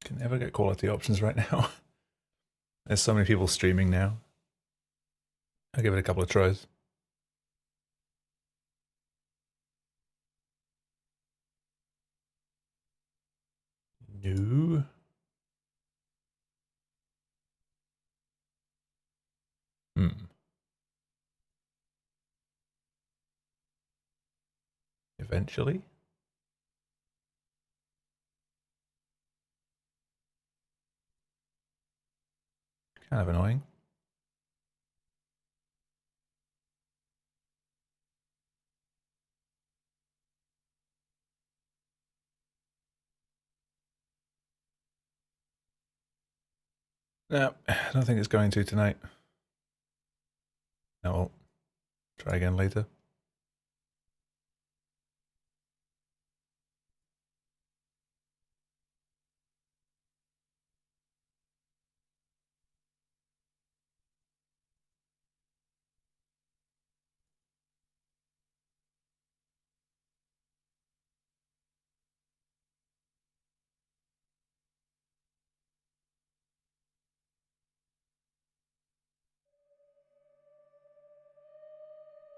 Can never get quality options right now. There's so many people streaming now. I'll give it a couple of tries. No. Eventually. Kind of annoying. No, I don't think it's going to tonight. No, I'll try again later.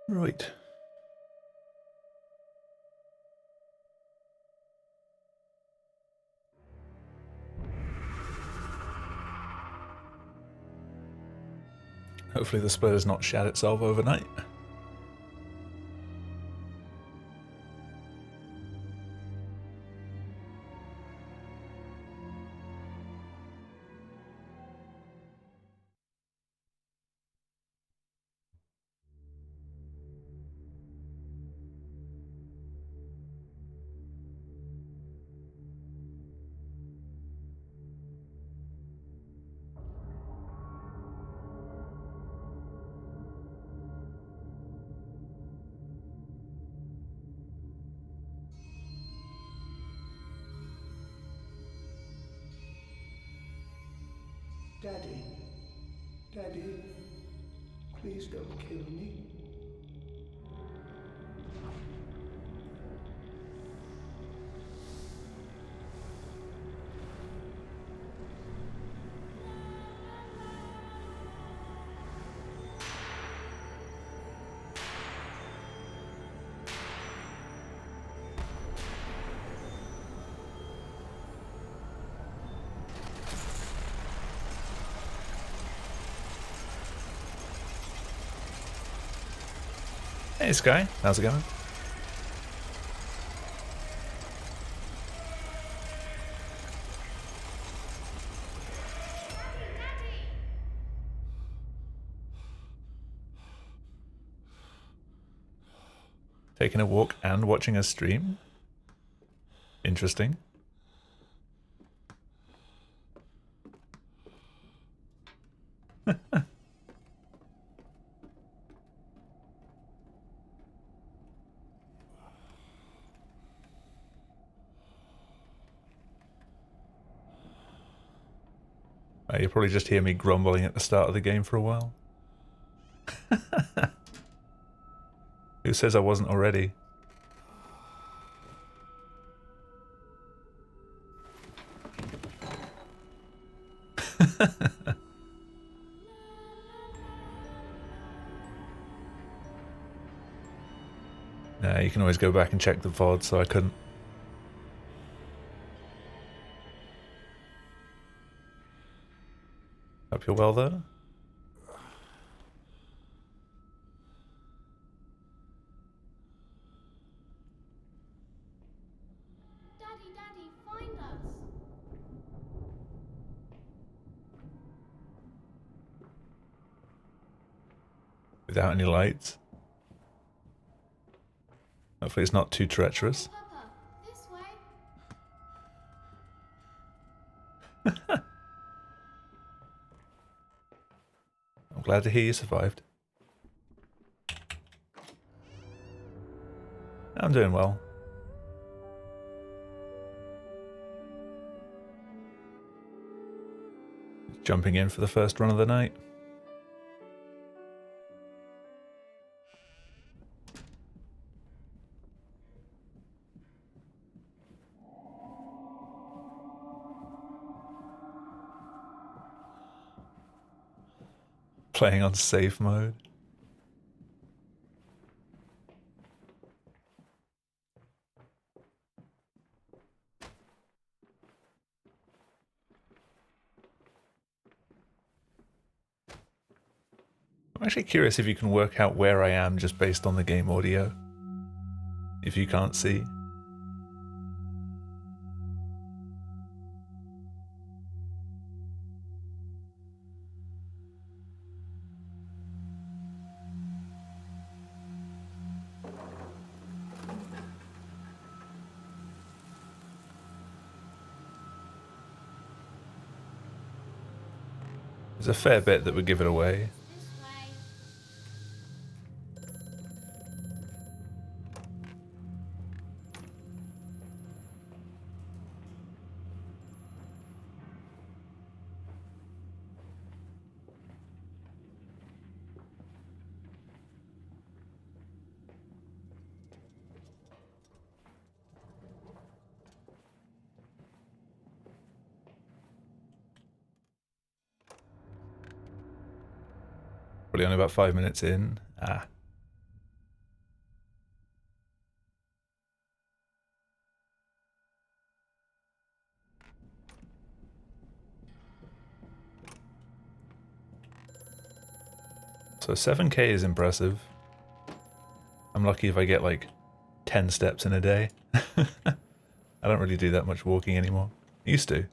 Right. Hopefully the split has not shat itself overnight. Daddy, Daddy, please don't kill me. Hey Sky, how's it going? Taking a walk and watching a stream? Interesting. You probably just hear me grumbling at the start of the game for a while. Who says I wasn't already? Nah, you can always go back and check the VOD, so I couldn't. Hope you're well though. Daddy, Daddy, find us. Without any lights. Hopefully it's not too treacherous. Papa, this way. I'm glad to hear you survived. I'm doing well. Jumping in for the first run of the night. Playing on safe mode. I'm actually curious if you can work out where I am just based on the game audio. If you can't see. There's a fair bit that would give it away. This way. Probably only about 5 minutes in. Ah. So 7k is impressive. I'm lucky if I get like 10 steps in a day. I don't really do that much walking anymore. Used to.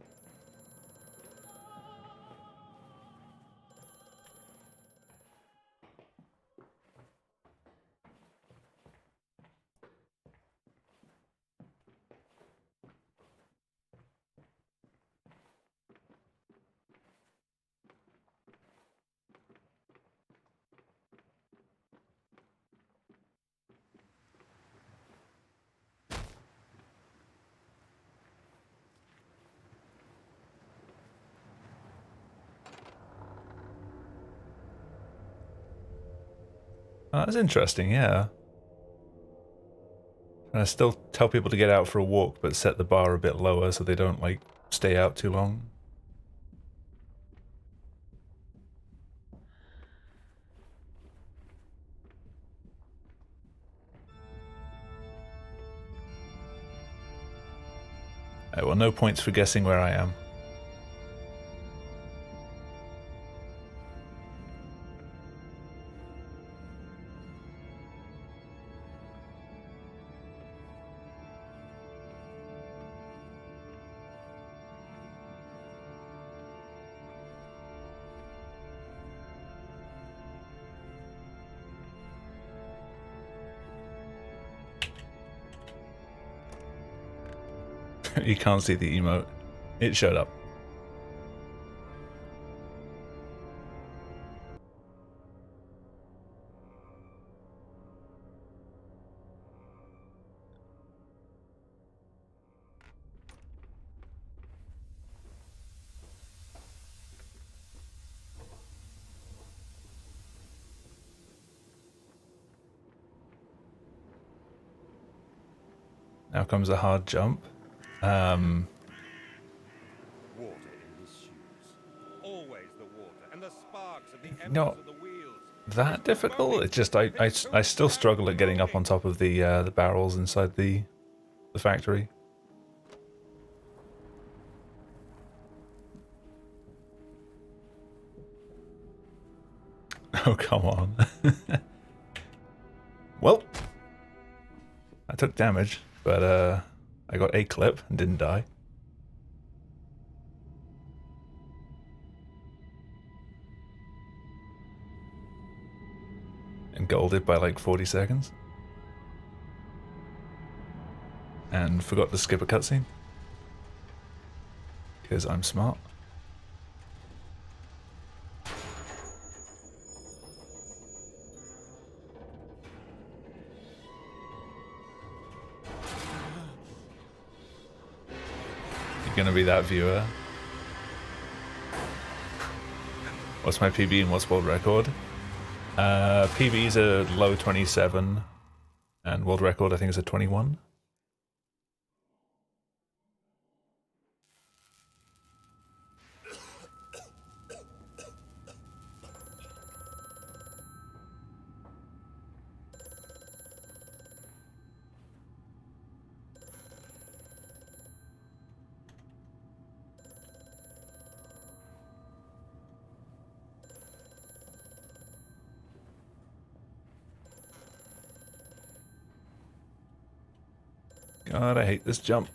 Oh, that's interesting, yeah. And I still tell people to get out for a walk, but set the bar a bit lower so they don't, like, stay out too long. Well, no points for guessing where I am. You can't see the emote. It showed up. Now comes a hard jump. Water in his shoes. Always the water and the sparks of the embers Not of the wheels. that difficult. It's just I still struggle at getting up on top of the barrels inside the factory. Oh, come on. Well, I took damage, but I got a clip and didn't die. And golded by like 40 seconds. And forgot to skip a cutscene. Because I'm smart. You're gonna be that viewer. What's my PB and what's world record? PB's a low 27, and world record I think is a 21. God, I hate this jump.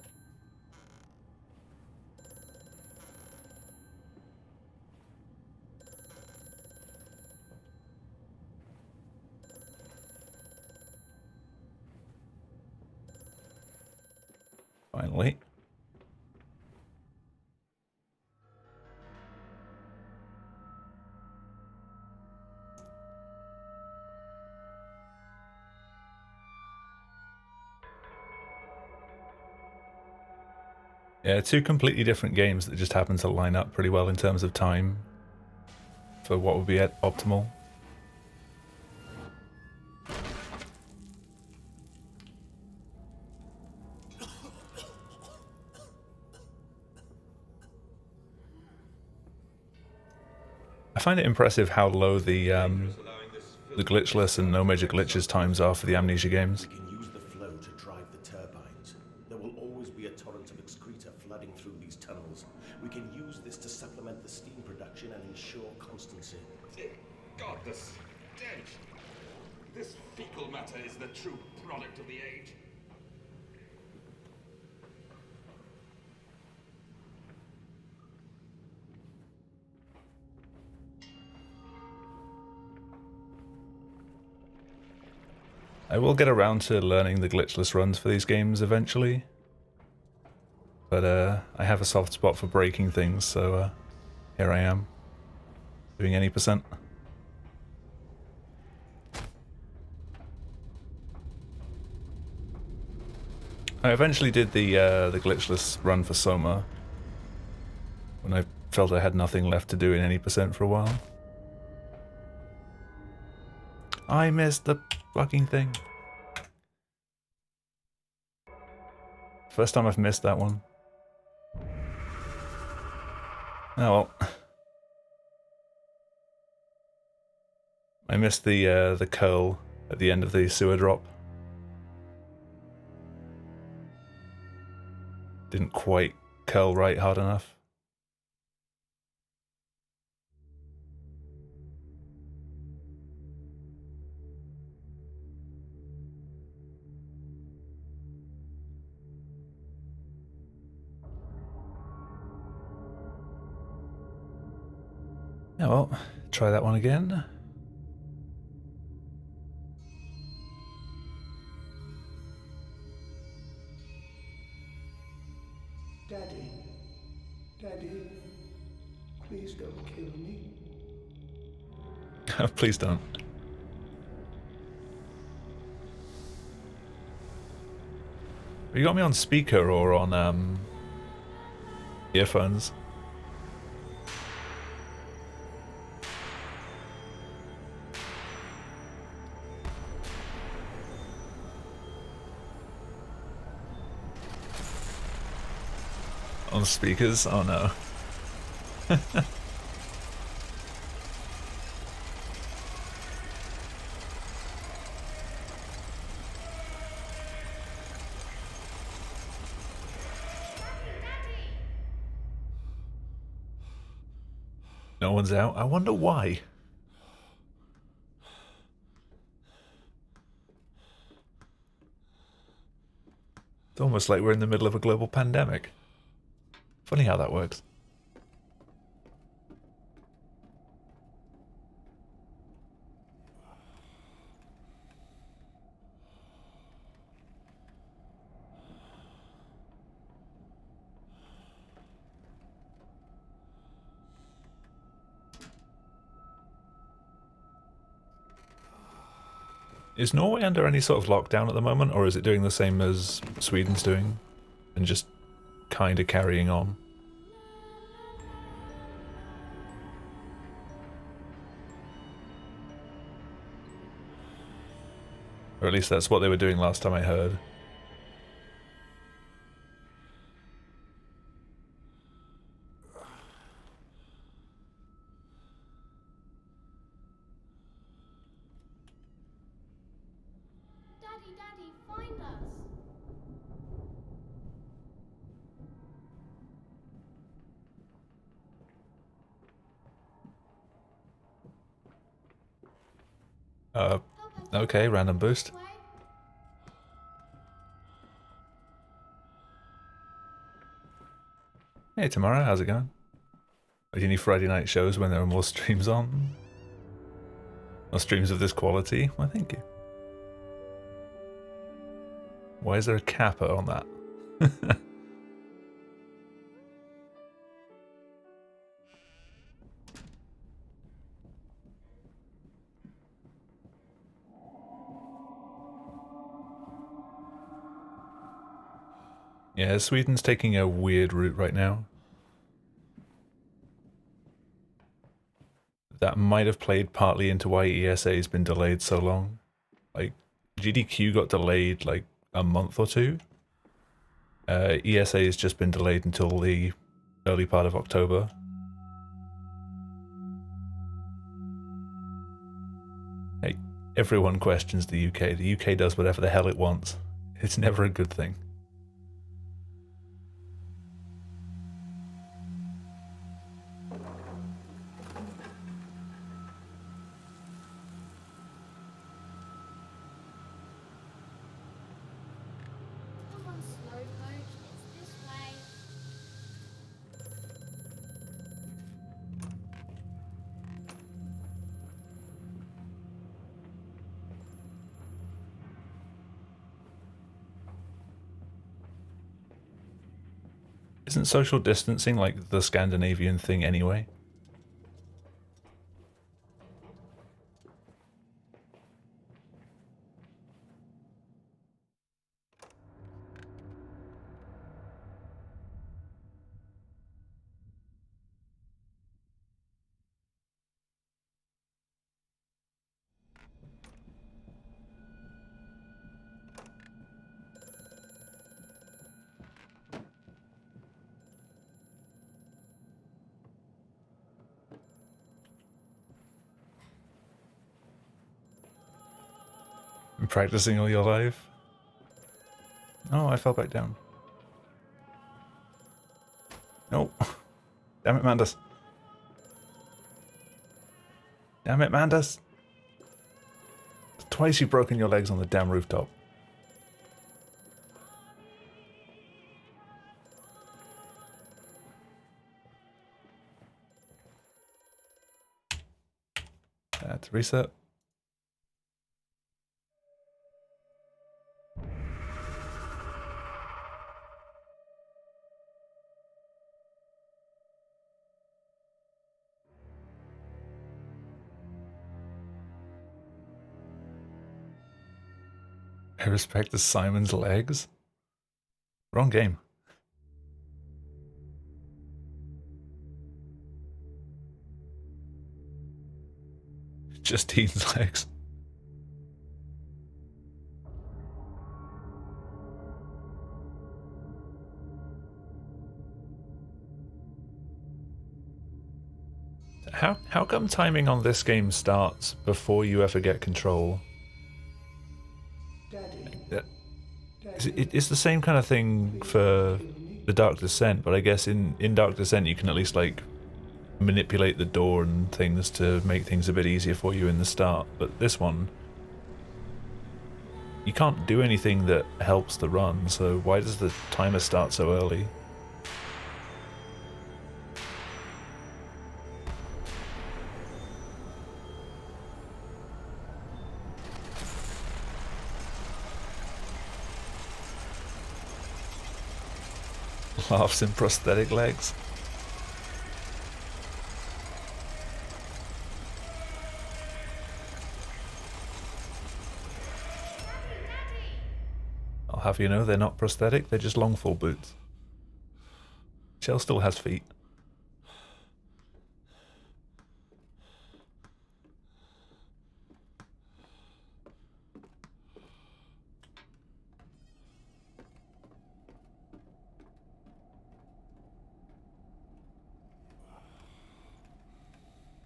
Finally. Yeah, two completely different games that just happen to line up pretty well in terms of time for what would be optimal. I find it impressive how low the glitchless and no major glitches times are for the Amnesia games. We can use the flow to drive the turbines. There will always be a torrent of excreta flooding through these tunnels. We can use this to supplement the steam production and ensure constancy. God, the stench! This fecal matter is the true product of the age. I will get around to learning the glitchless runs for these games eventually. But I have a soft spot for breaking things, so here I am, doing any percent. I eventually did the glitchless run for Soma, when I felt I had nothing left to do in any percent for a while. I missed the fucking thing. First time I've missed that one. Oh well. I missed the curl at the end of the sewer drop. Didn't quite curl right hard enough. Yeah, well, try that one again. Daddy, Daddy, please don't kill me. Please don't. You got me on speaker or on earphones? On speakers? Oh no. No one's out. I wonder why. It's almost like we're in the middle of a global pandemic. Funny how that works. Is Norway under any sort of lockdown at the moment, or is it doing the same as Sweden's doing and just kind of carrying on? Or at least that's what they were doing last time I heard. Daddy, Daddy, find us. Okay, random boost. This way. Hey Tamara, how's it going? Are any Friday night shows when there are more streams on? Or streams of this quality? Why, thank you. Why is there a kappa on that? Yeah, Sweden's taking a weird route right now. That might have played partly into why ESA's been delayed so long. Like, GDQ got delayed like a month or two. ESA has just been delayed until the early part of October. Hey, everyone questions the UK. The UK does whatever the hell it wants. It's never a good thing. Come on, Slowcoach. It's this way. Isn't social distancing like the Scandinavian thing anyway? Been practicing all your life? Oh, I fell back down. No. Damn it, Mandus. Damn it, Mandus. Twice you've broken your legs on the damn rooftop. To reset. I respect the Simon's legs. Wrong game. Just Dean's legs. How come timing on this game starts before you ever get control? Daddy, It's the same kind of thing for the Dark Descent, but I guess in Dark Descent you can at least like manipulate the door and things to make things a bit easier for you in the start, but this one you can't do anything that helps the run, so why does the timer start so early? Laughs in prosthetic legs. I'll have you know they're not prosthetic, they're just long fall boots. Shell still has feet.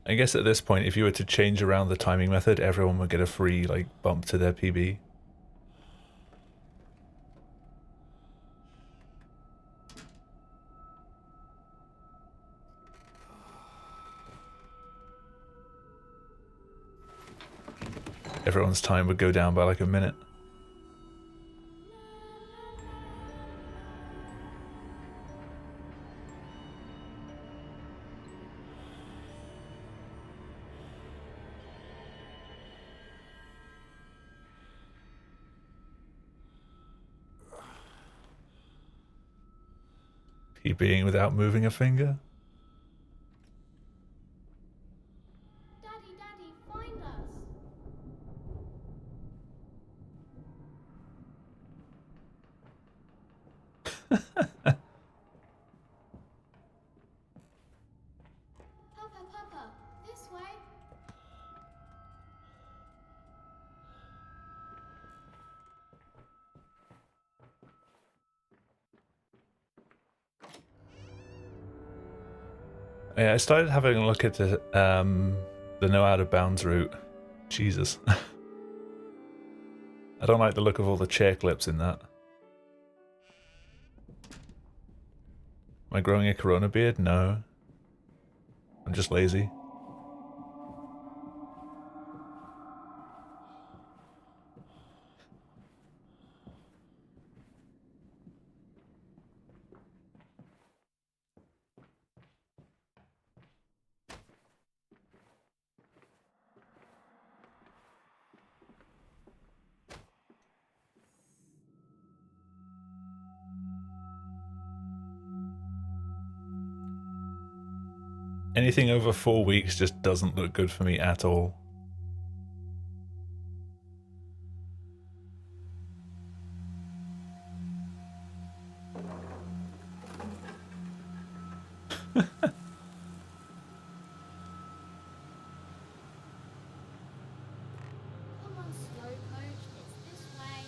I guess at this point, if you were to change around the timing method, everyone would get a free, like, bump to their PB. Everyone's time would go down by like a minute. He being without moving a finger? Daddy, Daddy, find us. Papa, Papa, this way. Yeah, I started having a look at the no out of bounds route. Jesus. I don't like the look of all the chair clips in that. Am I growing a corona beard? No. I'm just lazy. Anything over 4 weeks just doesn't look good for me at all. Come on, slow coach. It's this way.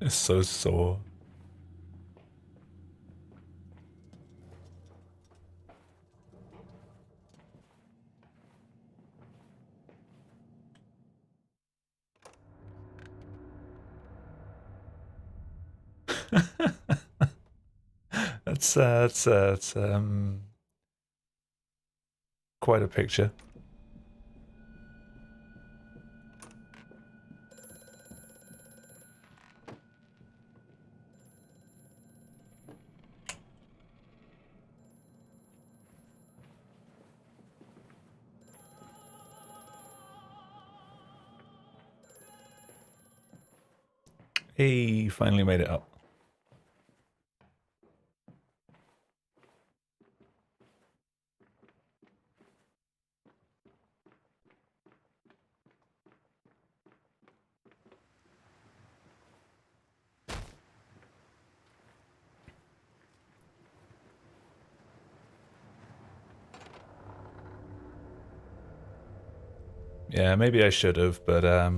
It's so sore. That's quite a picture. Hey, finally made it up. Yeah, maybe I should have, but I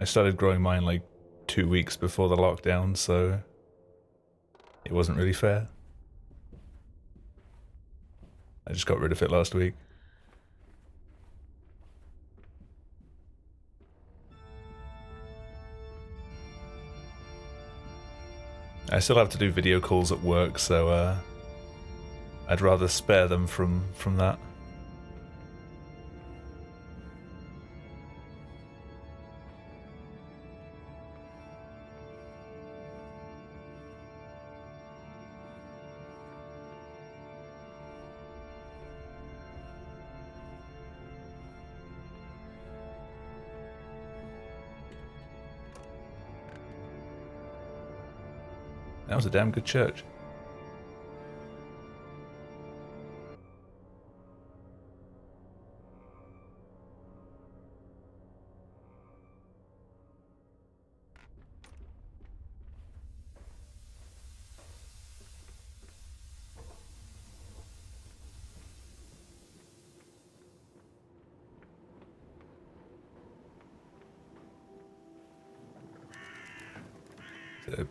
started growing mine like 2 weeks before the lockdown, so it wasn't really fair. I just got rid of it last week. I still have to do video calls at work, so I'd rather spare them from that. That was a damn good church.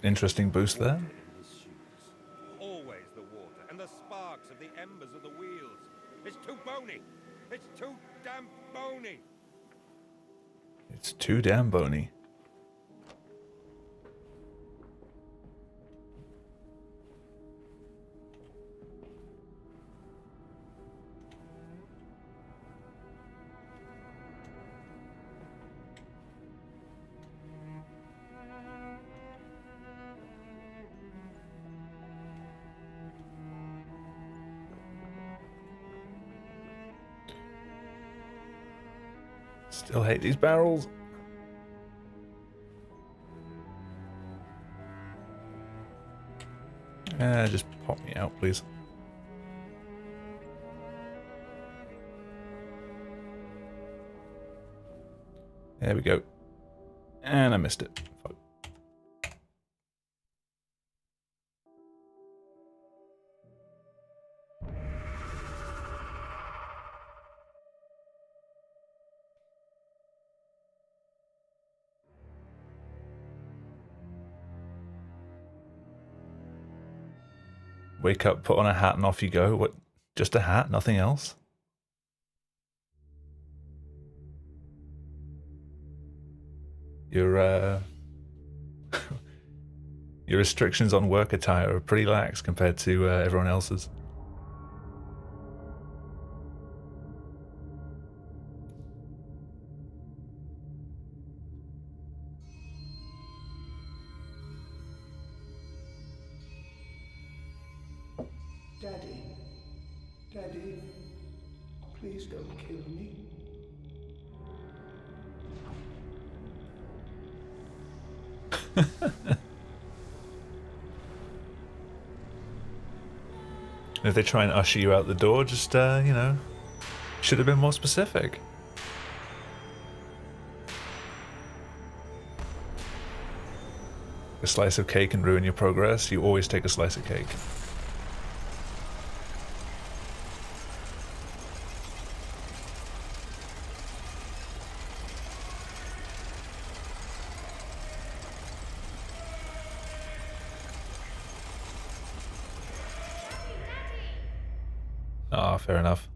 Interesting boost there. In his shoes. Always the water and the sparks of the embers of the wheels. It's too bony. It's too damn bony. It's too damn bony. Still hate these barrels. Just pop me out, please. There we go. And I missed it. Fuck. Wake up, put on a hat, and off you go. What? Just a hat? Nothing else? Your your restrictions on work attire are pretty lax compared to everyone else's. Daddy, Daddy, please don't kill me. If they try and usher you out the door, just, you know, should have been more specific. A slice of cake can ruin your progress. You always take a slice of cake. Ah, fair enough.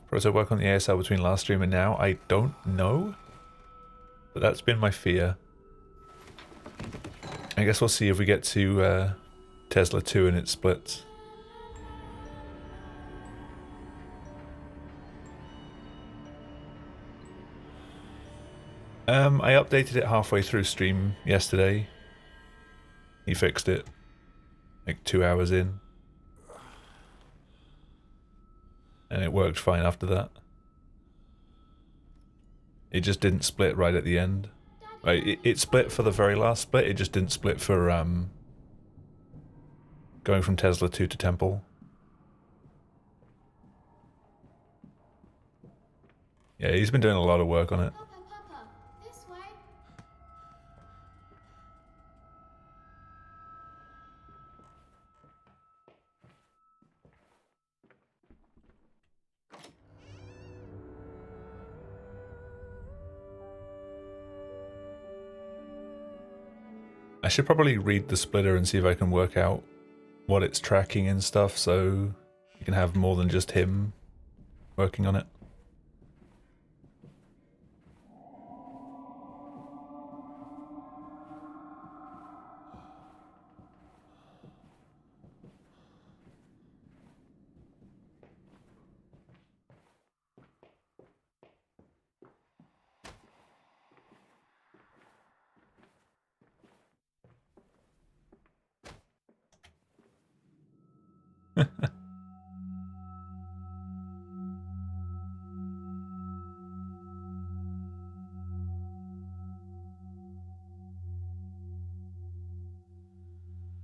Proto work on the ASL between last stream and now? I don't know. But that's been my fear. I guess we'll see if we get to Tesla 2 and it splits. I updated it halfway through stream yesterday. He fixed it. Like 2 hours in. And it worked fine after that. It just didn't split right at the end. Like, it split for the very last split, it just didn't split for going from Tesla 2 to Temple. Yeah, he's been doing a lot of work on it. Papa, Papa, this way. I should probably read the splitter and see if I can work out what it's tracking and stuff, so you can have more than just him working on it.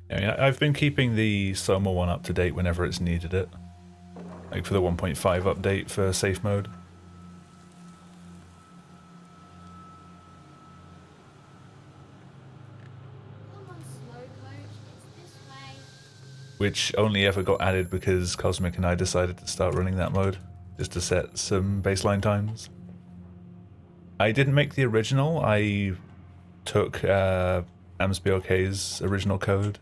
Yeah, I've been keeping the Soma one up to date whenever it's needed it. Like for the 1.5 update for safe mode. Come on, slow coach. It's this way. Which only ever got added because Cosmic and I decided to start running that mode. Just to set some baseline times. I didn't make the original, I took AmsBLK's original code.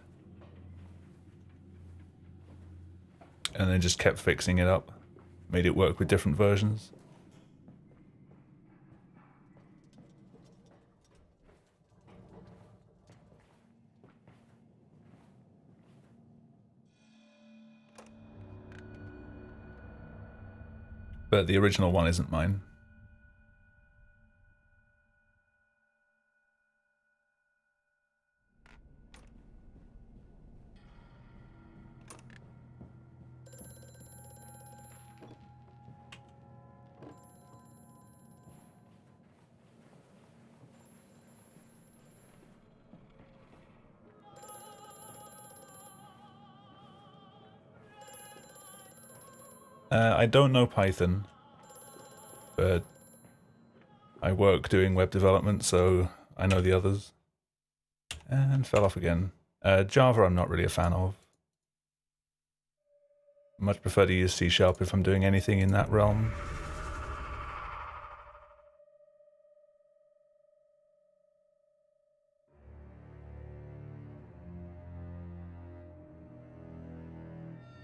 And then just kept fixing it up. made it work with different versions. But the original one isn't mine. I don't know Python, but I work doing web development, so I know the others. And fell off again. Java I'm not really a fan of. Much prefer to use C# if I'm doing anything in that realm.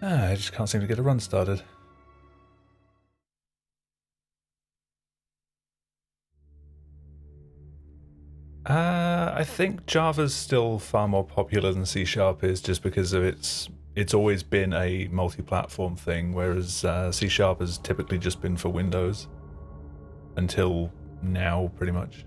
I just can't seem to get a run started. I think Java's still far more popular than C# is, just because of it's always been a multi-platform thing, whereas C# has typically just been for Windows until now, pretty much.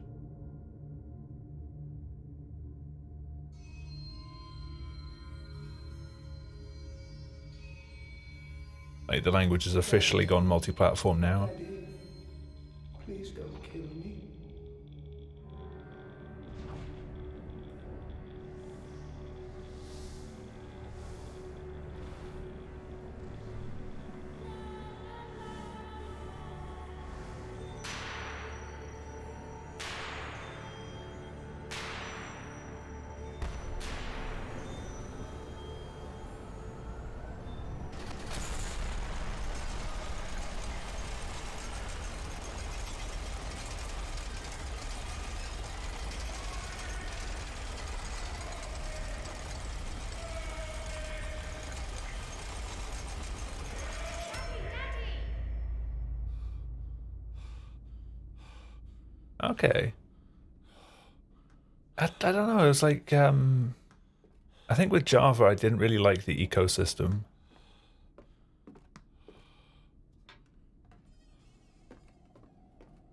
Like, the language has officially gone multi-platform now. Daddy, please don't kill me. Okay. I don't know, it was like, I think with Java I didn't really like the ecosystem.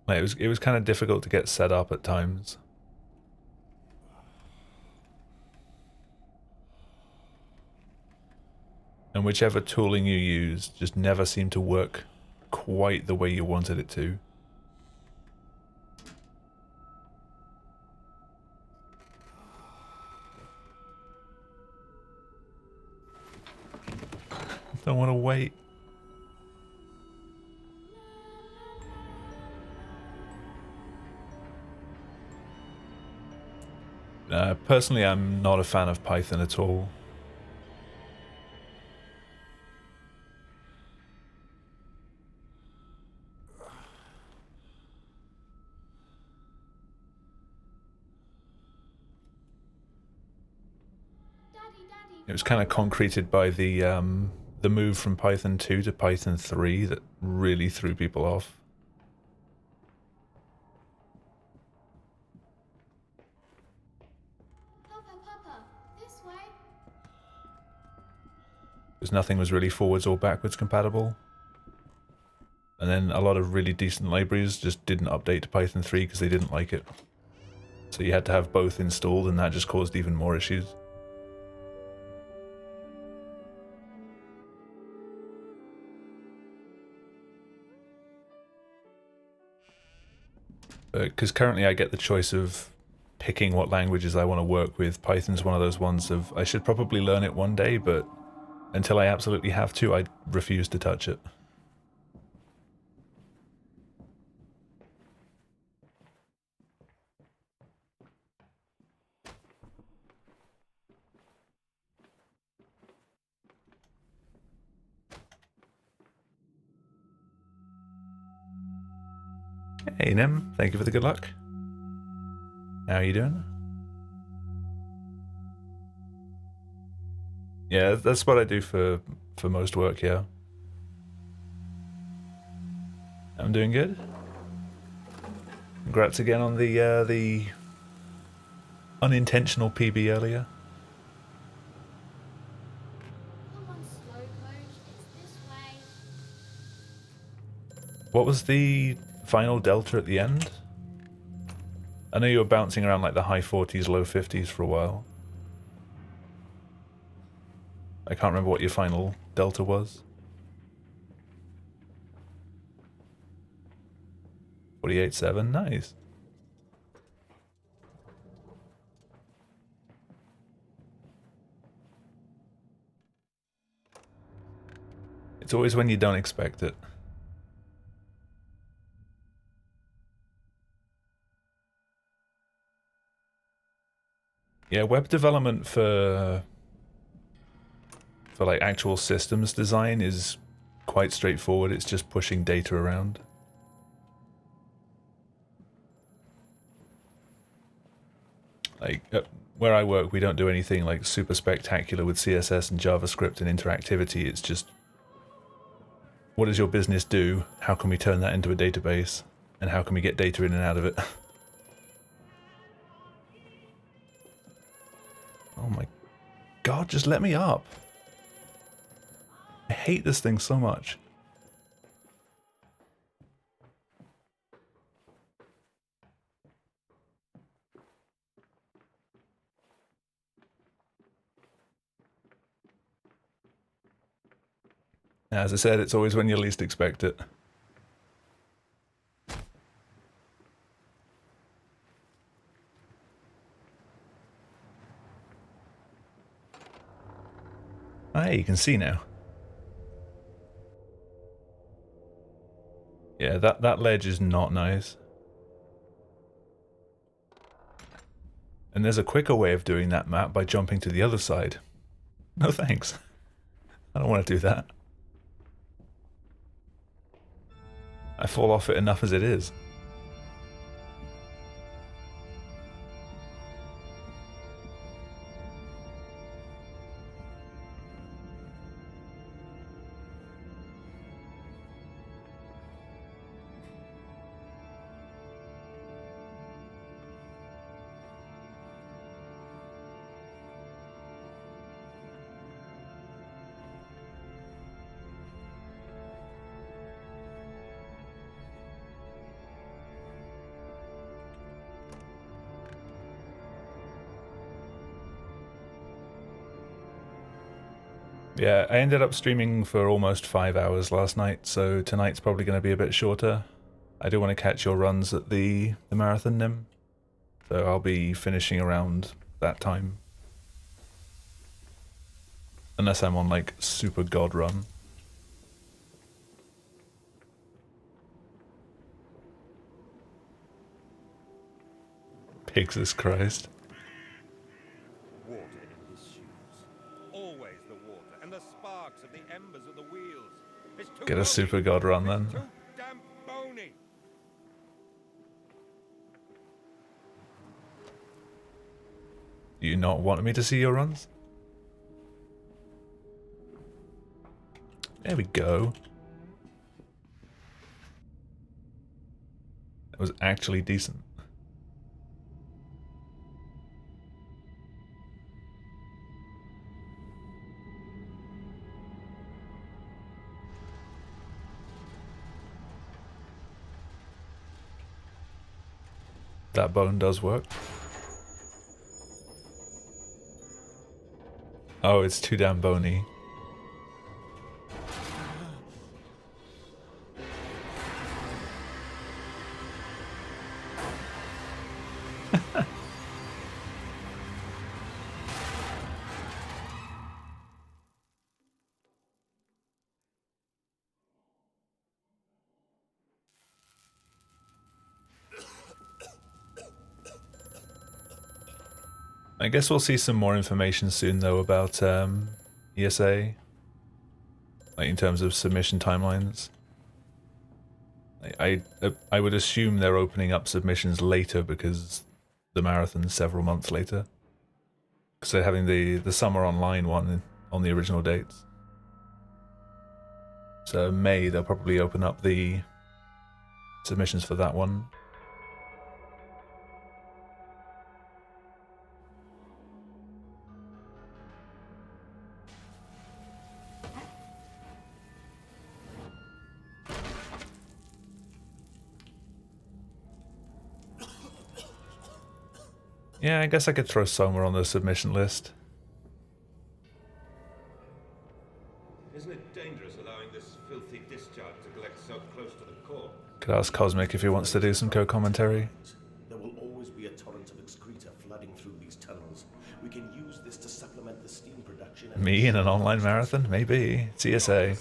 Like, it was kind of difficult to get set up at times. And whichever tooling you used just never seemed to work quite the way you wanted it to. Don't want to wait. Personally, I'm not a fan of Python at all. It was kind of concreted by the move from Python 2 to Python 3 that really threw people off. Papa, this way. Because nothing was really forwards or backwards compatible. And then a lot of really decent libraries just didn't update to Python 3 because they didn't like it. So you had to have both installed, and that just caused even more issues. Because currently I get the choice of picking what languages I want to work with. Python's one of those ones of, I should probably learn it one day, but until I absolutely have to, I refuse to touch it. Hey Nim, thank you for the good luck. How are you doing? Yeah, that's what I do for most work, yeah. I'm doing good. Congrats again on the unintentional PB earlier. Come on, slow coach. It's this way. What was the final delta at the end? I know you were bouncing around like the high 40s, low 50s for a while. I can't remember what your final delta was. 48.7, nice. It's always when you don't expect it. Yeah, web development for like actual systems design is quite straightforward. It's just pushing data around. Like where I work, we don't do anything like super spectacular with CSS and JavaScript and interactivity. It's just, what does your business do? How can we turn that into a database? And how can we get data in and out of it? Oh my god, just let me up. I hate this thing so much. As I said, it's always when you least expect it. Hey, you can see now. Yeah, that ledge is not nice. And there's a quicker way of doing that map by jumping to the other side. No thanks. I don't want to do that. I fall off it enough as it is. Yeah, I ended up streaming for almost 5 hours last night, so tonight's probably going to be a bit shorter. I do want to catch your runs at the marathon, Nim, so I'll be finishing around that time. Unless I'm on like super god run. Jesus Christ. Water in his shoes. Always the water and the sparks of the embers of the wheels. It's too Get a bony. super god run then. It's too damn bony. Do you not want me to see your runs? There we go. That was actually decent. That bone does work. Oh, it's too damn bony. I guess we'll see some more information soon though about ESA, like in terms of submission timelines. I would assume they're opening up submissions later because the marathon's several months later. Because they're having the summer online one on the original dates. So May they'll probably open up the submissions for that one. Yeah, I guess I could throw somewhere on the submission list. Isn't it dangerous allowing this filthy discharge to collect so close to the core? Could ask Cosmic if he wants to do some co-commentary. There will always be a torrent of excreta flooding through these tunnels. We can use this to supplement the steam production. And Me in an online marathon? Maybe. TSA. Stench!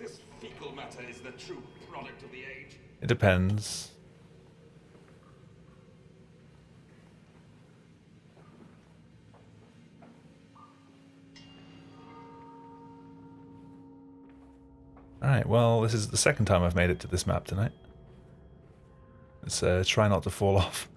This fecal matter is the true product of the age. It depends. Alright, well, this is the second time I've made it to this map tonight. Let's try not to fall off.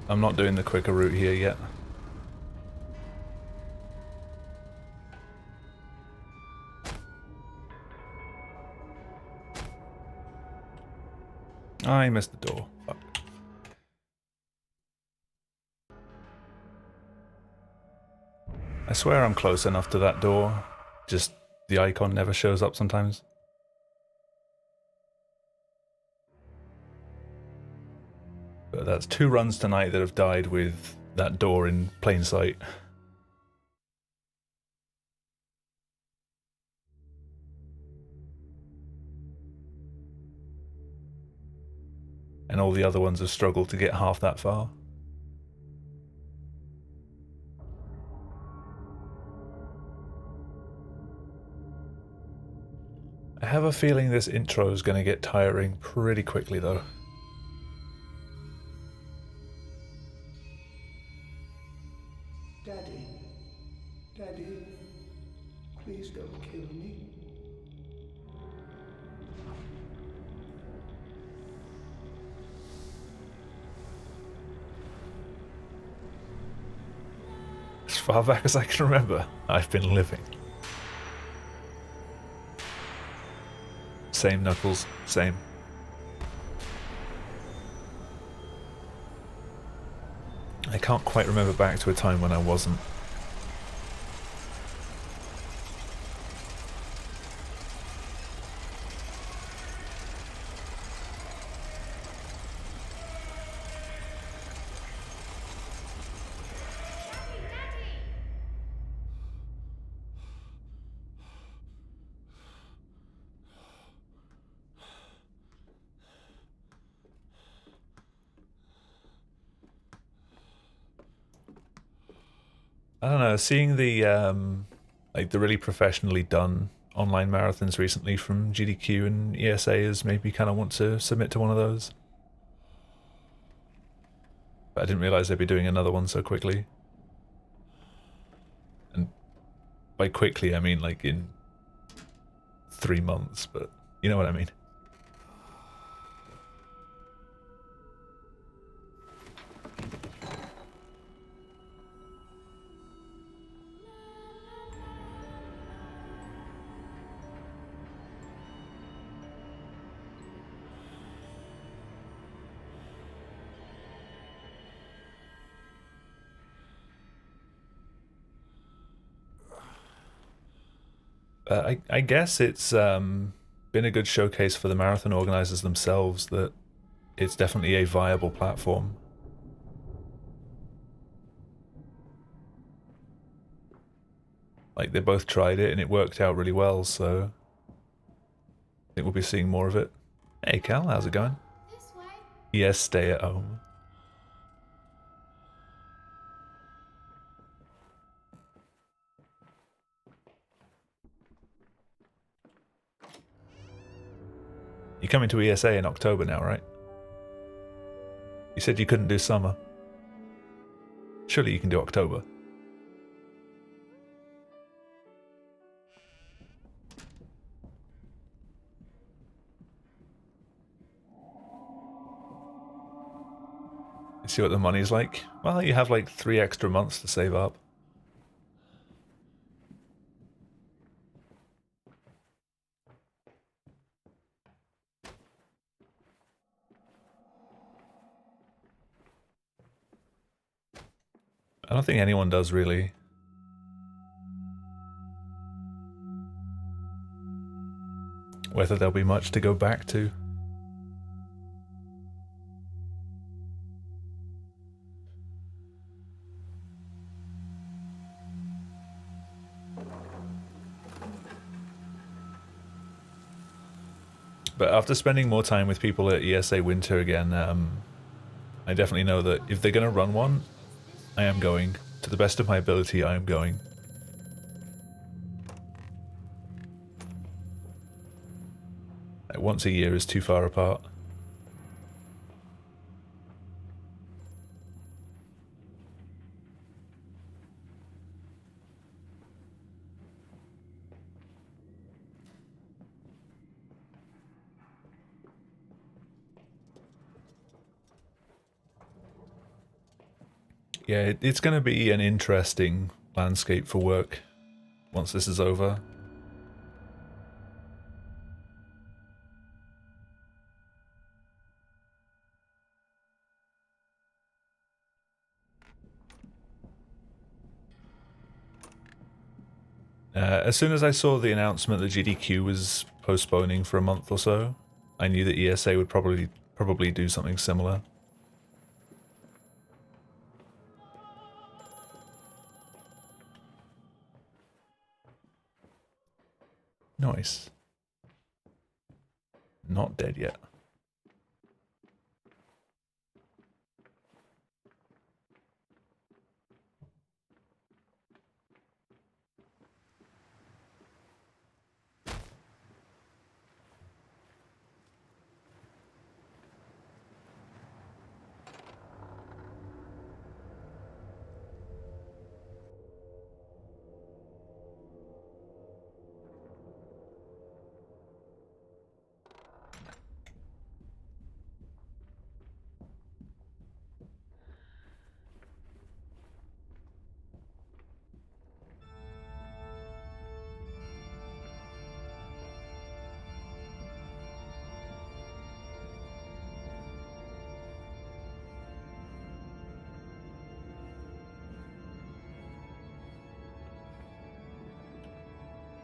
I'm not doing the quicker route here yet. I missed the door. Fuck. I swear I'm close enough to that door. Just the icon never shows up sometimes. But that's 2 runs tonight that have died with that door in plain sight. And all the other ones have struggled to get half that far. I have a feeling this intro is going to get tiring pretty quickly though. Daddy, Daddy, please don't kill me. As far back as I can remember, I've been living. Same Knuckles, same. I can't quite remember back to a time when I wasn't. I don't know, seeing the like the really professionally done online marathons recently from GDQ and ESA has made me kind of want to submit to one of those. But I didn't realize they'd be doing another one so quickly. And by quickly I mean like in 3 months, but you know what I mean. I guess it's been a good showcase for the marathon organizers themselves that it's definitely a viable platform. Like, they both tried it and it worked out really well, so I think we'll be seeing more of it. Hey Cal, how's it going? This way. Yes, stay at home. You're coming to ESA in October now, right? You said you couldn't do summer. Surely you can do October. see what the money's like. Well, you have like 3 extra months to save up. I don't think anyone does really. Whether there'll be much to go back to. But after spending more time with people at ESA Winter again, I definitely know that if they're going to run one, I am going. To the best of my ability, I am going. Like, once a year is too far apart. Yeah, it's going to be an interesting landscape for work once this is over. As soon as I saw the announcement that GDQ was postponing for a month or so, I knew that ESA would probably do something similar. Nice. Not dead yet.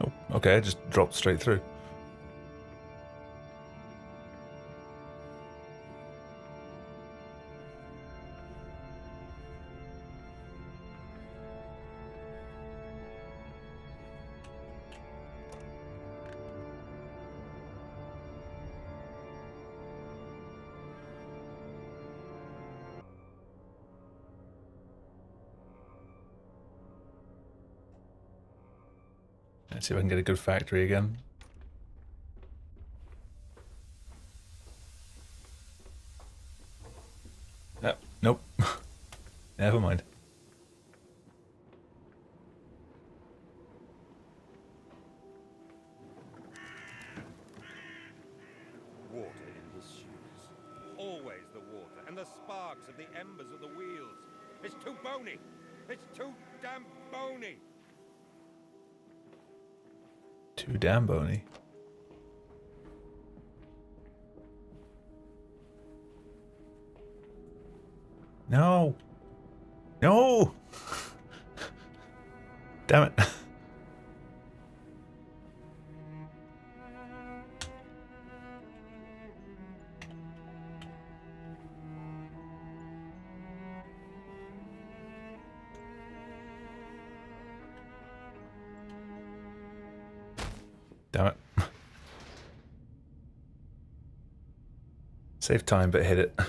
Oh, okay, I just dropped straight through. Let's see if I can get a good factory again. Nope. Never mind. Water in his shoes. Always the water, and the sparks of the embers of the wheels. It's too bony. It's too damn bony. Too damn bony. No! No! Damn it. Damn it. Save time, but hit it. Oh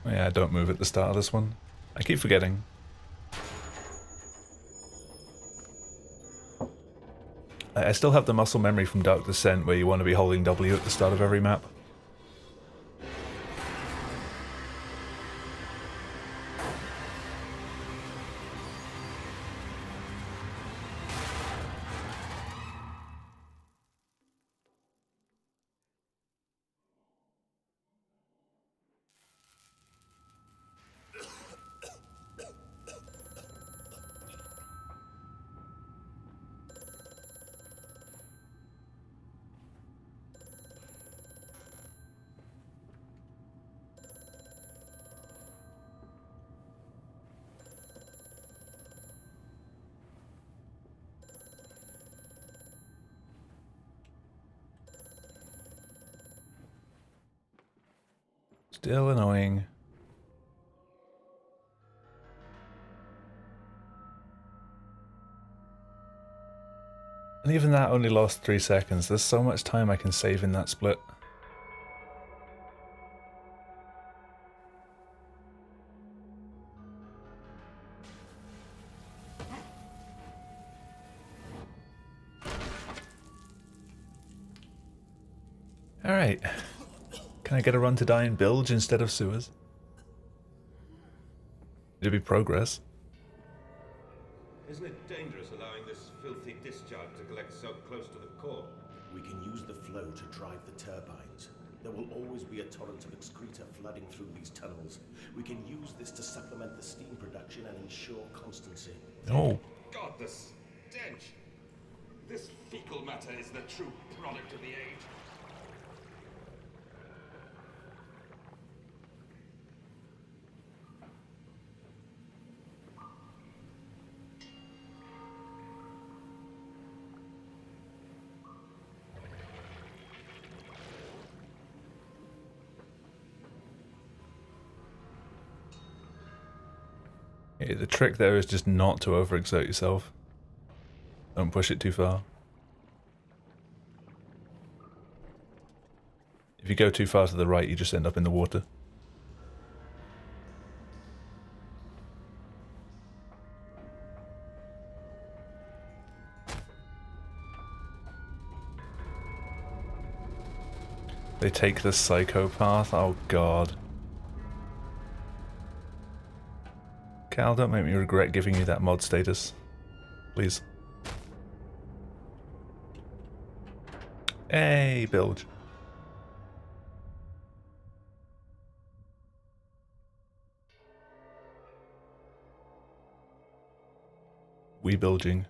yeah, don't move at the start of this one. I keep forgetting. I still have the muscle memory from Dark Descent where you want to be holding W at the start of every map. Still annoying. And even that only lost 3 seconds. There's so much time I can save in that split. Alright. Can I get a run to die in bilge instead of sewers? It'd be progress. Isn't it dangerous allowing this filthy discharge to collect so close to the core? We can use the flow to drive the turbines. There will always be a torrent of excreta flooding through these tunnels. We can use this to supplement the steam production and ensure constancy. Oh. God, the stench! This fecal matter is the true product of the age. Yeah, the trick there is just not to overexert yourself. Don't push it too far. If you go too far to the right, you just end up in the water. They take the psychopath? Oh god. Cal, don't make me regret giving you that mod status. Please. Hey, bilge. We bilging.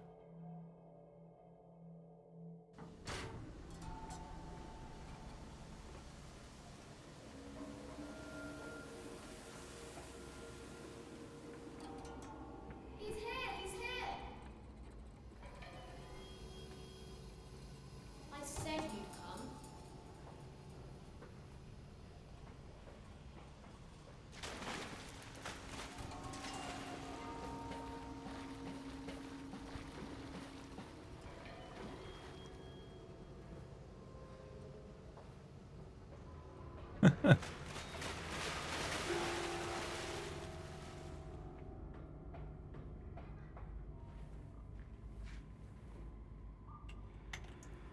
He's here, he's here. I said you'd come.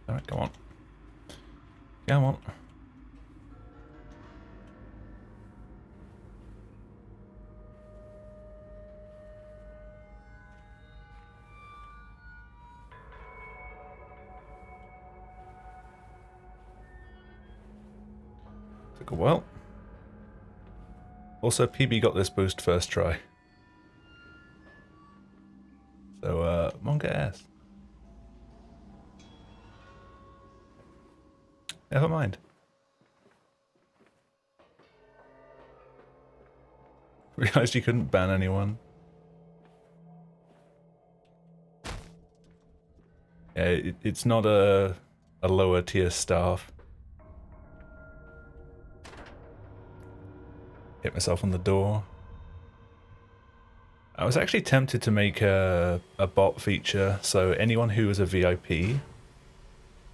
Alright, come on. Come on. Took a while. Also, PB got this boost first try. So, Monka S. Never mind. Realized you couldn't ban anyone. Yeah, it's not a lower tier staff. Hit myself on the door. I was actually tempted to make a bot feature, so anyone who is a VIP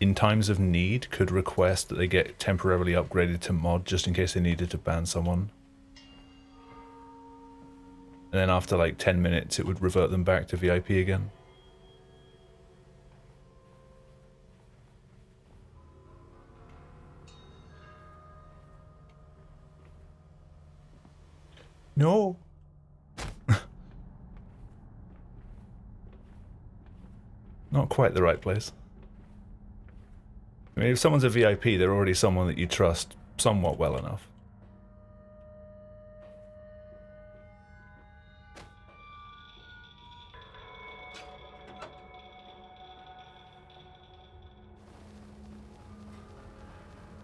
in times of need could request that they get temporarily upgraded to mod just in case they needed to ban someone. And then after like 10 minutes it would revert them back to VIP again. No. Not quite the right place. I mean, if someone's a VIP, they're already someone that you trust somewhat well enough.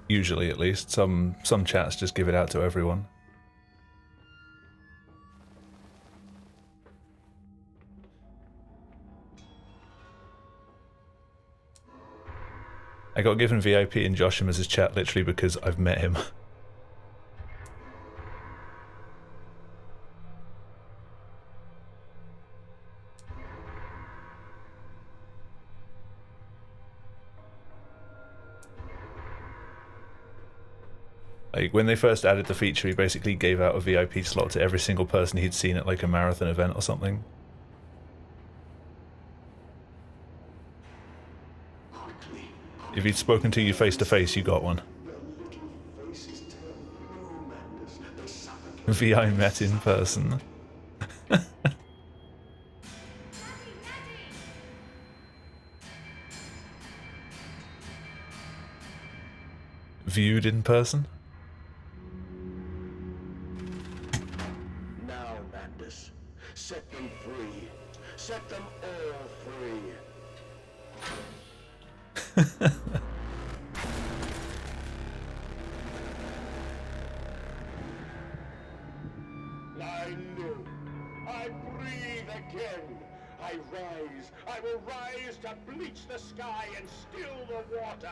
Usually, at least. Some chats just give it out to everyone. I got given VIP in Joshima's chat literally because I've met him. Like, when they first added the feature, he basically gave out a VIP slot to every single person he'd seen at like a marathon event or something. Quickly. If he'd spoken to you face to face, you got one. Their little faces turn blue, Mandus. They suffocate. VI met in person. Viewed in person? Now, Mandus, set them free. Set them all free. I live. I breathe again. I rise. I will rise to bleach the sky and still the water.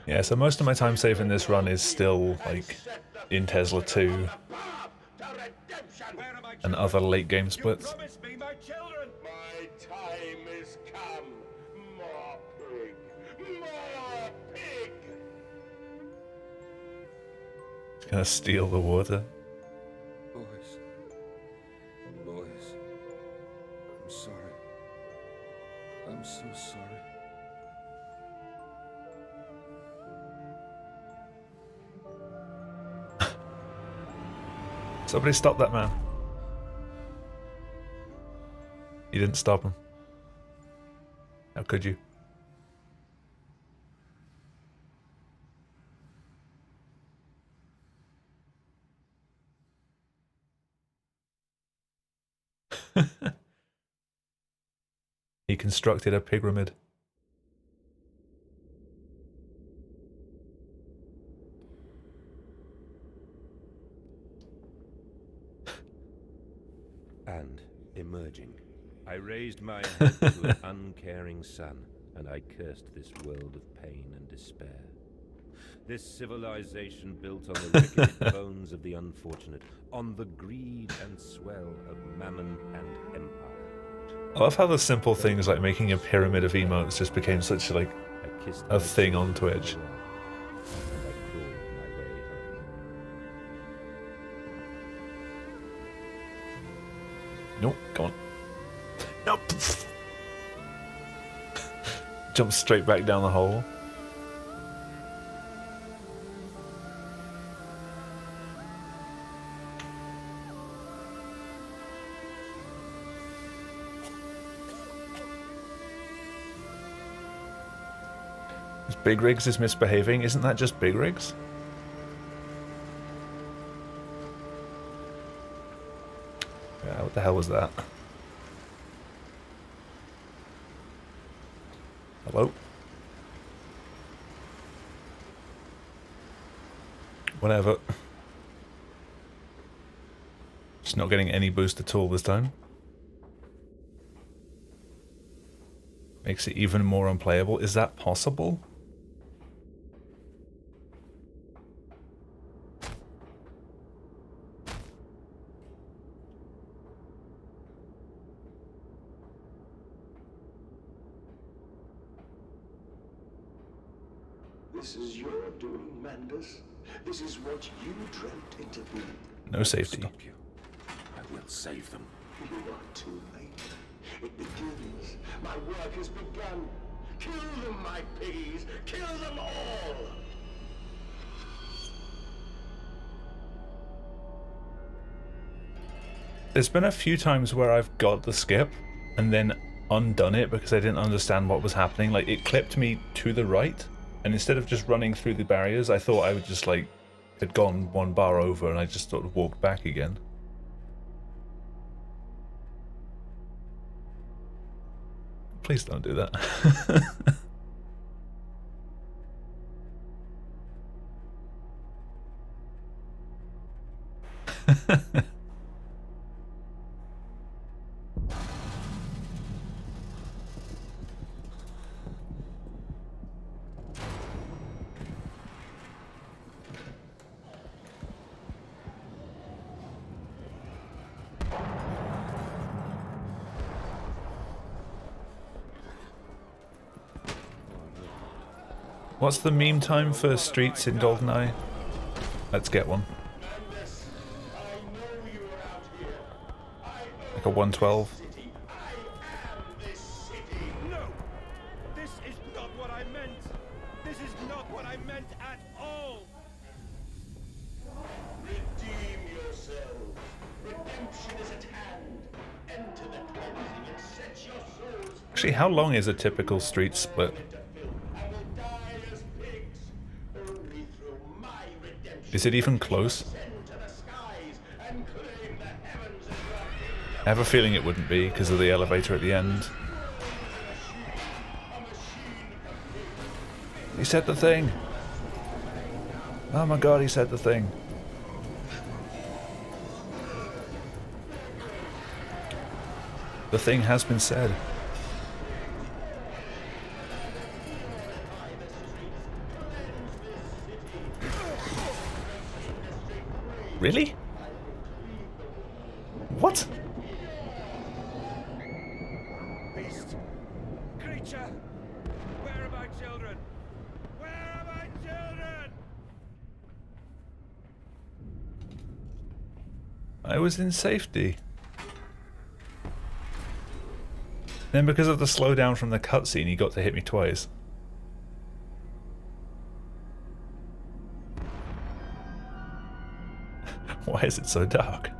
Yeah, so most of my time saving this run is still, like, in Tesla 2 and other late game splits. Promise me my children! My time is come. More pig. More pig. Gonna steal the water. Boys. Boys. I'm sorry. I'm so sorry. Somebody stop that man. You didn't stop him. How could you? He constructed a pyramid. And, emerging, I raised my head to an uncaring sun, and I cursed this world of pain and despair. This civilization built on the wicked bones of the unfortunate, on the greed and swell of mammon and empire. I love how the simple things like making a pyramid of emotes just became such like I kissed a my thing on children Twitch. farewell, and I crawled my way home. Nope, come on. Nope. Jump straight back down the hole. Big Rigs is misbehaving. Isn't that just Big Rigs? Yeah, what the hell was that? Hello? Whatever. Just not getting any boost at all this time. Makes it even more unplayable. Is that possible? This is your doing, Mandus. This is what you dreamt it to be. No safety. Stop you. I will save them. You are too late. It begins. My work has begun. Kill them, my piggies. Kill them all. There's been a few times where I've got the skip and then undone it because I didn't understand what was happening. Like, it clipped me to the right, and instead of just running through the barriers, I thought I would just, like, had gone one bar over and I just sort of walked back again. Please don't do that. What's the meme time for streets in GoldenEye? Let's get one. Mandus, I know you are out here. I Like a 112. city. I am this city. No! This is not what I meant! This is not what I meant at all! Redeem yourselves. Redemption is at hand. Enter the cleansing and set your souls Actually, how long is a typical street split? into filth and will die as pigs. Only through my redemption Is it even close? ascend to the skies and claim the heavens as your kingdom. I have a feeling it wouldn't be because of the elevator at the end. He said the thing! Oh my god, he said the thing. The thing has been said. Really? What? Beast! Creature! Where are my children? Where are my children? I was in safety. Then because of the slowdown from the cutscene, he got to hit me twice. Why is it so dark?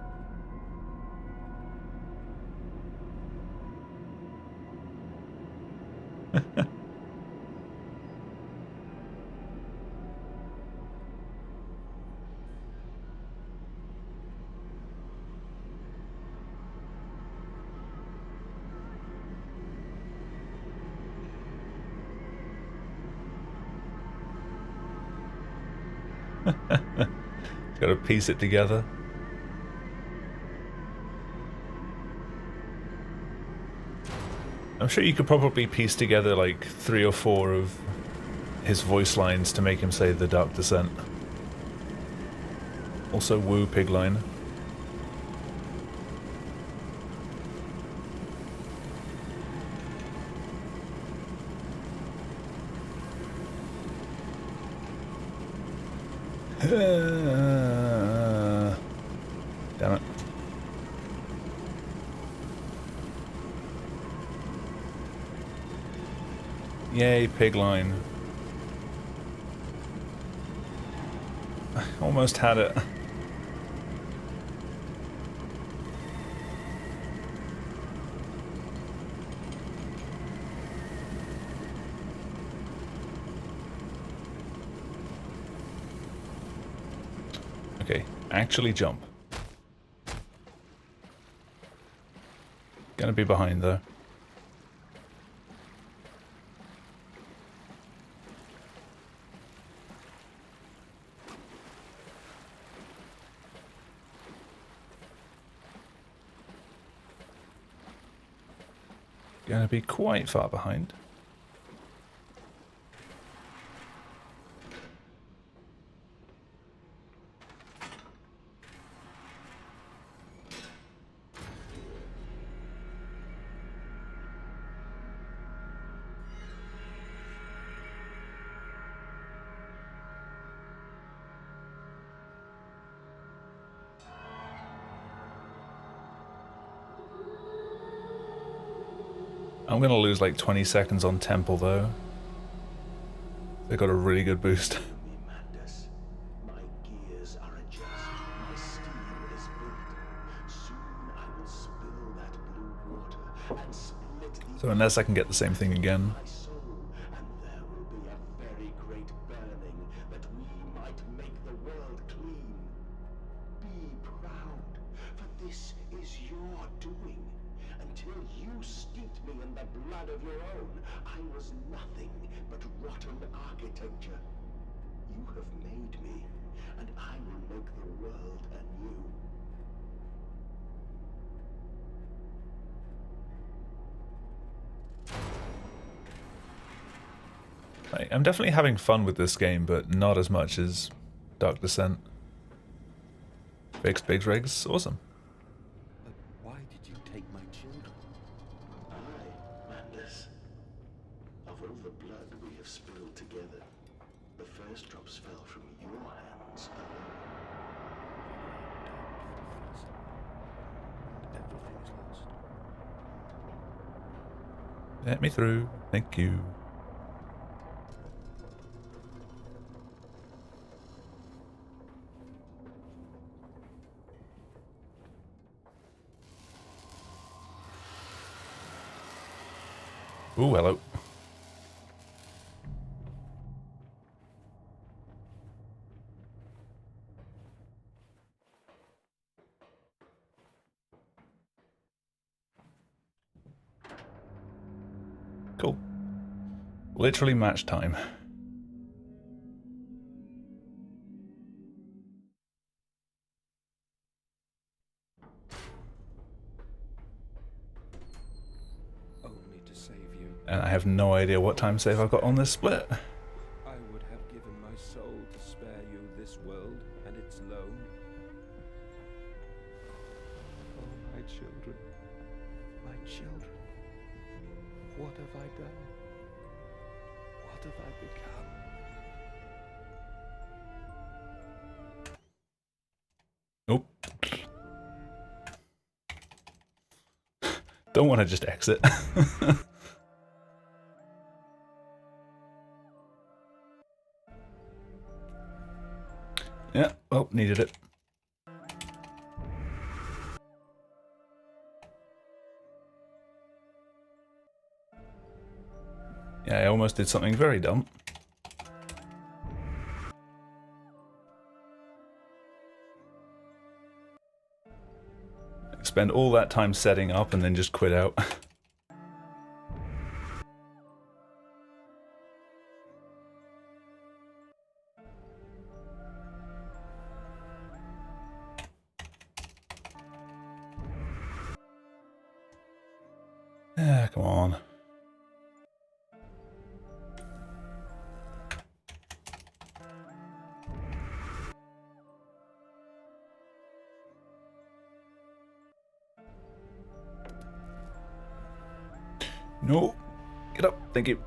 Gotta piece it together. I'm sure you could probably piece together like 3 or 4 of his voice lines to make him say the Dark Descent. Also woo Pigline. Damn it. Yay, Pigline. I almost had it. Okay, actually jump. Gonna be behind though. Gonna be quite far behind. I'm gonna lose like 20 seconds on Temple though. They got a really good boost. Me, Mandus. My gears are adjust. My steel is built. Soon I will spill that blue water and split the So unless I can get the same thing again. my soul, and there will be a very great burning that we might make the world clean. Be proud, for this is your doing. Until you steeped me in the blood of your own, I was nothing but rotten architecture. You have made me, and I will make the world anew. I'm definitely having fun with this game, but not as much as Dark Descent. Fixed Biggs Rigs, awesome. But why did you take my children? I, Mandus, of all the blood we have spilled together, the first drops fell from your hands alone. Let me through. Thank you. Ooh, hello. Cool. Literally match time. Only to save you. And I have no idea what time save I've got on this split. I would have given my soul to spare you this world and its loan. Oh, my children. My children. What have I done? What have I become? Nope. Don't want to just exit. Yeah, well, needed it. Yeah, I almost did something very dumb. Spend all that time setting up and then just quit out. Ah, come on. No. Get up. Thank you.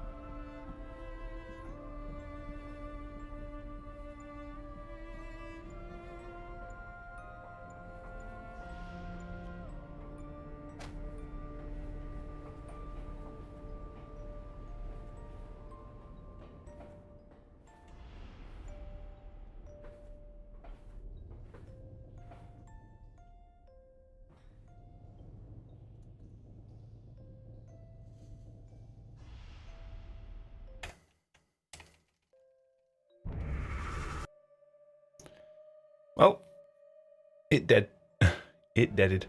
Well, it dead. It deaded.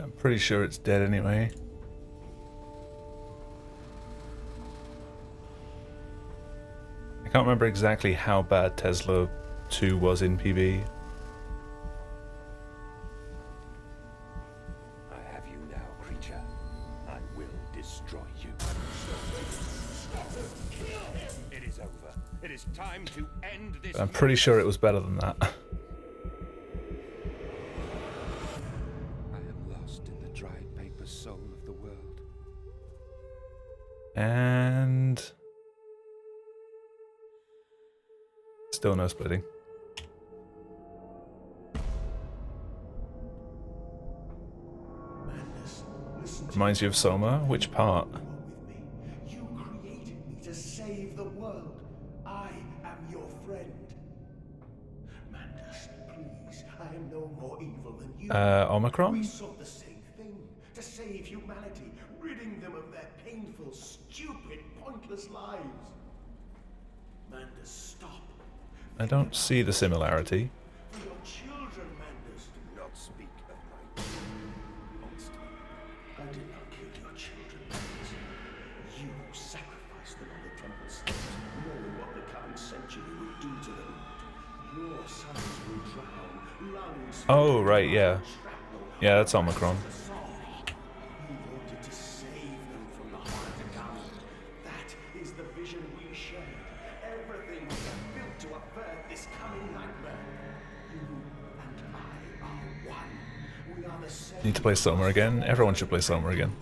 I'm pretty sure it's dead anyway. I can't remember exactly how bad Tesla 2 was in PB. I have you now, creature. I will destroy you. It is over. It is time to end this. I'm pretty sure it was better than that. I am lost in the dried paper soul of the world. And still no splitting. Madness, listen to Reminds you of Soma? Which part? you are with me. You created me to save the world. I am your friend. Madness, please. I am no more evil than you. Omicron? We sought the same thing, to save humanity, ridding them of their painful, stupid, pointless lives. I don't see the similarity. For your children, Mandus. Do not speak of my monster. I did not kill your children, Mandus. You sacrificed them on the temple steps, knowing what the coming century would do to them. Your sons will drown, lungs. Oh, right, yeah. Shrapnel. Yeah, that's Omicron. You wanted to save them from the horror to come. That is the vision we shared. Everything we have built to avert this coming nightmare. You and I are one. We are the same. Need to play Soma again? Everyone should play Soma again.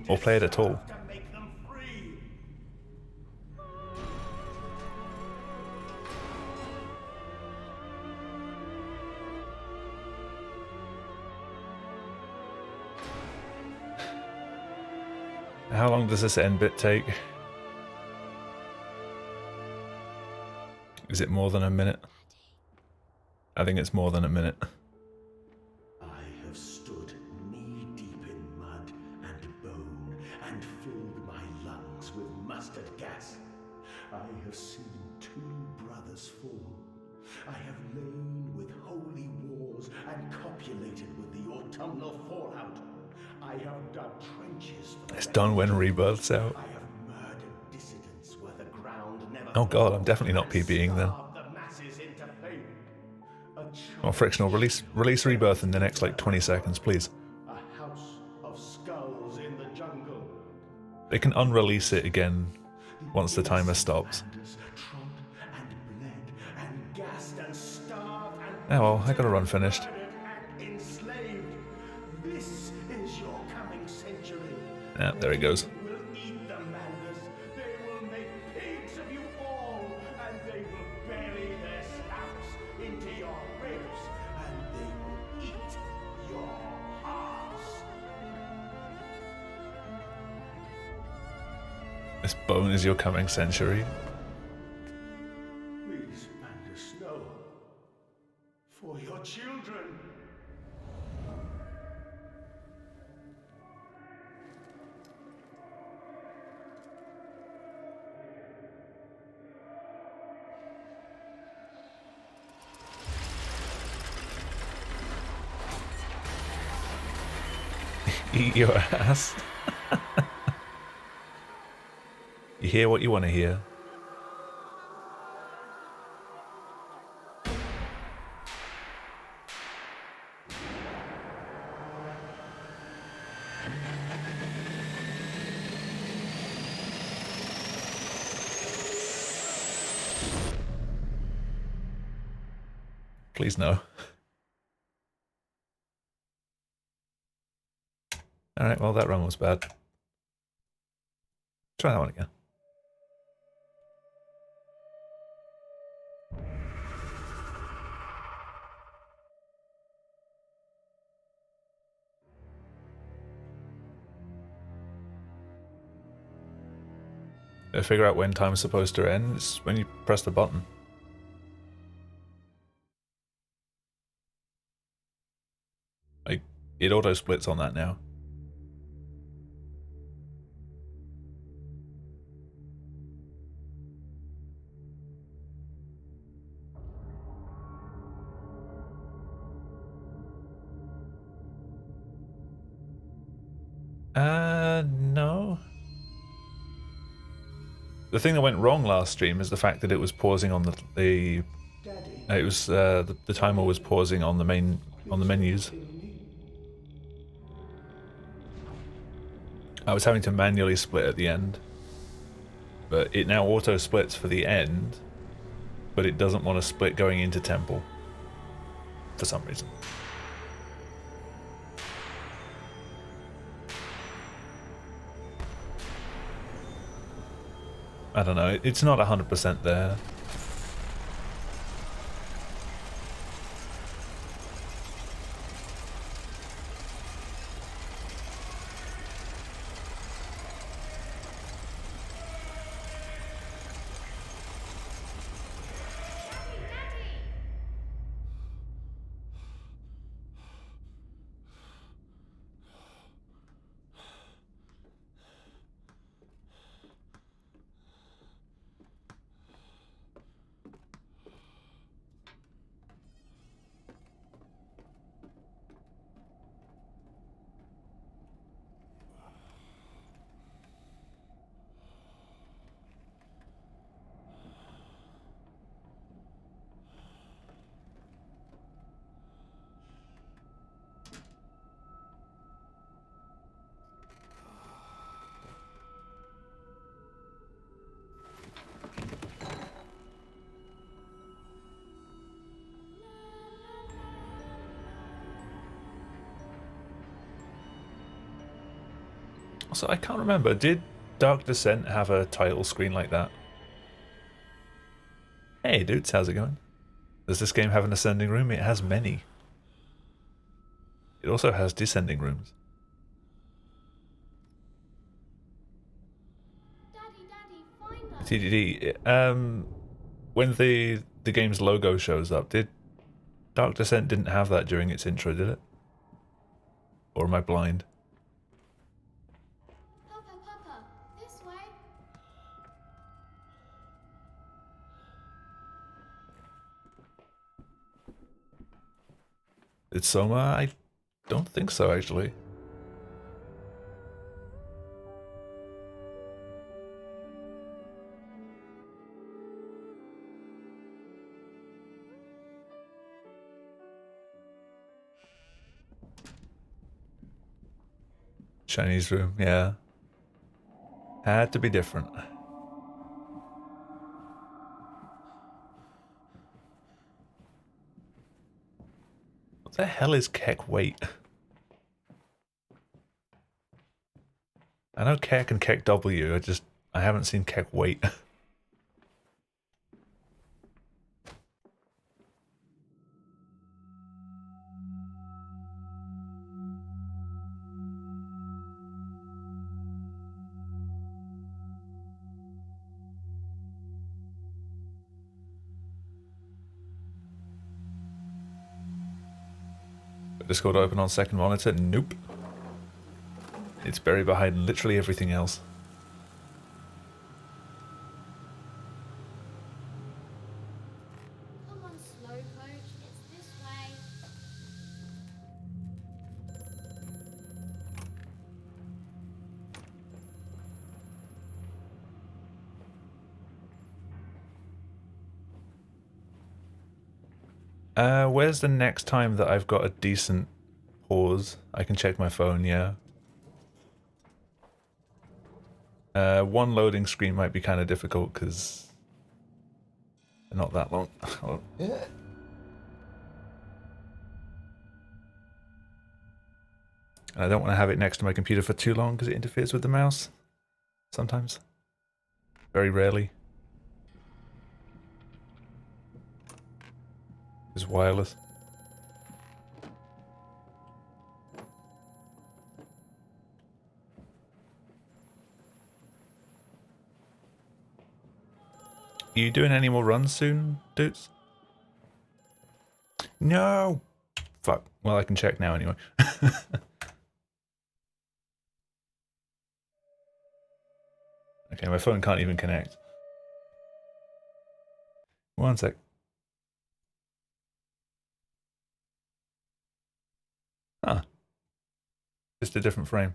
Or play it at all. To make them free. How long does this end bit take? Is it more than a minute? I think it's more than a minute. I have stood knee-deep in mud and bone and filled my lungs with mustard gas. I have seen 2 brothers fall. I have lain with holy wars and copulated with the autumnal fallout. I have dug trenches for the It's done when Rebirth's out. I have murdered dissidents where the ground never Oh god, I'm falls definitely not and PBing then. starved the masses into pain. A Well, Frictional, release Rebirth in the next like 20 seconds, please. A house of skulls in the jungle. They can unrelease it again once the timer stops. Trod and bled and gassed and starved and Oh well, I got a run finished. murdered and enslaved. This is your coming century. Yeah, there he goes. They will eat the Mandus. They will make pigs of you all, and they will bury their snouts into your ribs, and they will eat your hearts. This bone is your coming century. Please, Mandus, no. For your children. Eat your ass. You hear what you want to hear. Please no. Alright, well that run was bad. Try that one again. Figure out when time's supposed to end. It's when you press the button. Like, it auto splits on that now. No. The thing that went wrong last stream is the fact that it was pausing on the timer was pausing on the menus. I was having to manually split at the end, but it now auto splits for the end, but it doesn't want to split going into temple for some reason. I don't know, it's not 100% there. Also, I can't remember. Did Dark Descent have a title screen like that? Hey dudes, how's it going? Does this game have an ascending room? It has many. It also has descending rooms. Daddy, find us. TDD, when the game's logo shows up, did Dark Descent didn't have that during its intro, did it? Or am I blind? Papa, this way. Did Soma? I don't think so, actually. Chinese room, yeah. Had to be different. What the hell is Keck Wait? I know Keck and Keck W, I haven't seen Keck Wait. Discord open on second monitor? Nope. It's buried behind literally everything else. Come on, slow coach. It's this way. Where's the next time that I've got a decent pause? I can check my phone, yeah. One loading screen might be kind of difficult because they're not that long. I don't want to have it next to my computer for too long because it interferes with the mouse. Sometimes. Very rarely. It's wireless. You doing any more runs soon, dudes? No! Fuck. Well, I can check now anyway. Okay, my phone can't even connect. One sec. Huh. Just a different frame.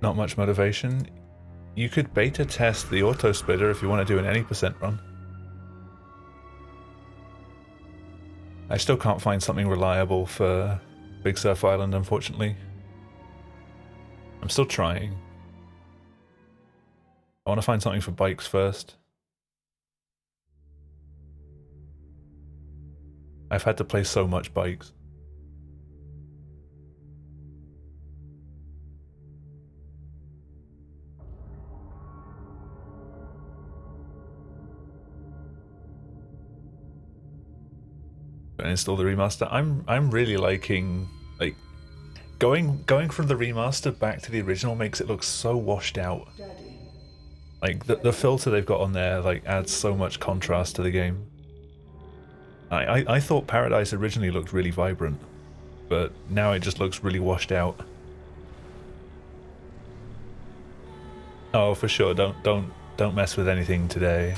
Not much motivation. You could beta test the auto splitter if you want to do an any percent run. I still can't find something reliable for Big Surf Island, unfortunately. I'm still trying. I want to find something for bikes first. I've had to play so much bikes. And install the remaster. I'm really liking, like, going from the remaster back to the original makes it look so washed out. Like the filter they've got on there like adds so much contrast to the game. I thought Paradise originally looked really vibrant, but now it just looks really washed out. Oh, for sure. Don't mess with anything today.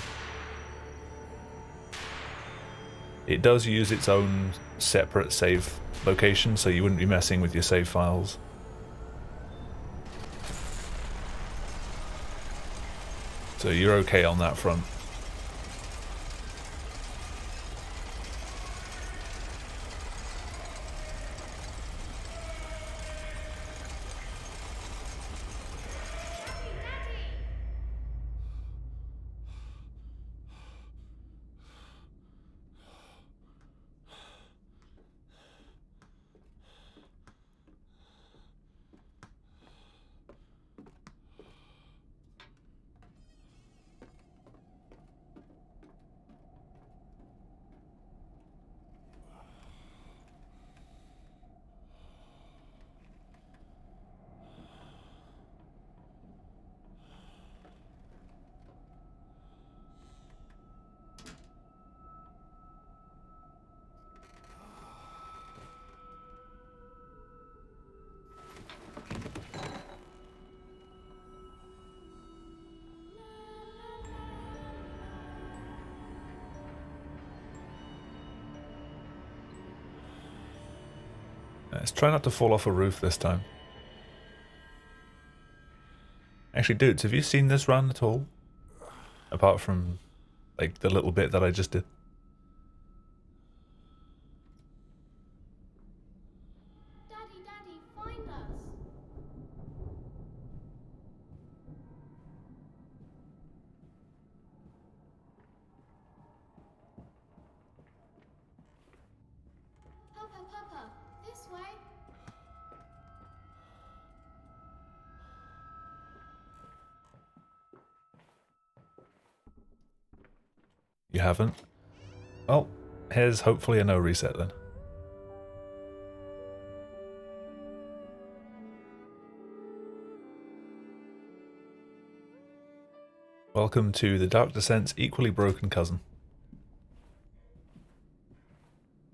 It does use its own separate save location, so you wouldn't be messing with your save files. So you're okay on that front. Let's try not to fall off a roof this time. Actually, dudes, have you seen this run at all? Apart from, like, the little bit that I just did. Daddy, Daddy, find us. Papa, Papa, this way. You haven't? Well, here's hopefully a no reset then. Welcome to the Dark Descent's equally broken cousin.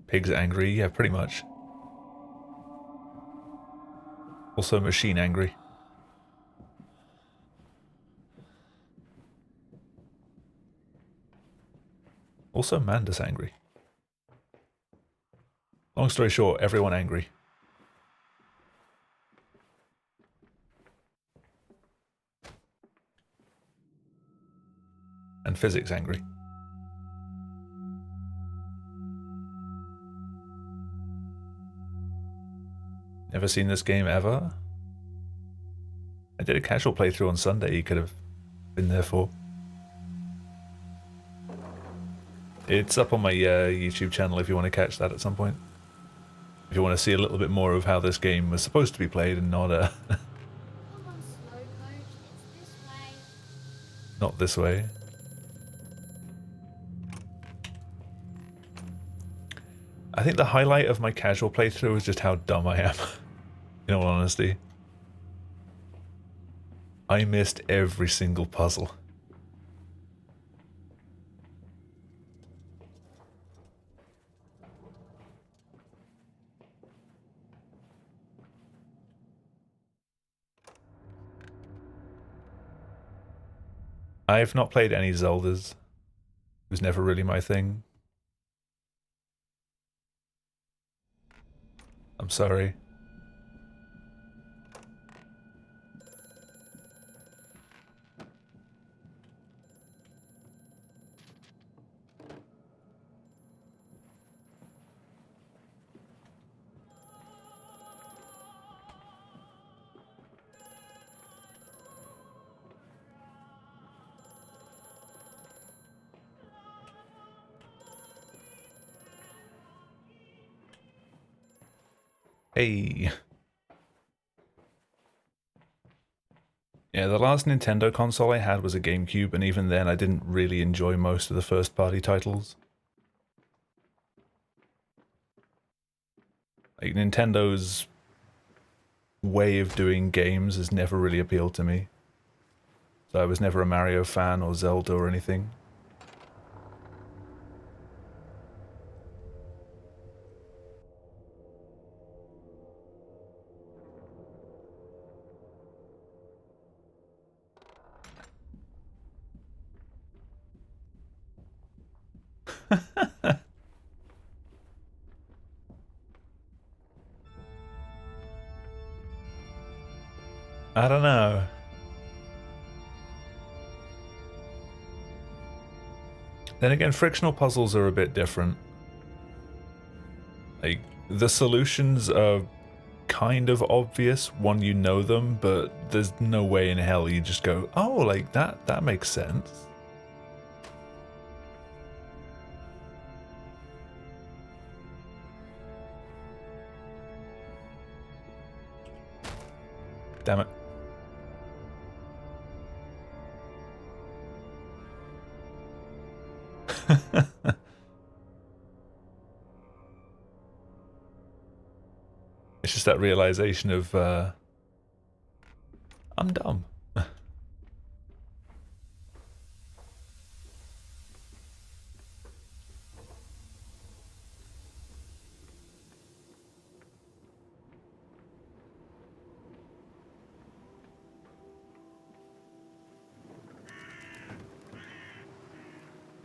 Pigs angry, yeah, pretty much. Also machine angry. Also Mandus angry. Long story short, everyone angry. And physics angry. Never seen this game ever? I did a casual playthrough on Sunday you could have been there for. It's up on my YouTube channel if you want to catch that at some point. If you want to see a little bit more of how this game was supposed to be played and not Come on, Slowcoach, it's this way. not this way. I think the highlight of my casual playthrough is just how dumb I am, in all honesty. I missed every single puzzle. I've not played any Zeldas. It was never really my thing. I'm sorry. Hey. Yeah, the last Nintendo console I had was a GameCube, and even then I didn't really enjoy most of the first-party titles. Like, Nintendo's way of doing games has never really appealed to me. So I was never a Mario fan or Zelda or anything. I don't know. Then again, frictional puzzles are a bit different. Like, the solutions are kind of obvious when you know them, but there's no way in hell you just go, oh, like that makes sense. Damn it. It's just that realization of, I'm dumb.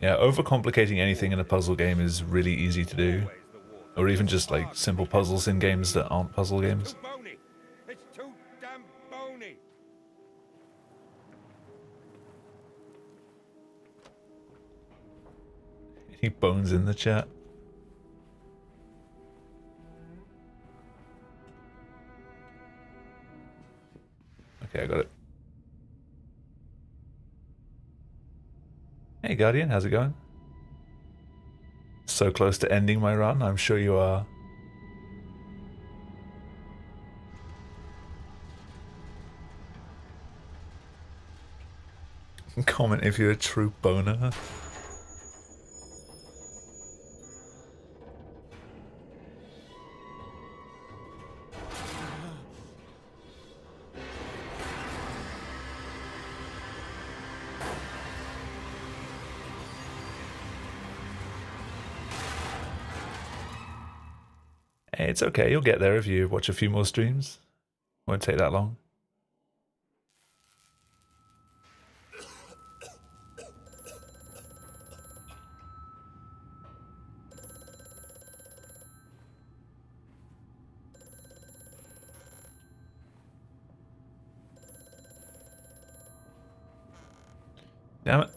Yeah, overcomplicating anything in a puzzle game is really easy to do. Always the water. Or even just like simple puzzles in games that aren't puzzle games. Too bony. It's too damn bony. Any bones in the chat? Okay, I got it. Hey Guardian, how's it going? So close to ending my run, I'm sure you are. Comment if you're a true boner. Hey, it's okay, you'll get there if you watch a few more streams. Won't take that long. Damn it.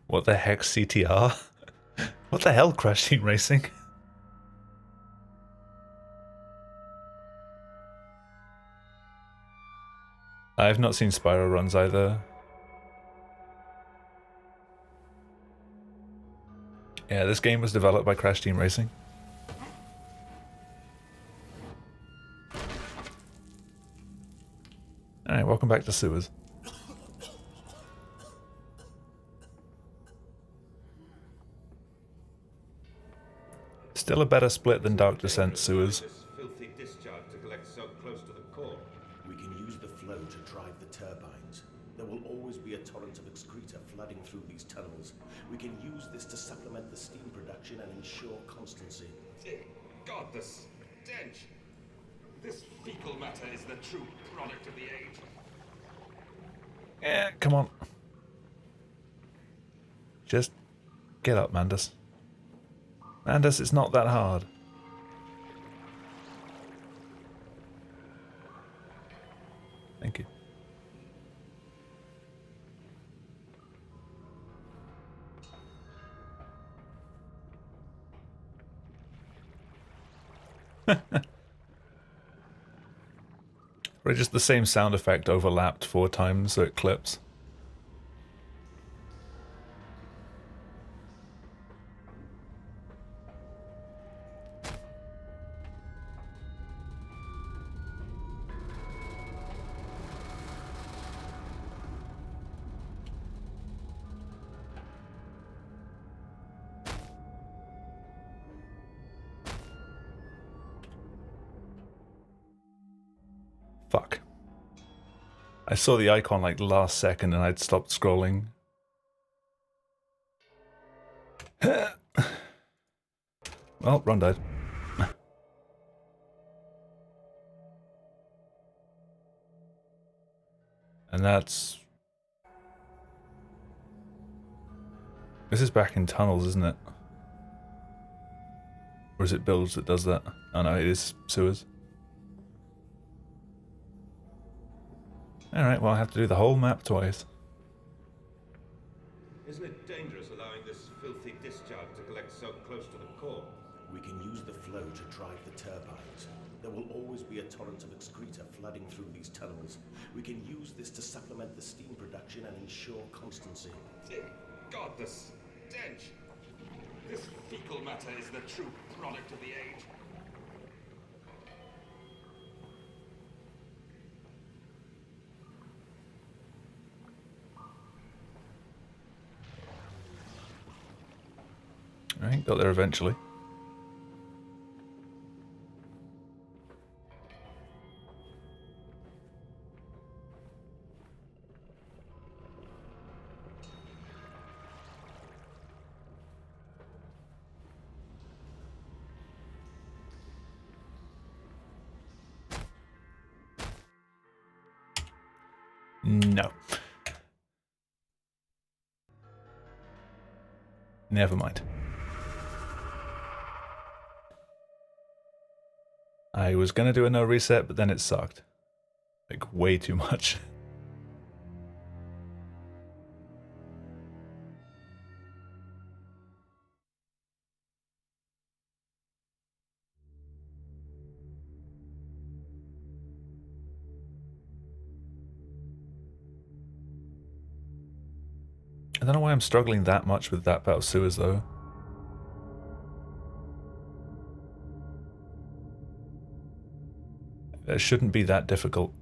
What the heck, CTR? What the hell, Crash Team Racing? I've not seen Spyro runs either. Yeah, this game was developed by Crash Team Racing. Alright, welcome back to Sewers. Still a better split than Dark Descent Sewers. This filthy discharge to collect so close to the core. We can use the flow to drive the turbines. There will always be a torrent of excreta flooding through these tunnels. We can use this to supplement the steam production and ensure constancy. Dear God, the stench! This fecal matter is the true product of the age. Yeah, come on. Just get up, Mandus. Mandus, it's not that hard. Thank you. Or just the same sound effect overlapped 4 times so it clips. Fuck. I saw the icon like last second and I'd stopped scrolling. Well, Ron died. And that's... This is back in tunnels, isn't it? Or is it Bilge that does that? Oh no, it is Sewers. Alright, well I have to do the whole map twice. Isn't it dangerous allowing this filthy discharge to collect so close to the core? We can use the flow to drive the turbines. There will always be a torrent of excreta flooding through these tunnels. We can use this to supplement the steam production and ensure constancy. Dear God, the stench! This fecal matter is the true product of the age. Alright, got there eventually. No. Never mind. I was gonna do a no reset, but then it sucked. Like, way too much. I don't know why I'm struggling that much with that about sewers, though. It shouldn't be that difficult.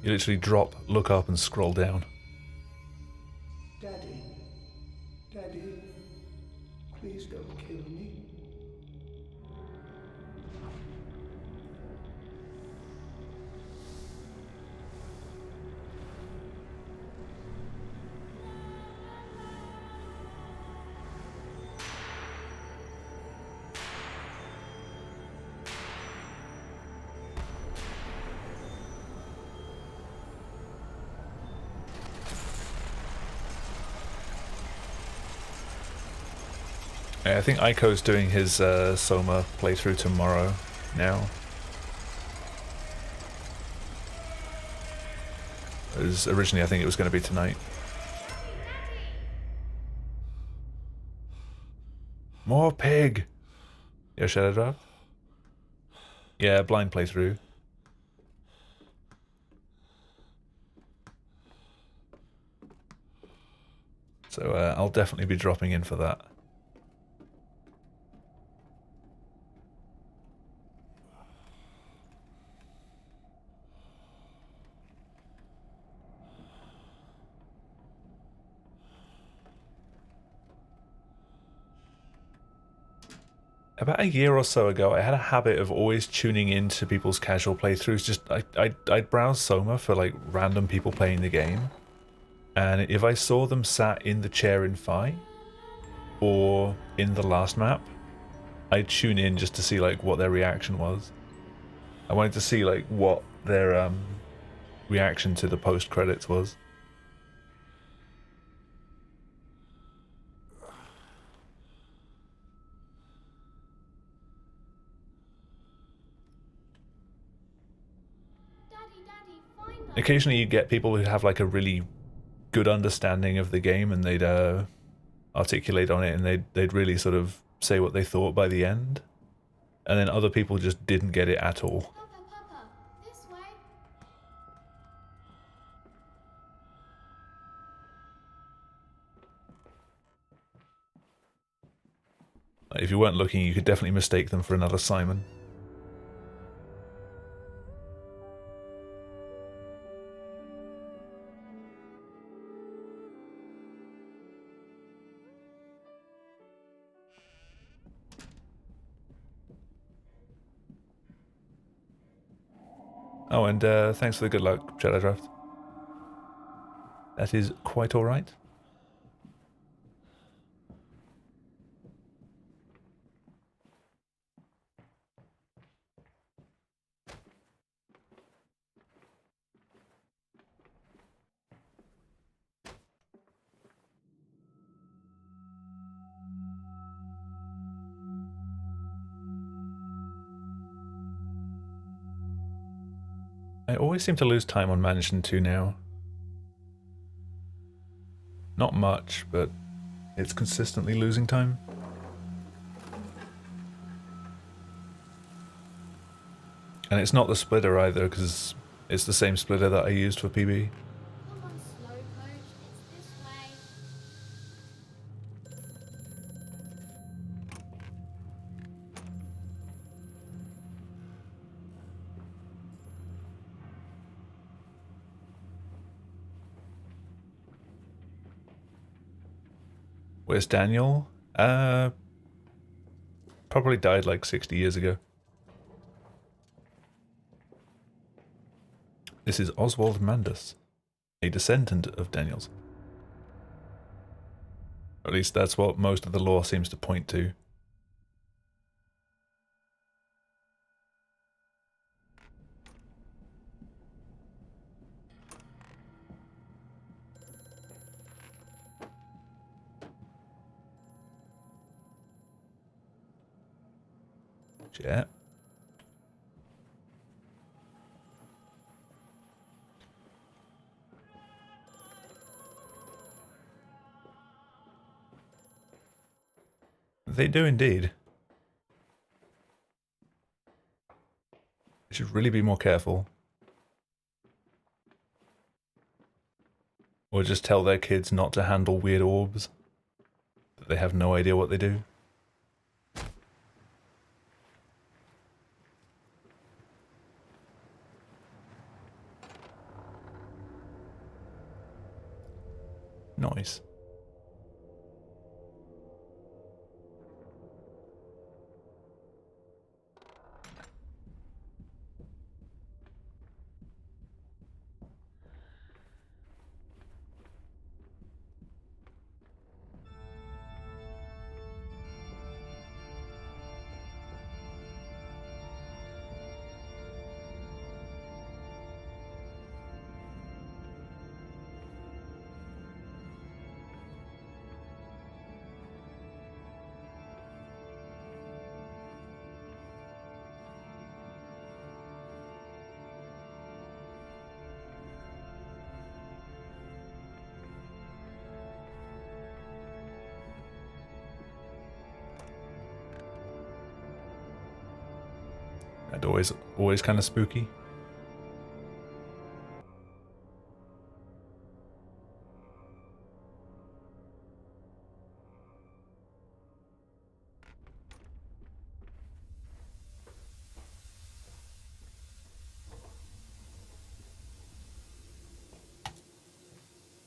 You literally drop, look up, and scroll down. Daddy, Daddy, please don't kill me. I think Aiko's doing his Soma playthrough tomorrow now. Originally, I think it was going to be tonight. More pig! Yeah, Shadow Draft? Yeah, blind playthrough. So I'll definitely be dropping in for that. About a year or so ago, I had a habit of always tuning into people's casual playthroughs. Just I'd browse Soma for like random people playing the game, and if I saw them sat in the chair in Fi or in the last map, I'd tune in just to see like what their reaction was. I wanted to see like what their reaction to the post credits was. Daddy, find us. Occasionally you get people who have like a really good understanding of the game and they'd articulate on it and they'd really sort of say what they thought by the end. And then other people just didn't get it at all. Papa, this way. If you weren't looking, you could definitely mistake them for another Simon. Oh, and thanks for the good luck, Shadow Draft. That is quite alright. I always seem to lose time on Mansion 2 now. Not much, but it's consistently losing time. And it's not the splitter either, because it's the same splitter that I used for PB. Come on, Slowcoach. It's this way. Where's Daniel? Probably died like 60 years ago. This is Oswald Mandus, a descendant of Daniel's. Or at least that's what most of the lore seems to point to. Jet. They do indeed. They should really be more careful. Or just tell their kids not to handle weird orbs. That they have no idea what they do. Nice. And always kind of spooky.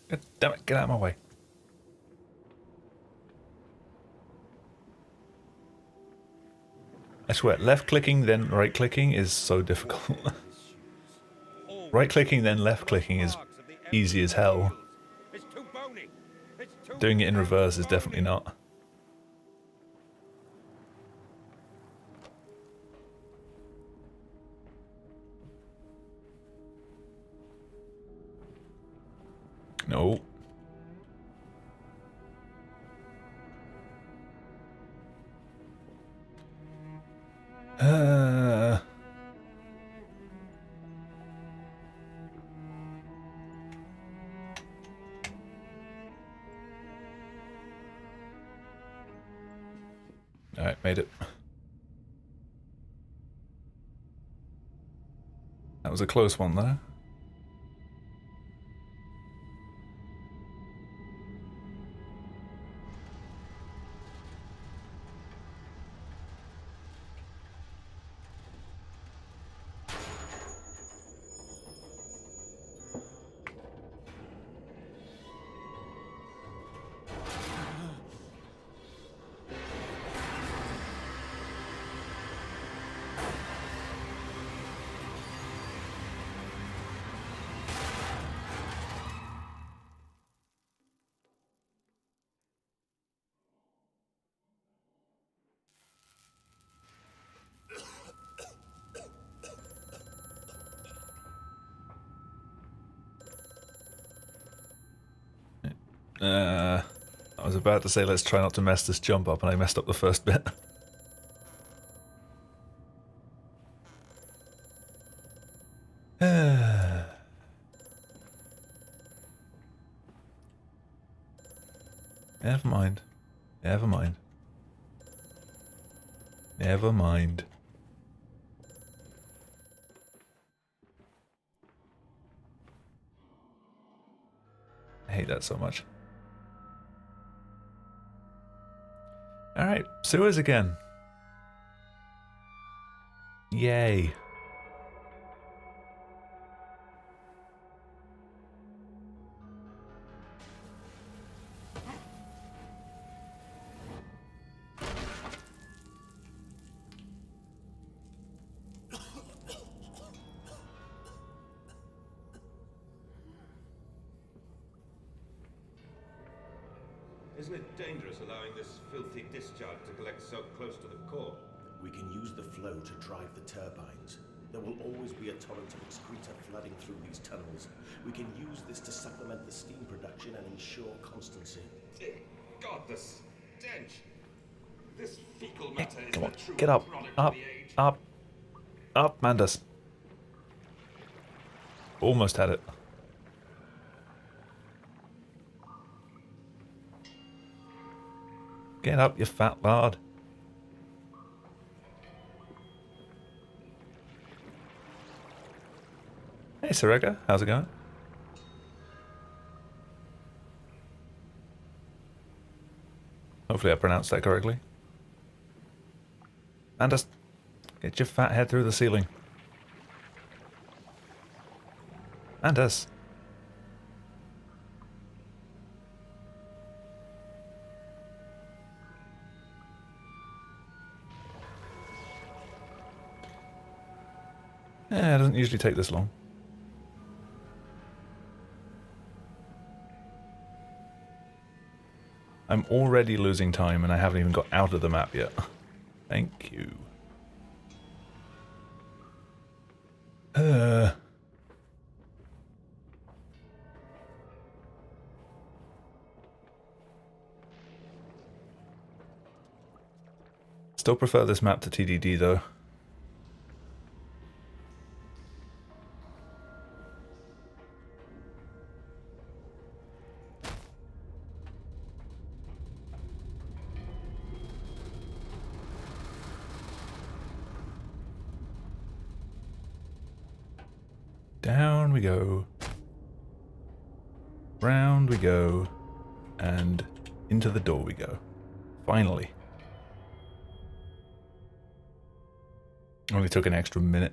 God damn it, get out of my way. I swear, left clicking then right clicking is so difficult. Right clicking then left clicking is easy as hell. Doing it in reverse is definitely not. No. Alright, made it. That was a close one there. I was about to say let's try not to mess this jump up and I messed up the first bit. Never mind. Never mind. Never mind. I hate that so much. Alright, sewers again. Yay. Isn't it dangerous allowing this filthy discharge to collect so close to the core? We can use the flow to drive the turbines. There will always be a torrent of excreta flooding through these tunnels. We can use this to supplement the steam production and ensure constancy. God, the stench! This fecal matter is Come the on, true get up, product up, of the age. up, Mandus. Almost had it. Get up, you fat lard. Hey, Sareka, how's it going? Hopefully I pronounced that correctly. Mandus, get your fat head through the ceiling. Mandus. Yeah, it doesn't usually take this long. I'm already losing time and I haven't even got out of the map yet. Thank you. Still prefer this map to TDD though. Down we go. Round we go. And into the door we go. Finally. Only took an extra minute.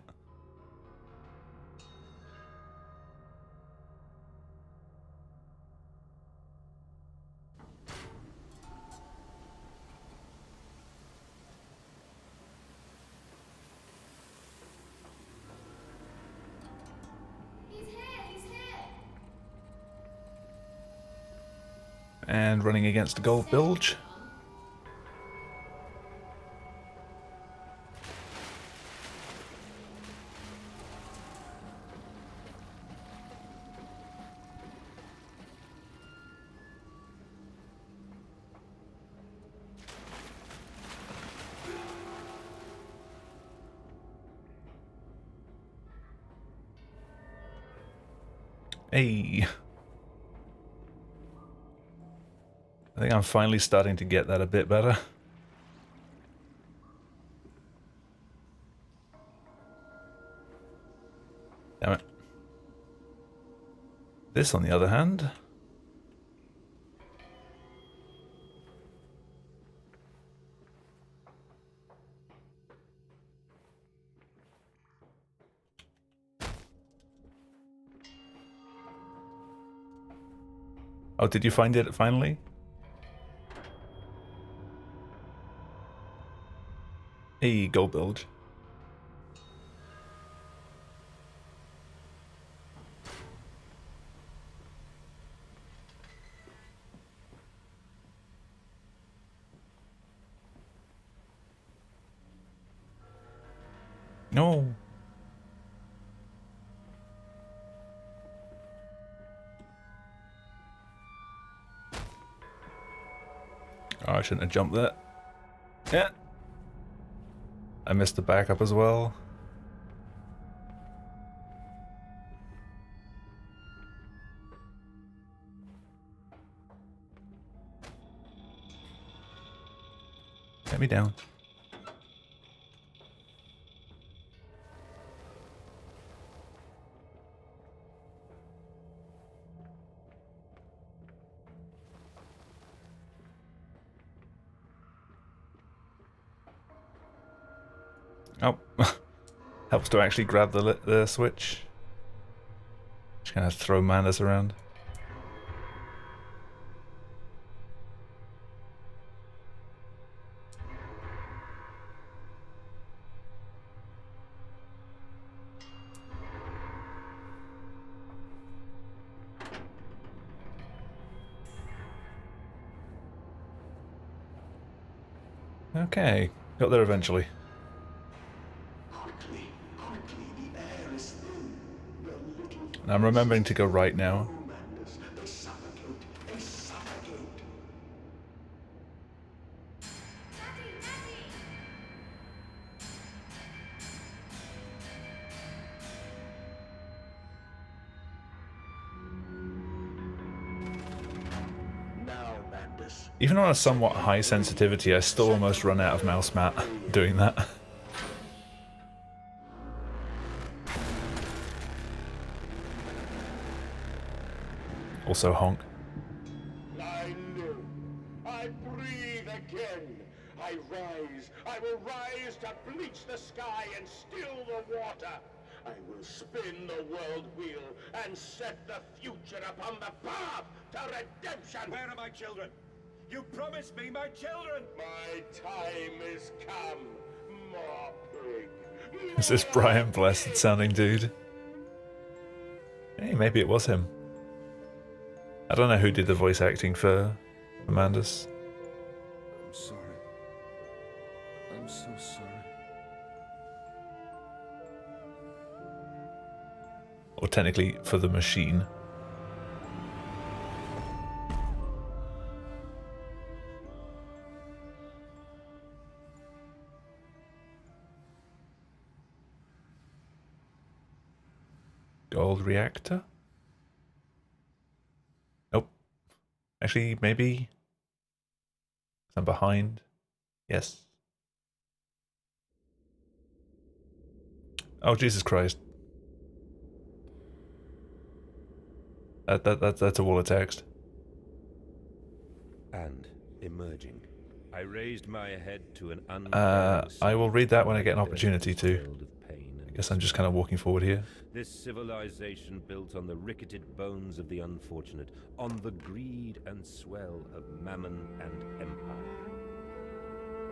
He's here, he's here. And running against a gold bilge. Hey. I think I'm finally starting to get that a bit better. Damn it. This, on the other hand... Oh, did you find it finally? Hey, gold bilge. No. Oh, I shouldn't have jumped there. Yeah. I missed the backup as well. Get me down. Oh, helps to actually grab the switch. Just gonna throw manas around. Okay, got there eventually. Quickly, the air is thin. The little And I'm remembering to go right now. commanders, they suffocate, they suffocate. Daddy, Even on a somewhat high sensitivity, I still almost run out of mouse mat doing that. Also honk. I live. I breathe again. I rise. I will rise to bleach the sky and still the water. I will spin the world wheel and set the future upon the path to redemption. Where are my children? You promised me my children! My time is come, more pig. Is this Brian Blessed sounding dude? Hey, maybe it was him. I don't know who did the voice acting for Amandus. I'm sorry. I'm so sorry. Or technically for the machine. Gold reactor? Nope. Actually, maybe. I'm behind. Yes. Oh, Jesus Christ. That's a wall of text. And emerging, I raised my head to an I will read that when I get an opportunity to. world of pain and I guess I'm just kind of walking forward here. This civilization built on the ricketed bones of the unfortunate, on the greed and swell of mammon and empire.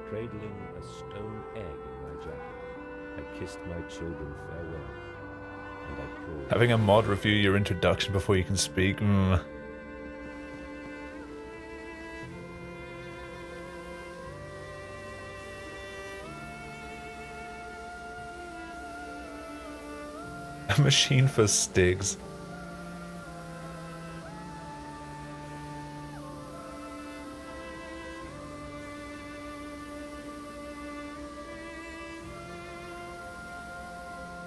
Cradling a stone egg in my jacket, I kissed my children farewell, and I crawled. Having a mod review your introduction before you can speak. A machine for Stigs.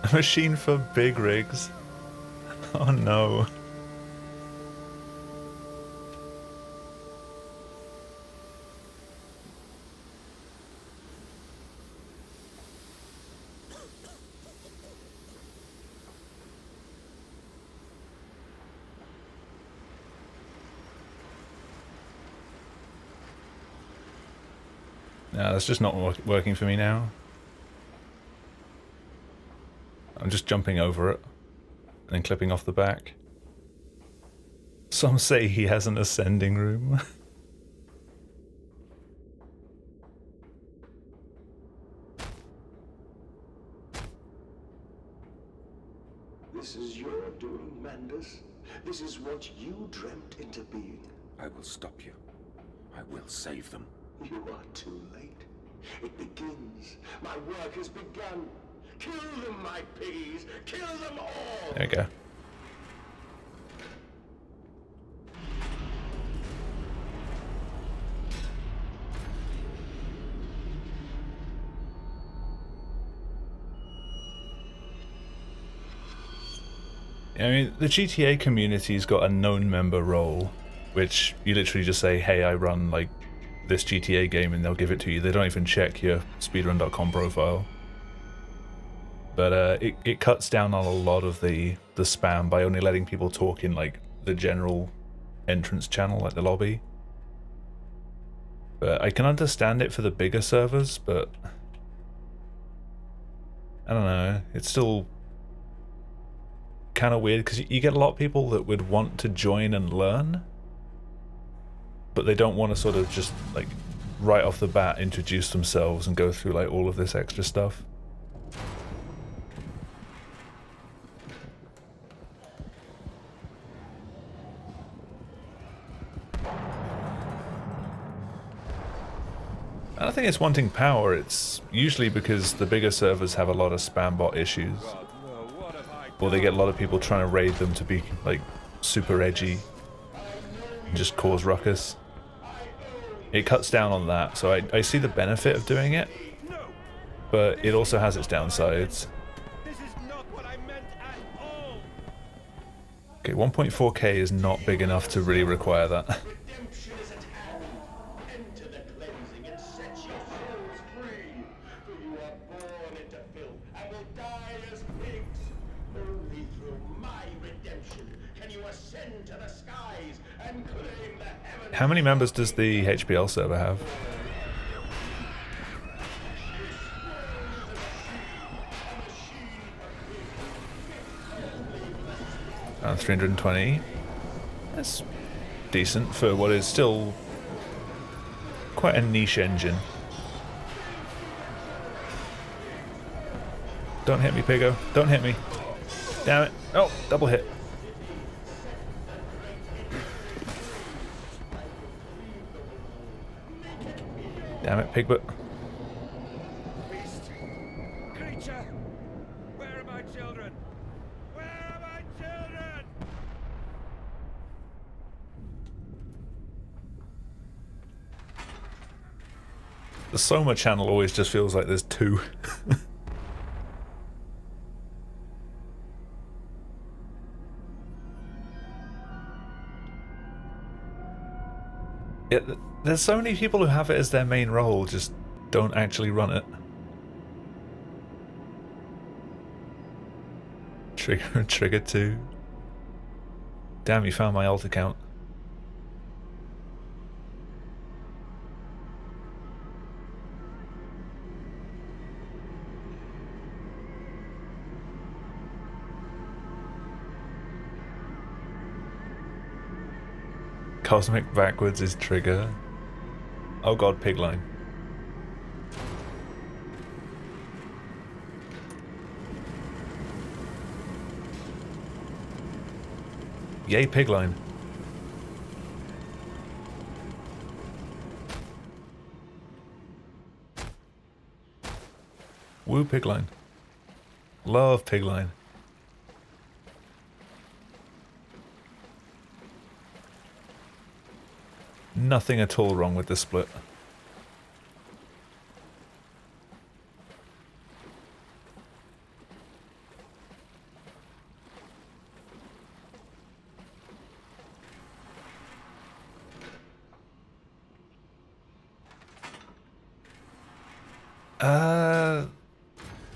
A machine for big rigs. Oh no. No, that's just not working for me now. I'm just jumping over it and then clipping off the back. Some say he has an ascending room. This is your doing, Mandus. This is what you dreamt into being. I will stop you. I will save them. You are too late. It begins. My work has begun. Kill them, my piggies. Kill them all. There we go. I mean, the GTA community's got a known member role, which you literally just say, hey, I run like this GTA game, and they'll give it to you. They don't even check your speedrun.com profile. But it cuts down on a lot of the spam by only letting people talk in like the general entrance channel, like the lobby. But I can understand it for the bigger servers, but I don't know, it's still kind of weird because you get a lot of people that would want to join and learn, but they don't want to sort of just like right off the bat introduce themselves and go through like all of this extra stuff. I don't think it's wanting power, it's usually because the bigger servers have a lot of spam bot issues. Or they get a lot of people trying to raid them to be like super edgy and just cause ruckus. It cuts down on that, so I see the benefit of doing it, but it also has its downsides. This is not what I meant at all. Okay, 1.4K is not big enough to really require that. Redemption is at hand. to the skies and claim the heavens. How many members does the HPL server have? 320. That's decent for what is still quite a niche engine. Don't hit me, Pigo. Don't hit me. Damn it. Oh, double hit. Damn it, Pigbutt. Beast! Creature! Where are my children? Where are my children? The Soma channel always just feels like there's two. Yeah, there's so many people who have it as their main role, just don't actually run it. Trigger 2. Damn, you found my alt account. Cosmic backwards is trigger. Oh god, pigline. Yay, pigline. Woo, pigline. Love pigline. Nothing at all wrong with this split.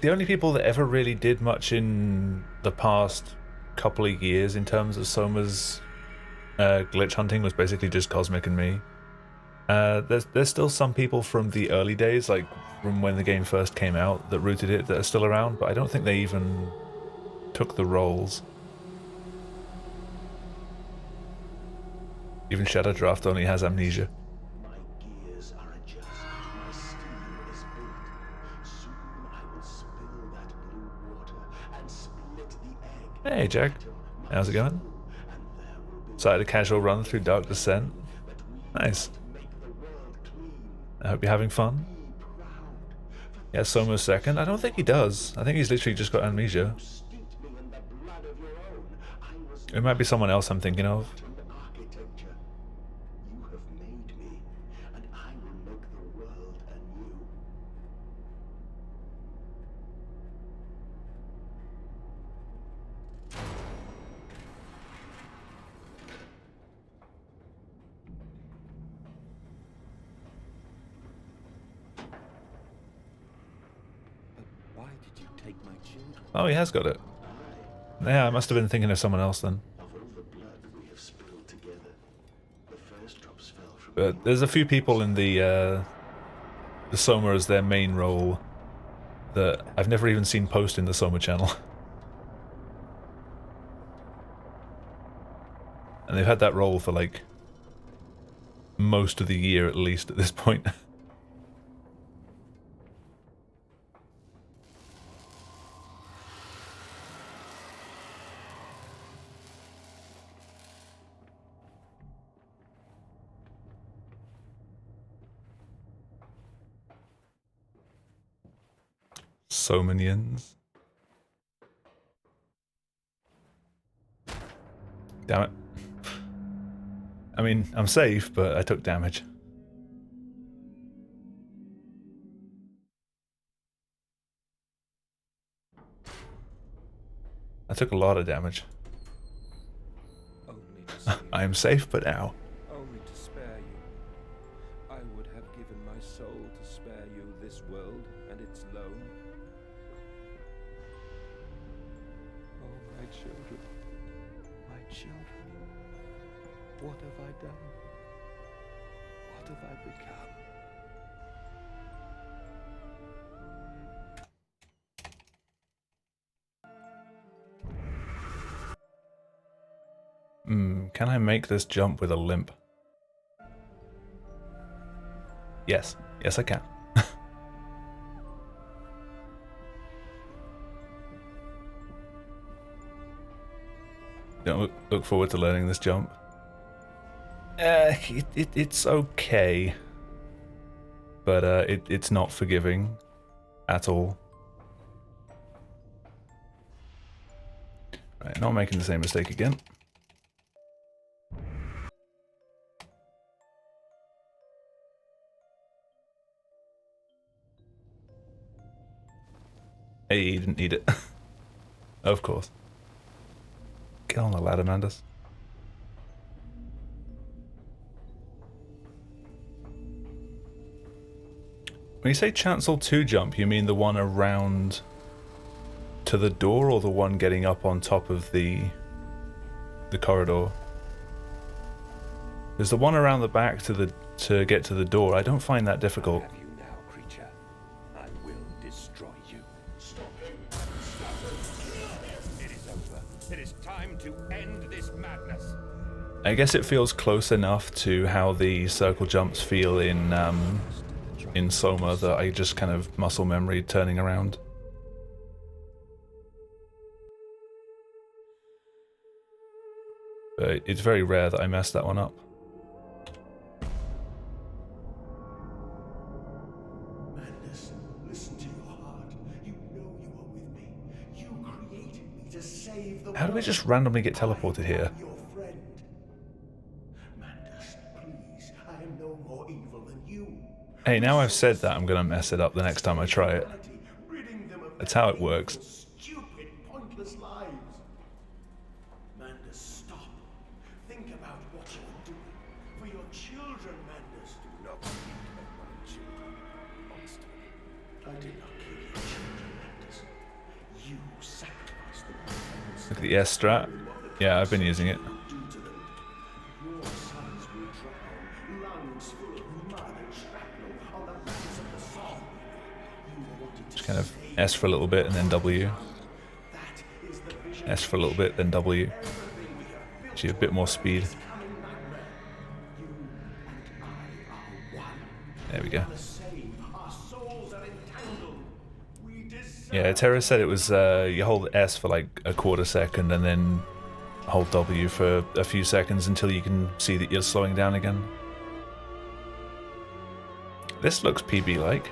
The only people that ever really did much in the past couple of years in terms of Soma's glitch hunting was basically just Cosmic and me. There's still some people from the early days, like from when the game first came out, that rooted it, that are still around, but I don't think they even took the roles. Even Shadow Draft only has amnesia. My gears are adjust. My steam is built. Soon I will spill that blue water and split the egg. Hey Jack, how's it going? Decided a casual run through Dark Descent. Nice. I hope you're having fun. Yeah, Soma's second. I don't think he does. I think he's literally just got amnesia. It might be someone else I'm thinking of. You have made me, and I will make the world anew. Why did you take my children? Oh, he has got it. Yeah, I must have been thinking of someone else then. Of all the blood we have spilled together, the first drops fell from But there's a few people in the Soma as their main role that I've never even seen post in the Soma channel. And they've had that role for like most of the year at least at this point. Somanians. Damn it. I mean, I'm safe, but I took damage. I took a lot of damage. Only to see I am safe, but ow. only to spare you. I would have given my soul to spare you this world and its loan. Oh, my children. My children. What have I done? What have I become? Can I make this jump with a limp? Yes. Yes, I can. Don't look forward to learning this jump. It's okay. But it's not forgiving at all. Right, not making the same mistake again. Hey, you didn't need it. Of course. Get on the ladder, Mandus. When you say chancel 2 jump, you mean the one around to the door or the one getting up on top of the corridor? There's the one around the back to get to the door. I don't find that difficult. Have you now, creature? I will destroy you. It is over. It is time to end this madness. I guess it feels close enough to how the circle jumps feel in Soma that I just kind of muscle memory turning around. But it's very rare that I mess that one up. Madness, listen to your heart. You know you are with me. You created me to save the How do we world. just randomly get teleported here? I am your friend. Madness, please. I am no more evil than you. Hey, now I've said that, I'm gonna mess it up the next time I try it. Ridding them of That's their how it works. painful, stupid, pointless lives. Mandus, stop. Think about what you are doing. For your children, Mandus. Do not think of my children, monster. I did not kill your children, Mandus. You sacrificed them. Look at the S strat. Yeah, I've been using it. Do to them. Your sons will drown, lungs full of mud and shrapnel on the banks of the Somme. You wanted to Just kind of S for a little bit and then W. That is the vision S for a little bit, then W. everything we have built. Gives you a bit more speed. Coming nightmare. You and I are one. There we go. The same. Our souls are entangled. We deserve. Yeah, Terra said it was you hold S for like a quarter second and then hold W for a few seconds until you can see that you're slowing down again. This looks PB-like.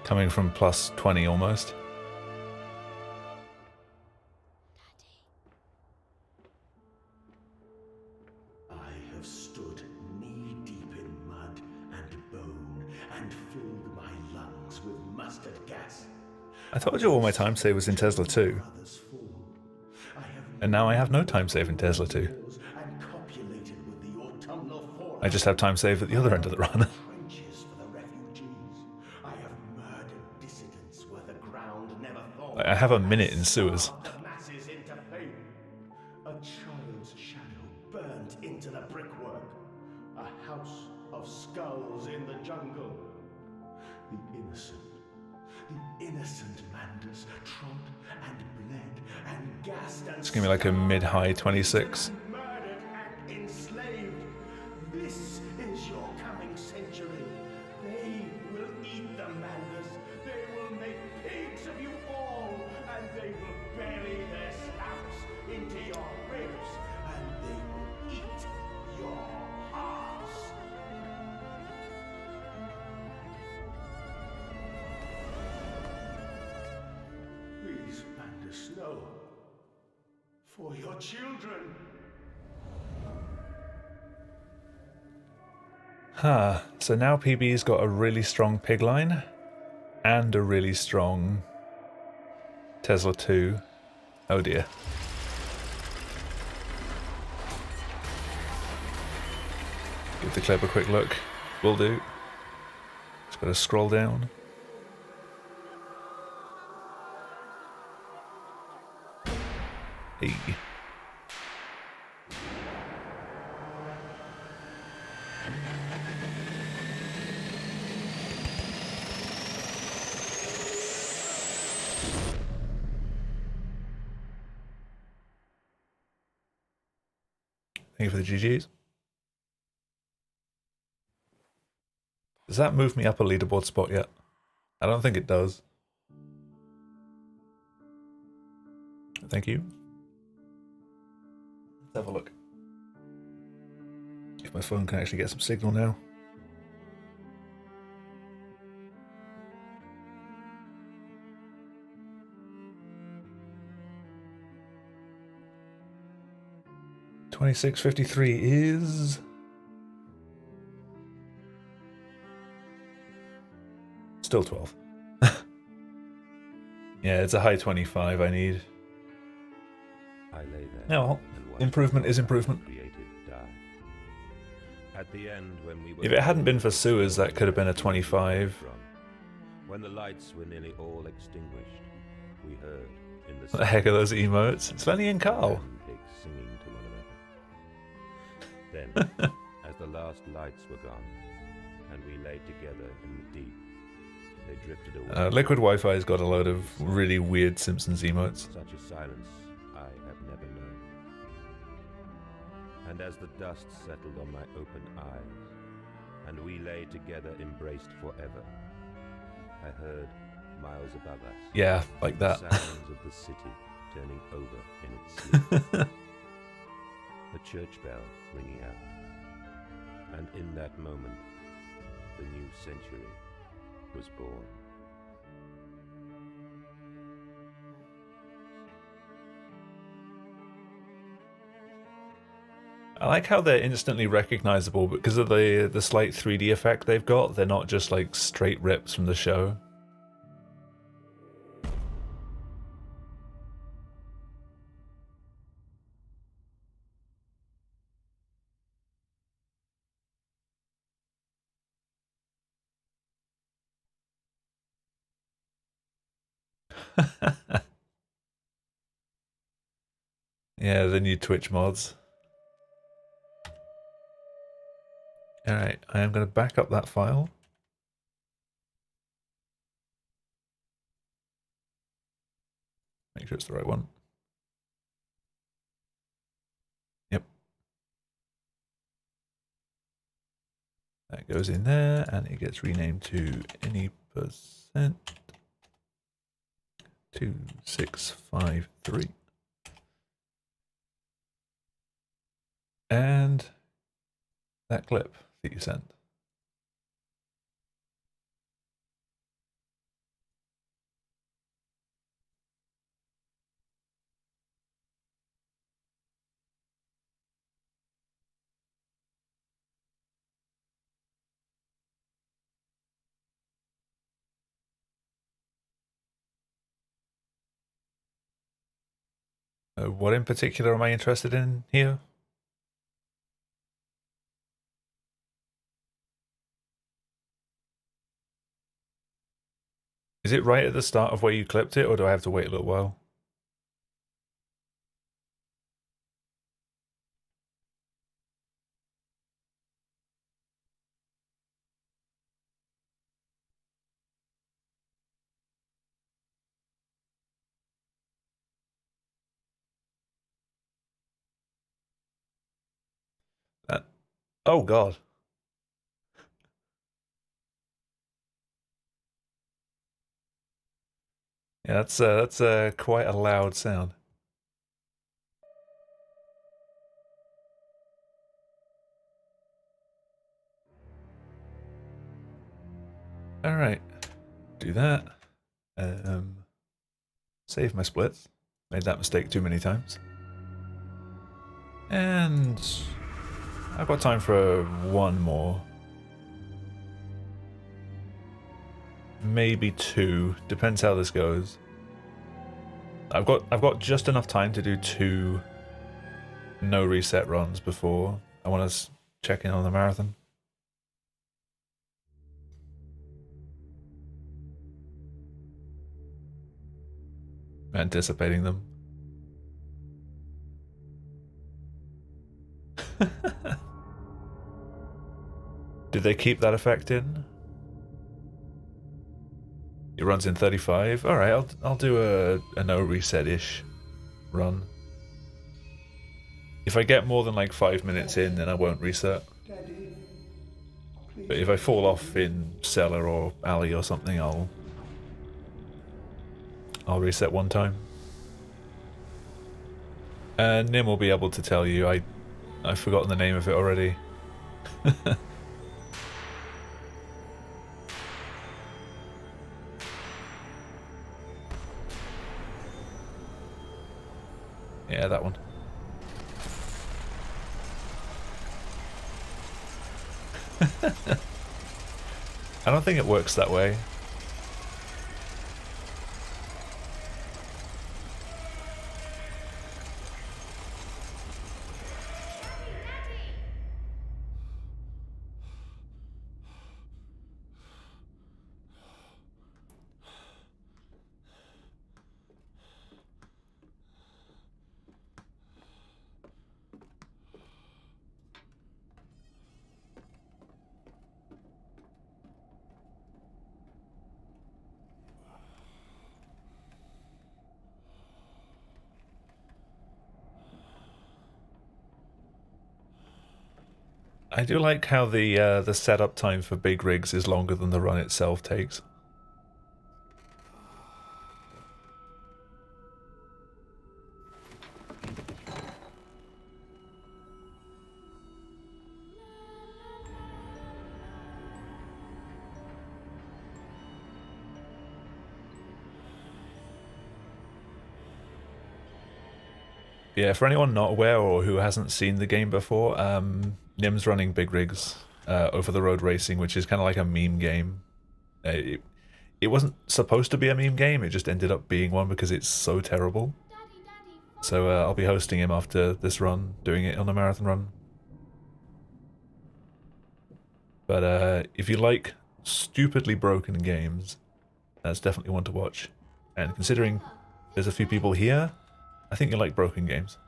Coming from plus 20 almost. I have stood knee-deep in mud and bone and filled my lungs with mustard gas. I told you all my time save was in Tesla 2. Others fall. I have And now I have no time save in Tesla 2. and copulated with the autumnal forest. I just have time save at the other end of the run. Trenches for the refugees. I have murdered dissidents where the ground never thawed. I have a minute in sewers. Starved the masses into pain. A child's shadow burnt into the brickwork. A house of skulls in the jungle. The innocent Mandus trod and bled and gassed and It's gonna be like a mid-high 26. murdered and enslaved. This is your coming century. They will eat the Mandus. They will make pigs of you all, and they will bury their snouts into your ribs, and they will eat your hearts. Please, Mandus, no. For your children. Huh. So now PB's got a really strong pig line and a really strong Tesla 2. Oh dear. Give the clip a quick look. Will do. Just gotta scroll down. Hey. Thank you for the GGs. Does that move me up a leaderboard spot yet? I don't think it does. Thank you. Let's have a look. If my phone can actually get some signal now. $26.53 is still 12. Yeah, it's a high 25 I need. I lay there. No, and watched improvement the is God improvement. created die. At the end, when we were If it hadn't been for sewers, that could have been a 25. When the lights were nearly all extinguished, we heard in the What the heck are those emotes? It's Lenny and Carl. pigs singing to one another. Then, as the last lights were gone, and we lay together in the deep, they drifted away. Liquid Wi-Fi's got a load of really weird Simpsons emotes. Such a silence I have never known. And as the dust settled on my open eyes, and we lay together embraced forever, I heard, miles above us, Yeah, like that. the sounds of the city turning over in its sleep. A church bell ringing out. And in that moment, the new century was born. I like how they're instantly recognizable because of the slight 3D effect they've got. They're not just like straight rips from the show. Yeah, the new Twitch mods. Alright, I am going to back up that file. Make sure it's the right one. Yep. That goes in there and it gets renamed to any percent 2653. And that clip that you sent. What in particular am I interested in here? Is it right at the start of where you clipped it, or do I have to wait a little while? Oh God. Yeah, that's quite a loud sound. All right, do that. Save my splits. Made that mistake too many times. And I've got time for one more. Maybe two. Depends how this goes. I've got just enough time to do two no reset runs before I want to check in on the marathon. Anticipating them. Did they keep that effect in? It runs in 35. All right, I'll do a no reset-ish run. If I get more than like 5 minutes in, then I won't reset. Daddy, But if I fall off in cellar or alley or something, I'll reset one time. Nim will be able to tell you. I've forgotten the name of it already. Yeah, that one. I don't think it works that way. I do like how the setup time for big rigs is longer than the run itself takes. Yeah, for anyone not aware or who hasn't seen the game before, Nim's running big rigs, over the road racing, which is kind of like a meme game. It wasn't supposed to be a meme game, it just ended up being one because it's so terrible. So I'll be hosting him after this run, doing it on a marathon run. But if you like stupidly broken games, that's definitely one to watch. And considering there's a few people here, I think you like broken games.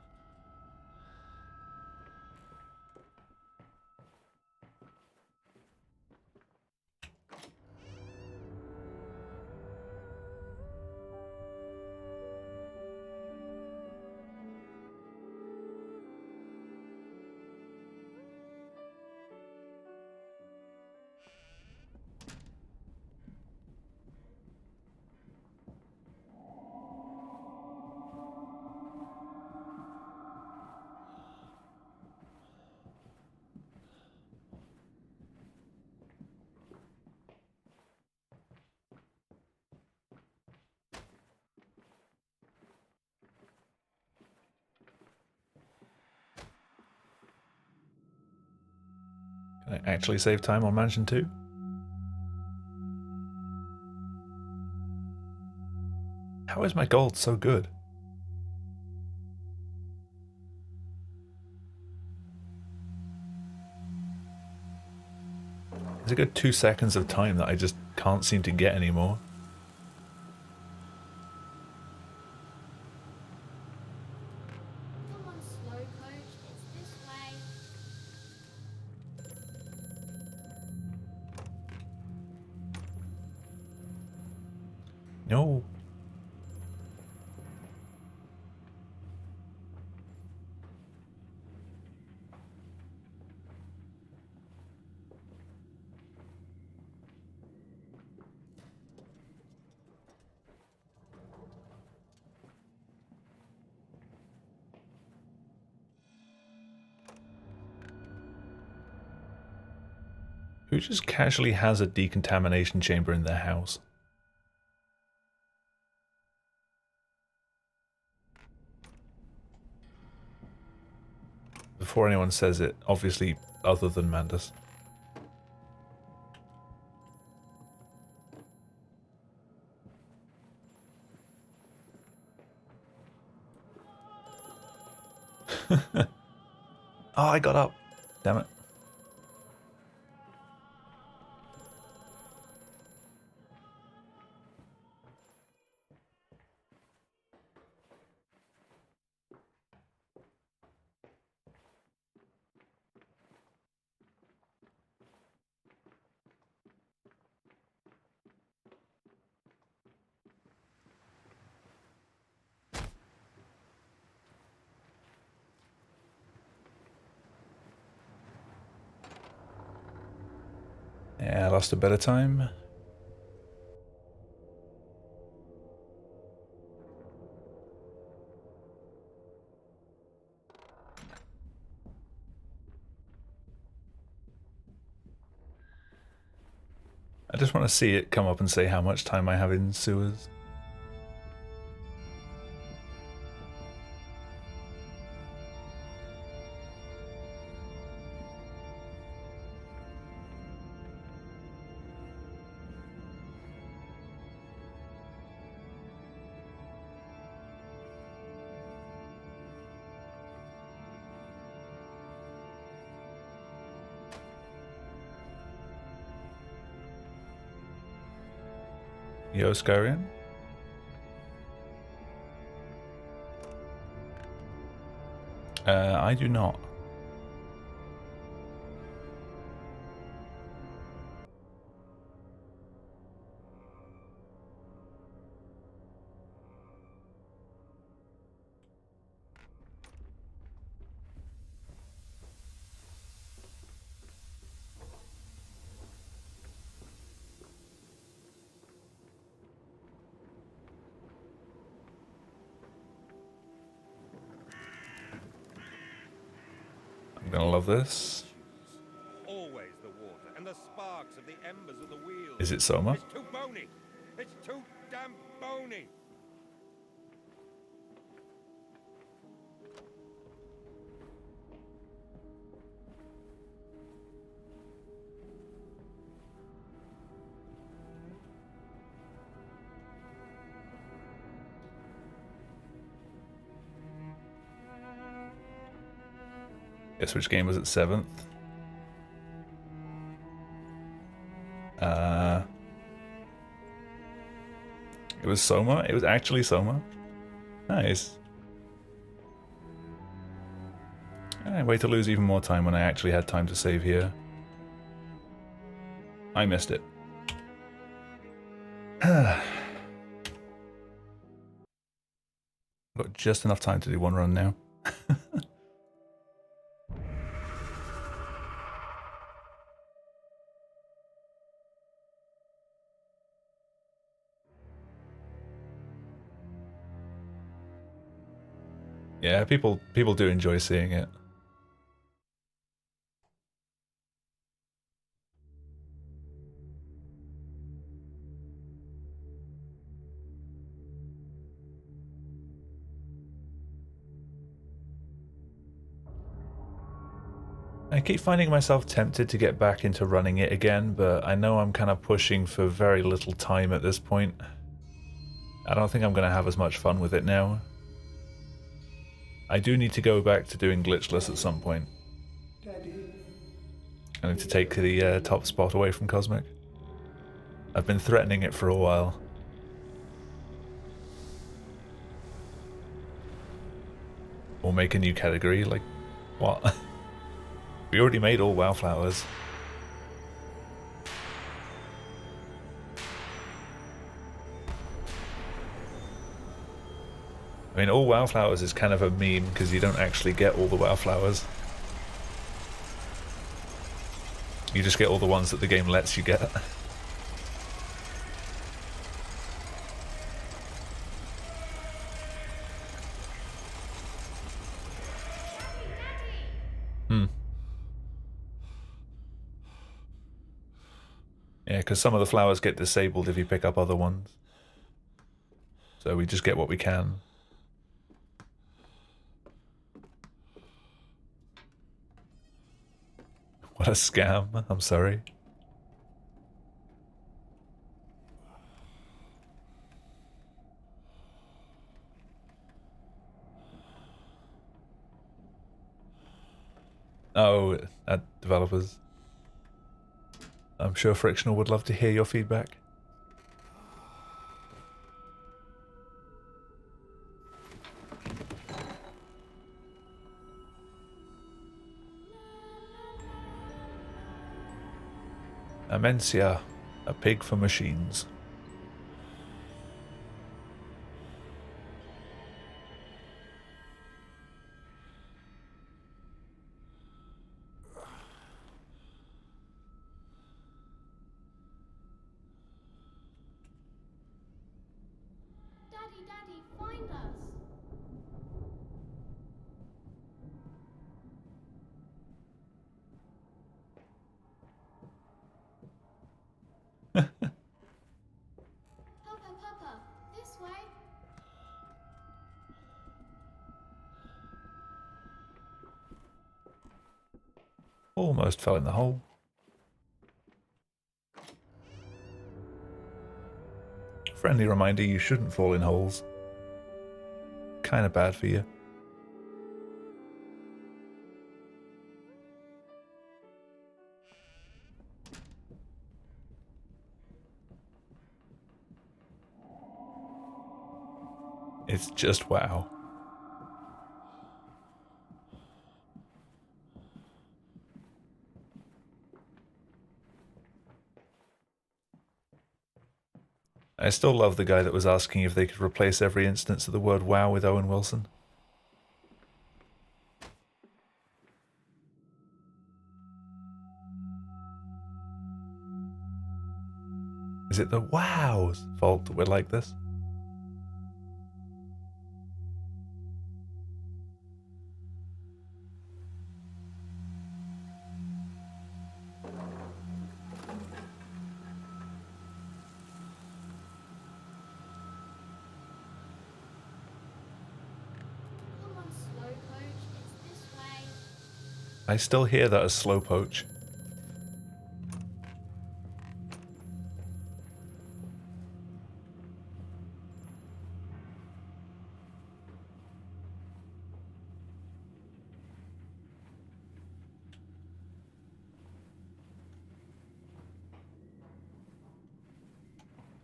Can I actually save time on Mansion 2? How is my gold so good? There's a good 2 seconds of time that I just can't seem to get anymore. Come on, slow coach. It's this way. No. Who just casually has a decontamination chamber in their house? Before anyone says it, obviously other than Mandus. Oh, I got up. Damn it. Yeah, I lost a bit of time. I just want to see it come up and say how much time I have in sewers. Yo, Skyrian? I do not. I'm gonna love this. Always the water and the sparks of the embers of the wheels. Is it Soma? It's too bony. It's too damn bony. Guess which game was it? 7th? It was Soma? It was actually Soma? Nice. Way to lose even more time when I actually had time to save here. I missed it. Got just enough time to do one run now. Yeah, people do enjoy seeing it. I keep finding myself tempted to get back into running it again, but I know I'm kind of pushing for very little time at this point. I don't think I'm going to have as much fun with it now. I do need to go back to doing glitchless at some point. I need to take the top spot away from Cosmic. I've been threatening it for a while. Or make a new category, like, what? We already made all WoW flowers. I mean, all WoW flowers is kind of a meme because you don't actually get all the WoW flowers. You just get all the ones that the game lets you get. Yeah, because some of the flowers get disabled if you pick up other ones. So we just get what we can. What a scam. I'm sorry. Oh, developers. I'm sure Frictional would love to hear your feedback. Amencia, a pig for machines. Almost fell in the hole. Friendly reminder, you shouldn't fall in holes. Kinda bad for you. It's just wow. I still love the guy that was asking if they could replace every instance of the word wow with Owen Wilson. Is it the wow's fault that we're like this? Come on, Slowcoach. It's this way. I still hear that as slowpoach.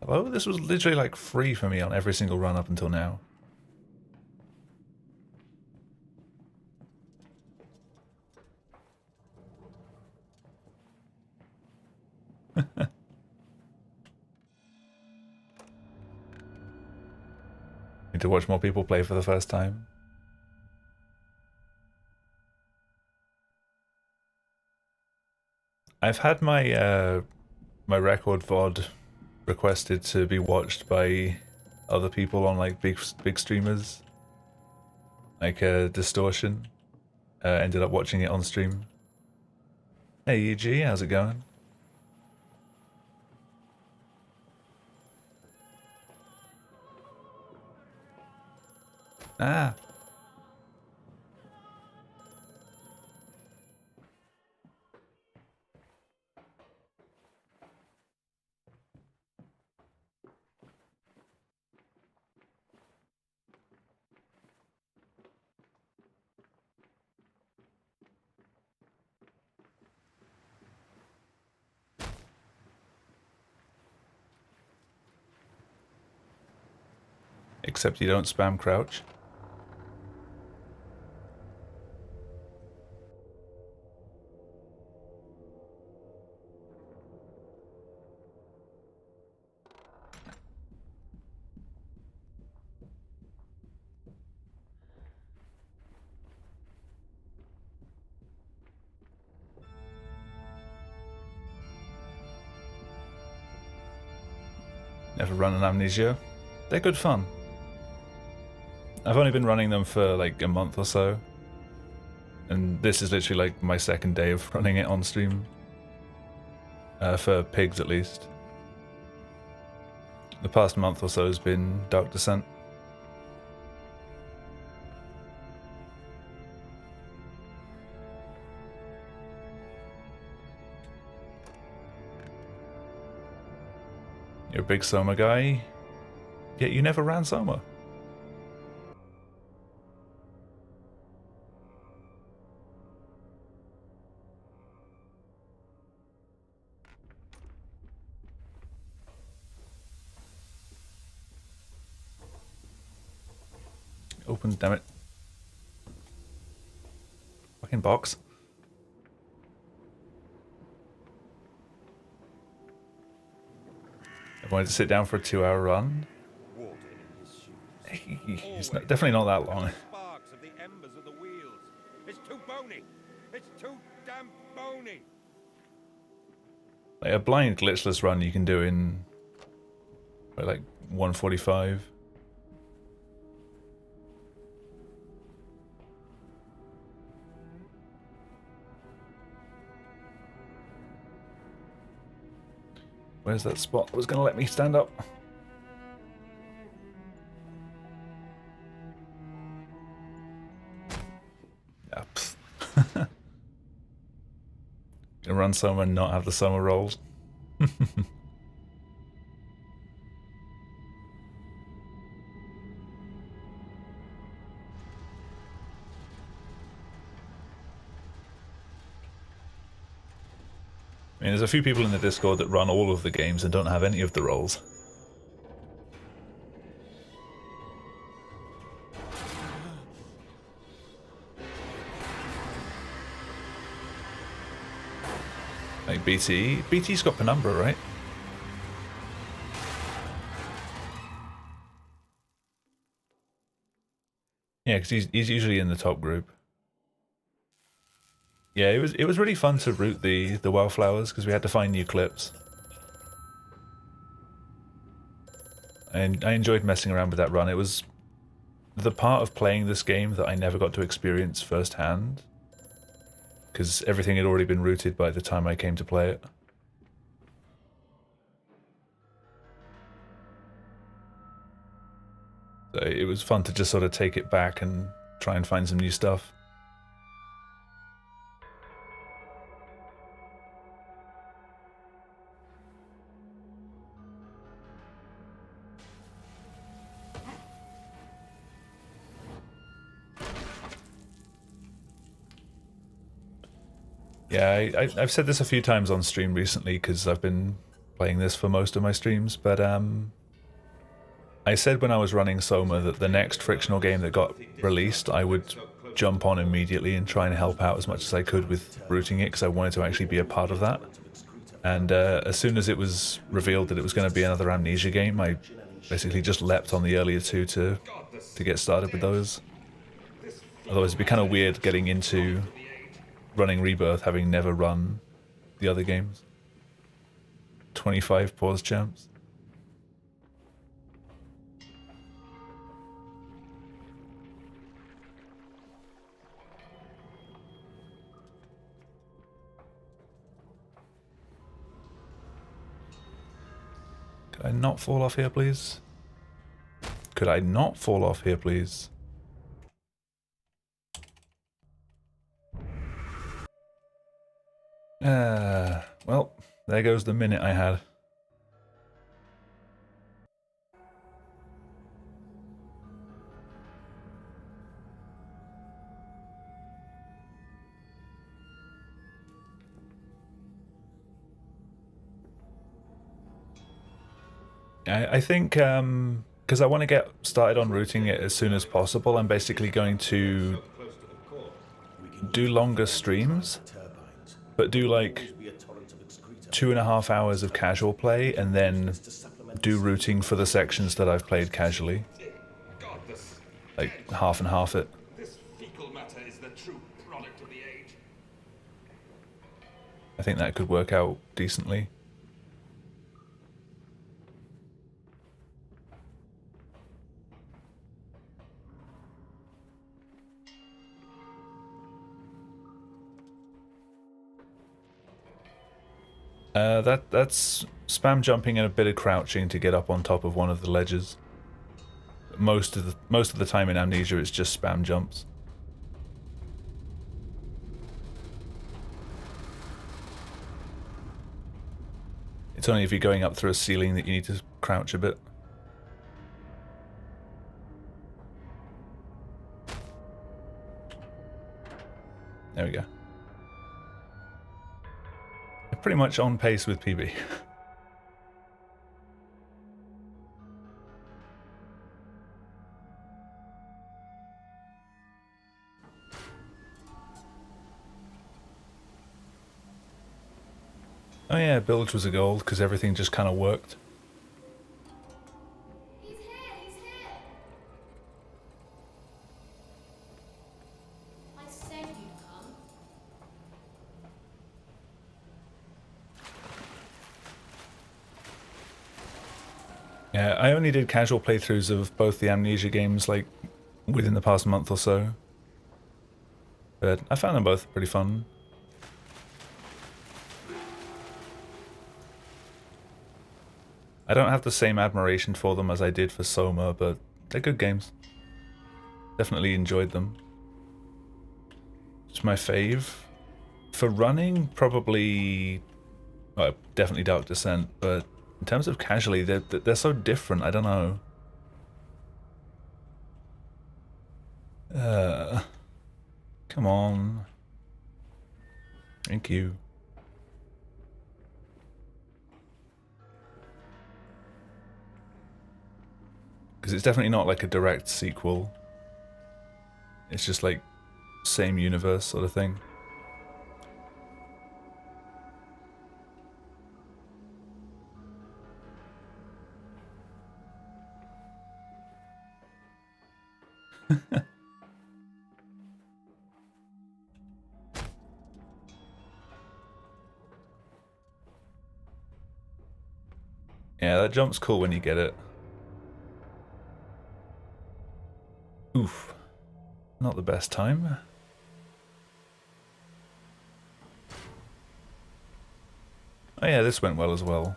Hello? This was literally like free for me on every single run up until now. Need to watch more people play for the first time. I've had my my record VOD requested to be watched by other people on like big streamers, like Distortion. Ended up watching it on stream. Hey EG, how's it going? Ah. Except you don't spam crouch. Never run an Amnesia. They're good fun. I've only been running them for like a month or so. And this is literally like my second day of running it on stream. For pigs at least. The past month or so has been Dark Descent. You're a big Soma guy, yet you never ran Soma. Open, damn it. Fucking box. I wanted to sit down for a 2-hour run. Water in his shoes. It's definitely not that long. Sparks of the embers of the wheels. It's too bony. It's too damn bony. Like a blind glitchless run you can do in like 1:45. Where's that spot that was going to let me stand up? Yeah, run Soma and not have the Soma rolls. I mean, there's a few people in the Discord that run all of the games and don't have any of the roles. Like BT. BT's got Penumbra, right? Yeah, because he's usually in the top group. Yeah, it was really fun to root the wildflowers because we had to find new clips. And I enjoyed messing around with that run. It was the part of playing this game that I never got to experience firsthand, because everything had already been rooted by the time I came to play it. So it was fun to just sort of take it back and try and find some new stuff. Yeah, I've said this a few times on stream recently because I've been playing this for most of my streams, but I said when I was running Soma that the next frictional game that got released, I would jump on immediately and try and help out as much as I could with rooting it because I wanted to actually be a part of that. And as soon as it was revealed that it was going to be another Amnesia game, I basically just leapt on the earlier two to get started with those. Otherwise it'd be kind of weird getting into running Rebirth having never run the other games. 25 pause champs. Could I not fall off here, please? Could I not fall off here, please? Well, there goes the minute I had. I think, because I want to get started on routing it as soon as possible, I'm basically going to do longer streams, but do like 2.5 hours of casual play and then do routing for the sections that I've played casually. Like half and half it. This fecal matter is the true product of the age. I think that could work out decently. That's spam jumping and a bit of crouching to get up on top of one of the ledges. Most of the time in Amnesia it's just spam jumps. It's only if you're going up through a ceiling that you need to crouch a bit. There we go. Pretty much on pace with PB. Oh yeah, Bilge was a gold because everything just kind of worked. He's here, he's here. I said you'd come. Yeah, I only did casual playthroughs of both the Amnesia games like within the past month or so. But I found them both pretty fun. I don't have the same admiration for them as I did for Soma, but they're good games. Definitely enjoyed them. It's my fave For running, probably, well, definitely Dark Descent, but in terms of casually, they're so different, I don't know. Come on. Thank you. Because it's definitely not like a direct sequel. It's just like same universe sort of thing. Yeah, that jump's cool when you get it. Oof. Not the best time. Oh yeah, this went well as well.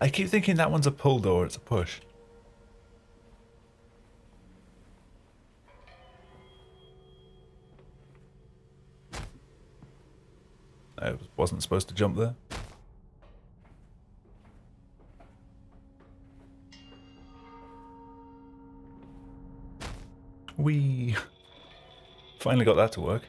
I keep thinking that one's a pull door, it's a push. I wasn't supposed to jump there. Whee! Finally got that to work.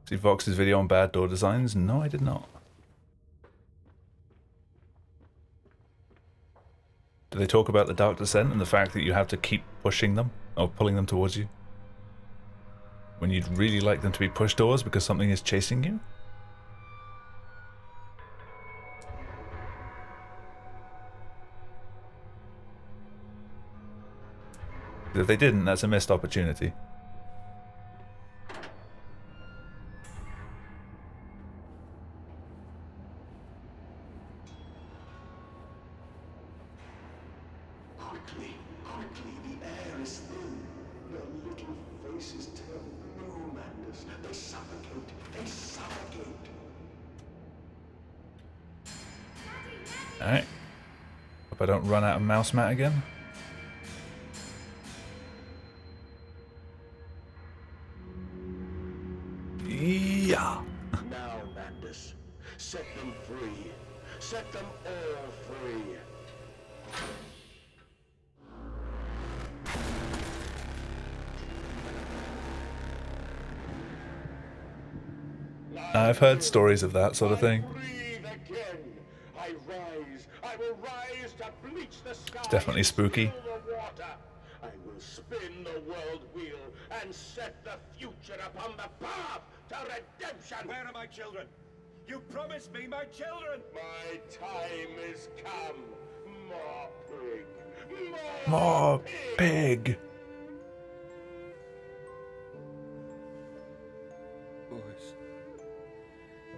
See Vox's video on bad door designs? No, I did not. Do they talk about the Dark Descent and the fact that you have to keep pushing them, or pulling them towards you? When you'd really like them to be push doors because something is chasing you? If they didn't, that's a missed opportunity. Quickly, quickly, the air is thin. Their little faces turn blue, Mandus. They suffocate, they suffocate. Alright. Hope I don't run out of mouse mat again. Yeah. Now, Mandus, set them free. Set them all free. I've heard stories of that sort of thing. Breathe again. I rise. I will rise to bleach the sky. It's definitely spooky. The water. I will spin the world wheel and set the future upon the path to redemption. Where are my children? You promised me my children! My time is come. More pig. More pig. Boys.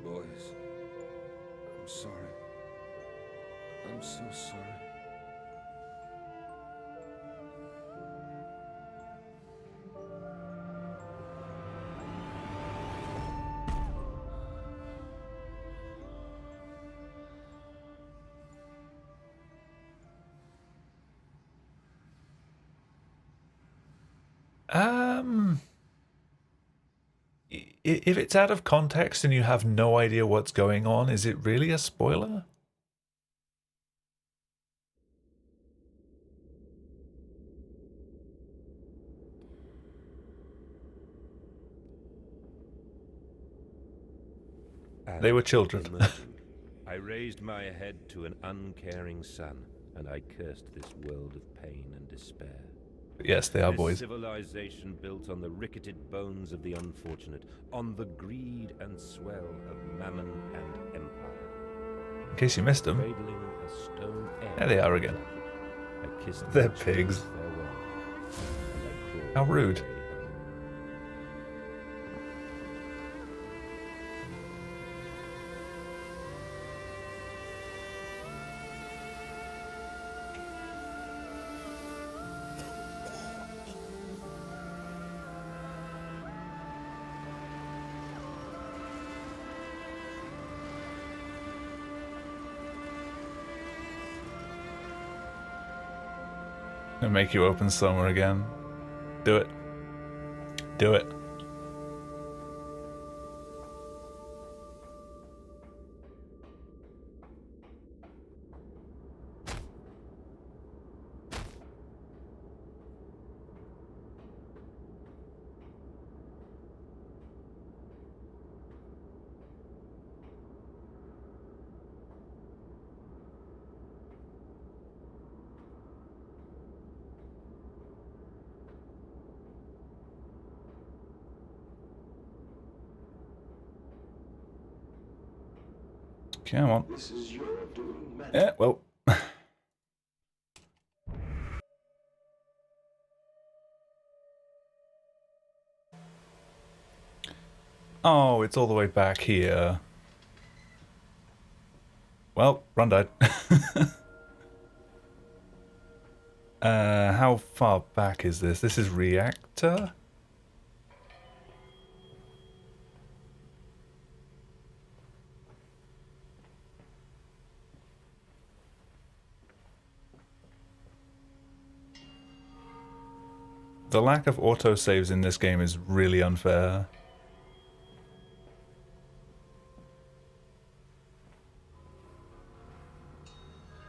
Boys. I'm sorry. I'm so sorry. If it's out of context and you have no idea what's going on, is it really a spoiler? They were children. I raised my head to an uncaring sun, and I cursed this world of pain and despair. Yes, they are This boys. civilization built on the ricketed bones of the unfortunate, on the greed and swell of mammon and empire. In case you missed them, Cradling a stone egg. there they are again. I kissed They're my children pigs. farewell, and I crawled How rude. away home. And make you open Soma again. Do it. Do it. Come on. This is your doing, man. Yeah, well. Oh, it's all the way back here. Well, run died. How far back is this? This is reactor? The lack of autosaves in this game is really unfair.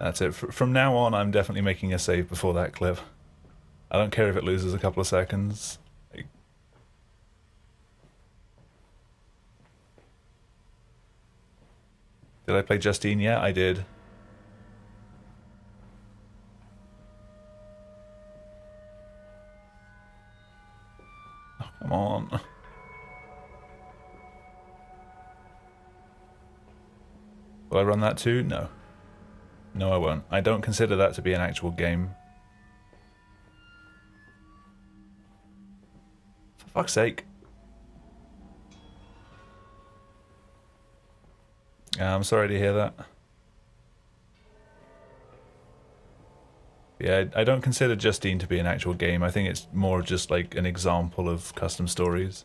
That's it. From now on, I'm definitely making a save before that clip. I don't care if it loses a couple of seconds. Did I play Justine? Yeah, I did. Oh, come on. Will I run that too? No. No, I won't. I don't consider that to be an actual game. For fuck's sake. I'm sorry to hear that. Yeah, I don't consider Justine to be an actual game. I think it's more just like an example of custom stories.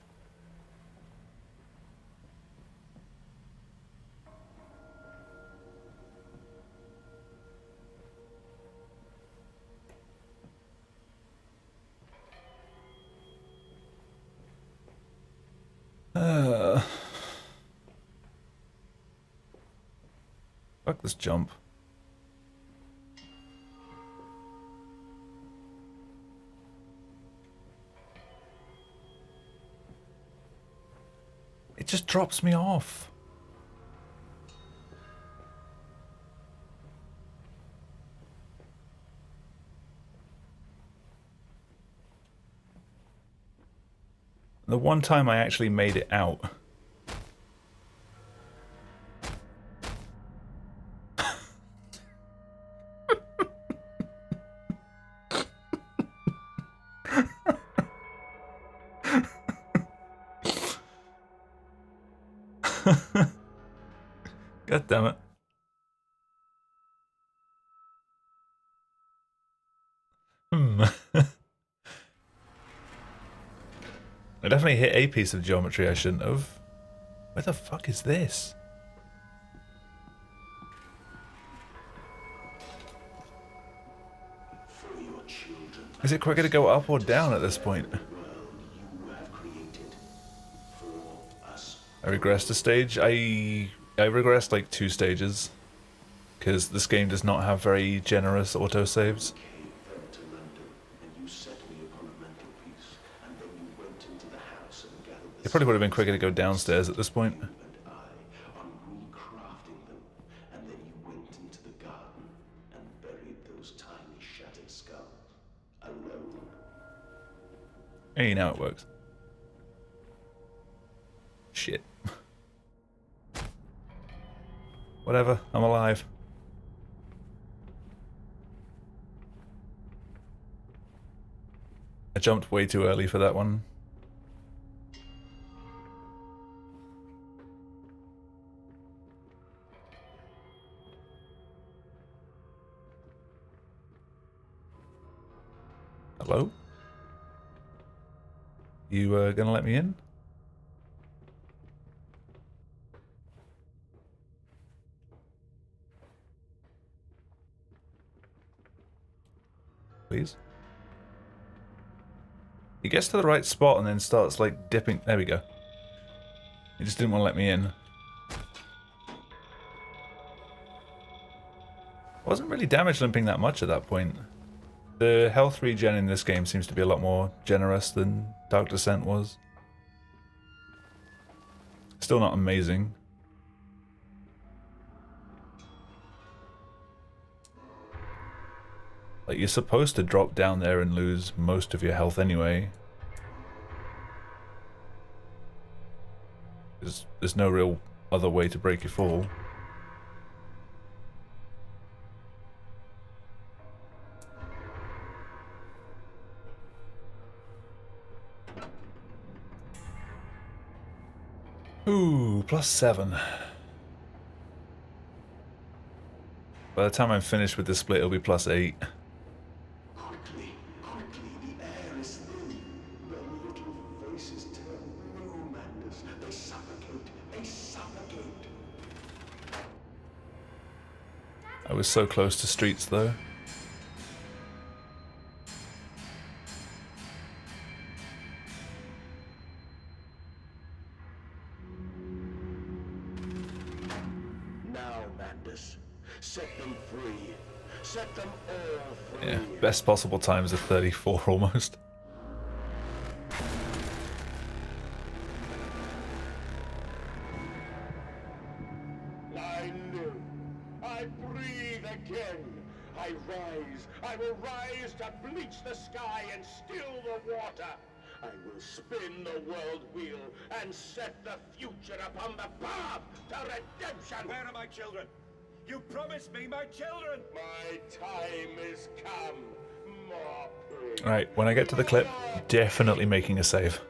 Fuck this jump. It just drops me off. The one time I actually made it out. God damn it. I definitely hit a piece of geometry I shouldn't have. Where the fuck is this? For your children, Is it quicker to go up or down at this point? the world you have created. For us, I regressed a stage. I regressed like 2 stages. Because this game does not have very generous autosaves. came then to London, and you set me upon a mantelpiece, and then you went into the house and gathered the It probably would have been quicker to go downstairs at this point. and I on recrafting them, and then you went into the garden and buried those tiny shattered skulls alone. Hey, now it works. Shit. Whatever, I'm alive. I jumped way too early for that one. Hello? You gonna let me in? Please? He gets to the right spot and then starts like dipping. There we go. He just didn't want to let me in. Wasn't really damage limping that much at that point. The health regen in this game seems to be a lot more generous than Dark Descent was. Still not amazing. Like, you're supposed to drop down there and lose most of your health anyway. There's no real other way to break your fall. Ooh, +7. By the time I'm finished with this split, it'll be +8. Quickly, the air is thin. Their little faces turn blue, Mandus. They suffocate. I was so close to streets, though. Now, Mandus, set them free. Set them all free. Yeah, best possible times of 34 almost. I live. I breathe again. I rise. I will rise to bleach the sky and still the water. I will spin the world wheel and set the future upon the path to redemption. Where are my children? You promised me my children! My time is come. More praise. Right, when I get to the clip, definitely making a save.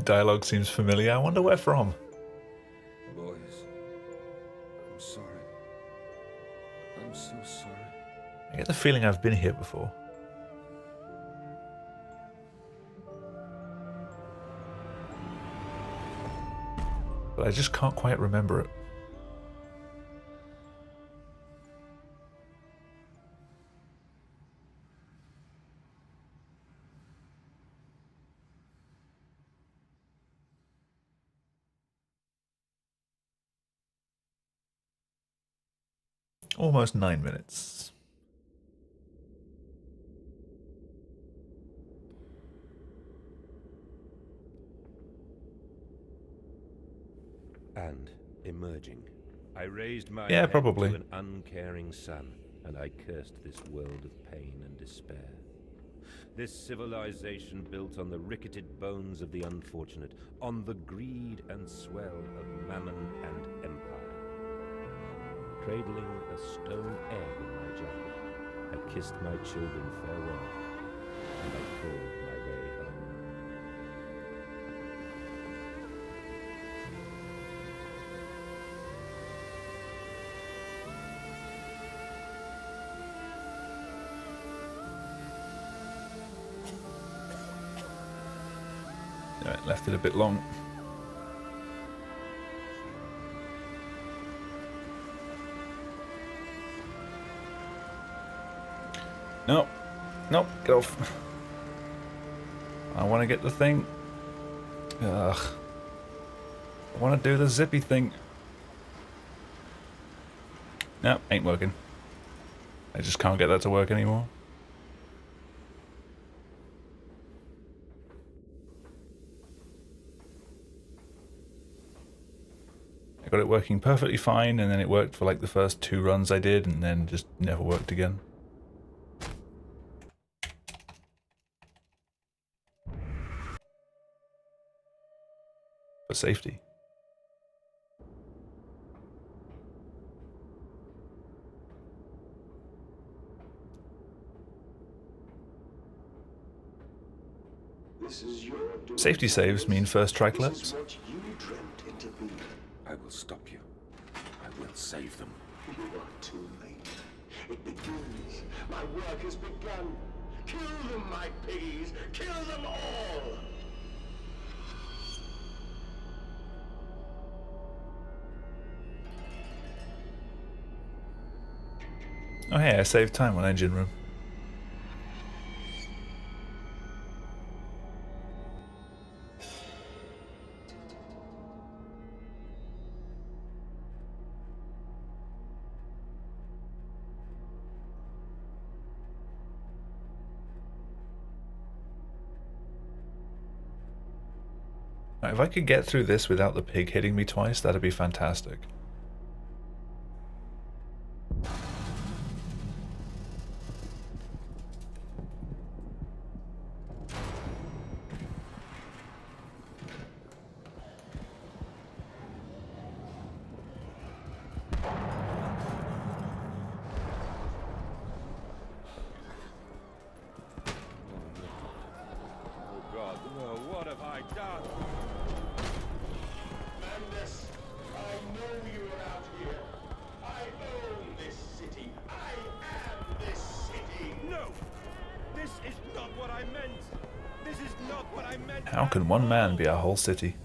Dialogue seems familiar. I wonder where from. Boys, I'm sorry. I'm so sorry. I get the feeling I've been here before. But I just can't quite remember it. Almost 9 minutes. And emerging, I raised my Yeah, head probably. to an uncaring sun, and I cursed this world of pain and despair. This civilization built on the ricketed bones of the unfortunate, on the greed and swell of mammon and empire. Cradling a stone egg in my jacket, I kissed my children farewell, and I crawled my way home. Alright, left it a bit long. No. Nope, get off. I want to get the thing. Ugh. I want to do the zippy thing. No, ain't working. I just can't get that to work anymore. I got it working perfectly fine, and then it worked for like the first 2 runs I did, and then just never worked again. For safety. This is your doing. Safety saves mean first try This clips. is what you dreamt into being. I will stop you. I will save them. You are too late. It begins. My work has begun. Kill them, my piggies. Kill them all. Oh hey, I saved time on engine room. Right, if I could get through this without the pig hitting me twice, that'd be fantastic. Oh God, no, what have I done? Mandus, I know you're out here. I own this city. I am this city. No! This is not what I meant! This is not what I meant! How can one man be a whole city?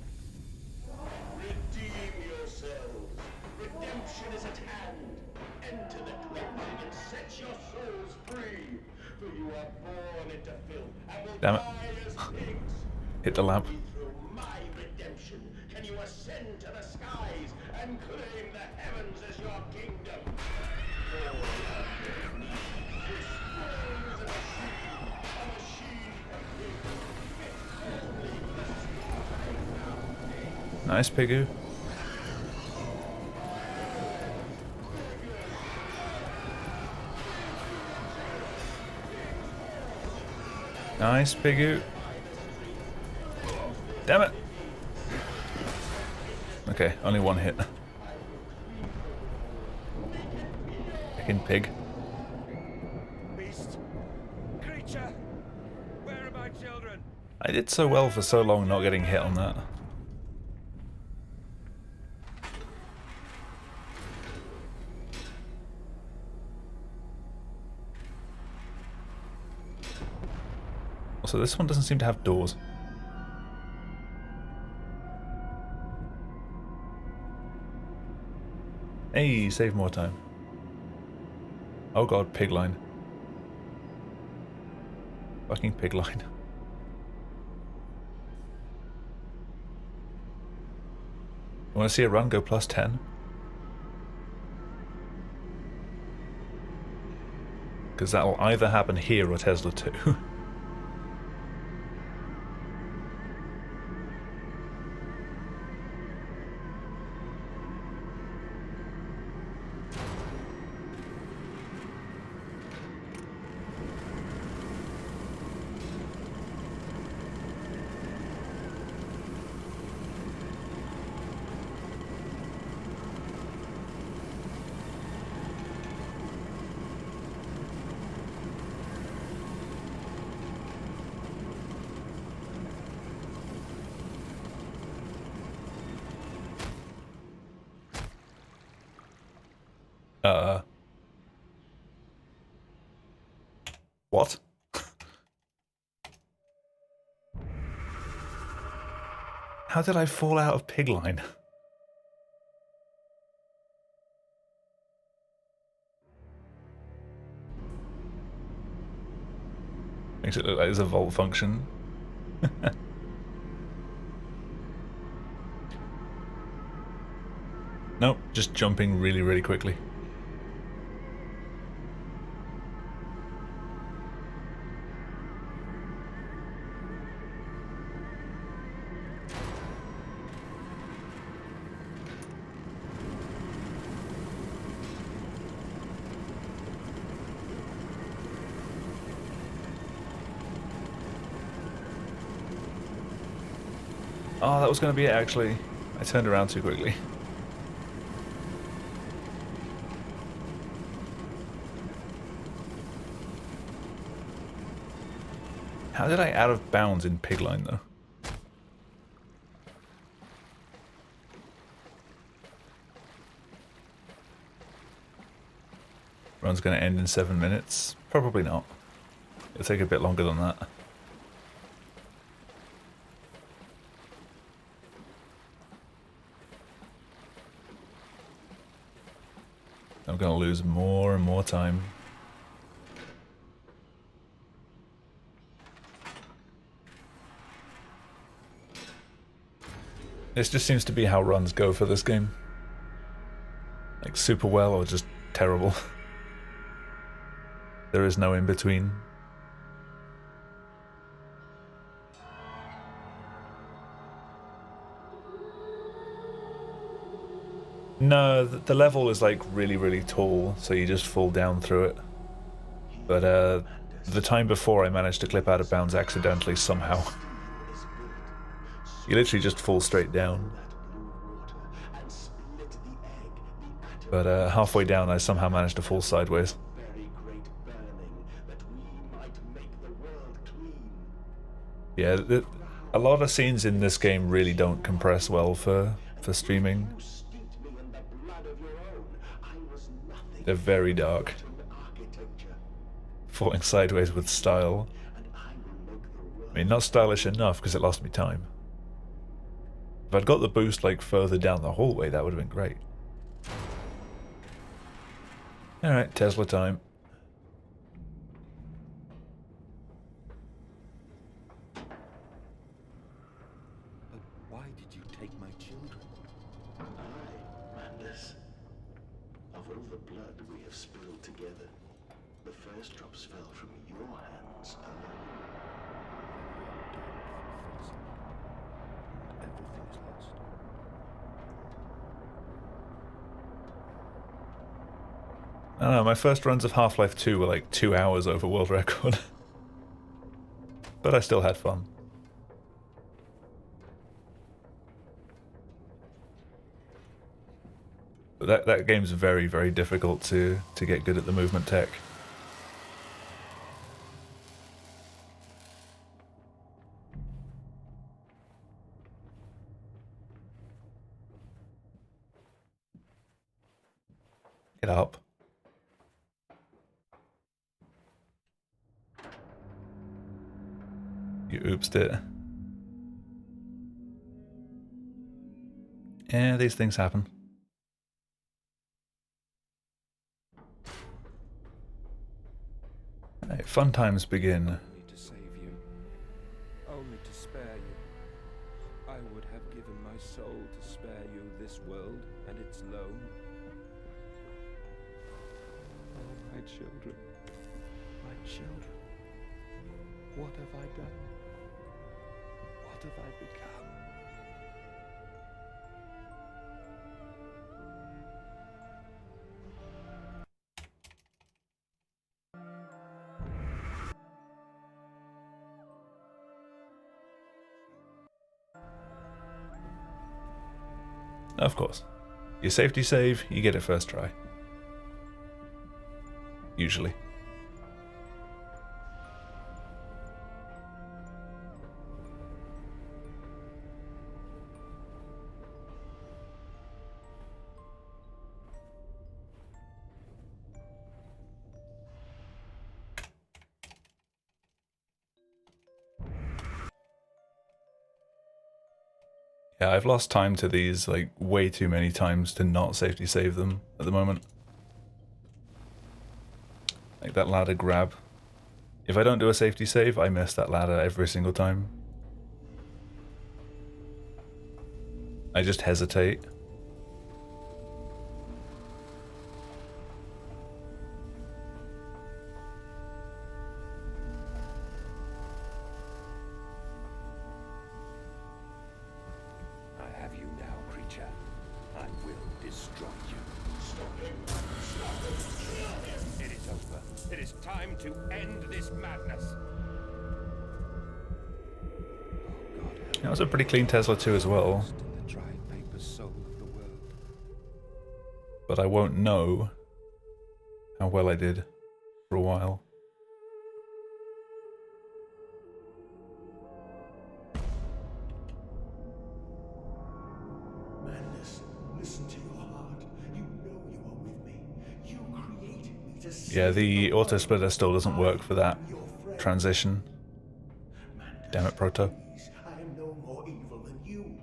Redeem yourselves. Redemption is at hand. Enter the cleansing and set your souls free. For you are born into filth and will Damn it. die as pigs. Hit the lamp. Only through my redemption can you ascend to the skies and claim the heavens as your kingdom. For underneath this throne is a machine from pigs, fit only for the slaughter nowadays. Nice, Pigu. Nice, Pigu. Damn it. Okay, only one hit. Fucking pig. Beast! Creature! Where are my children? I did so well for so long not getting hit on that. Also, this one doesn't seem to have doors. Hey, save more time. Oh god, pig line. Fucking pig line. You want to see a run go plus 10? Because that'll either happen here or Tesla 2. What? How did I fall out of pig line? Makes it look like there's a vault function. Nope, just jumping really, really quickly. Oh, that was going to be it, actually. I turned around too quickly. How did I out of bounds in pig line, though? Run's going to end in 7 minutes? Probably not. It'll take a bit longer than that. I'm going to lose more and more time. This just seems to be how runs go for this game. Like super well or just terrible. There is no in between. No, the level is like really, really tall, so you just fall down through it. But the time before I managed to clip out of bounds accidentally somehow. You literally just fall straight down. But halfway down I somehow managed to fall sideways. Yeah, a lot of scenes in this game really don't compress well for streaming. They're very dark. Falling sideways with style. I mean, not stylish enough because it lost me time. If I'd got the boost like further down the hallway, that would have been great. Alright, Tesla time. But why did you take my children? Madness. Of all the blood we have spilled together, the first drops fell from your hands alone. Everything is lost. I don't know, my first runs of Half-Life 2 were like 2 hours over world record. But I still had fun. But that game's very, very difficult to get good at the movement tech. Get up. You oopsed it. Yeah, these things happen. Right, fun times begin. Only to save you. Only to spare you. I would have given my soul to spare you this world and its loan. Oh, my children. My children. What have I done? What have I become? Of course. Your safety save, you get it first try. Usually. Yeah, I've lost time to these like way too many times to not safety save them at the moment. Like that ladder grab. If I don't do a safety save, I miss that ladder every single time. I just hesitate. I have you now, creature. I will destroy you. It is over. It is time to end this madness. Oh God, That was a pretty clean Tesla 2 as well. in the dried paper soul of the world. But I won't know how well I did for a while. Madness, listen to your heart. You know you are with me. You created me to save Yeah, the the auto world. splitter still doesn't work for that I am your friend. transition. Madness, Damn it, Proto. please, I am no more evil than you.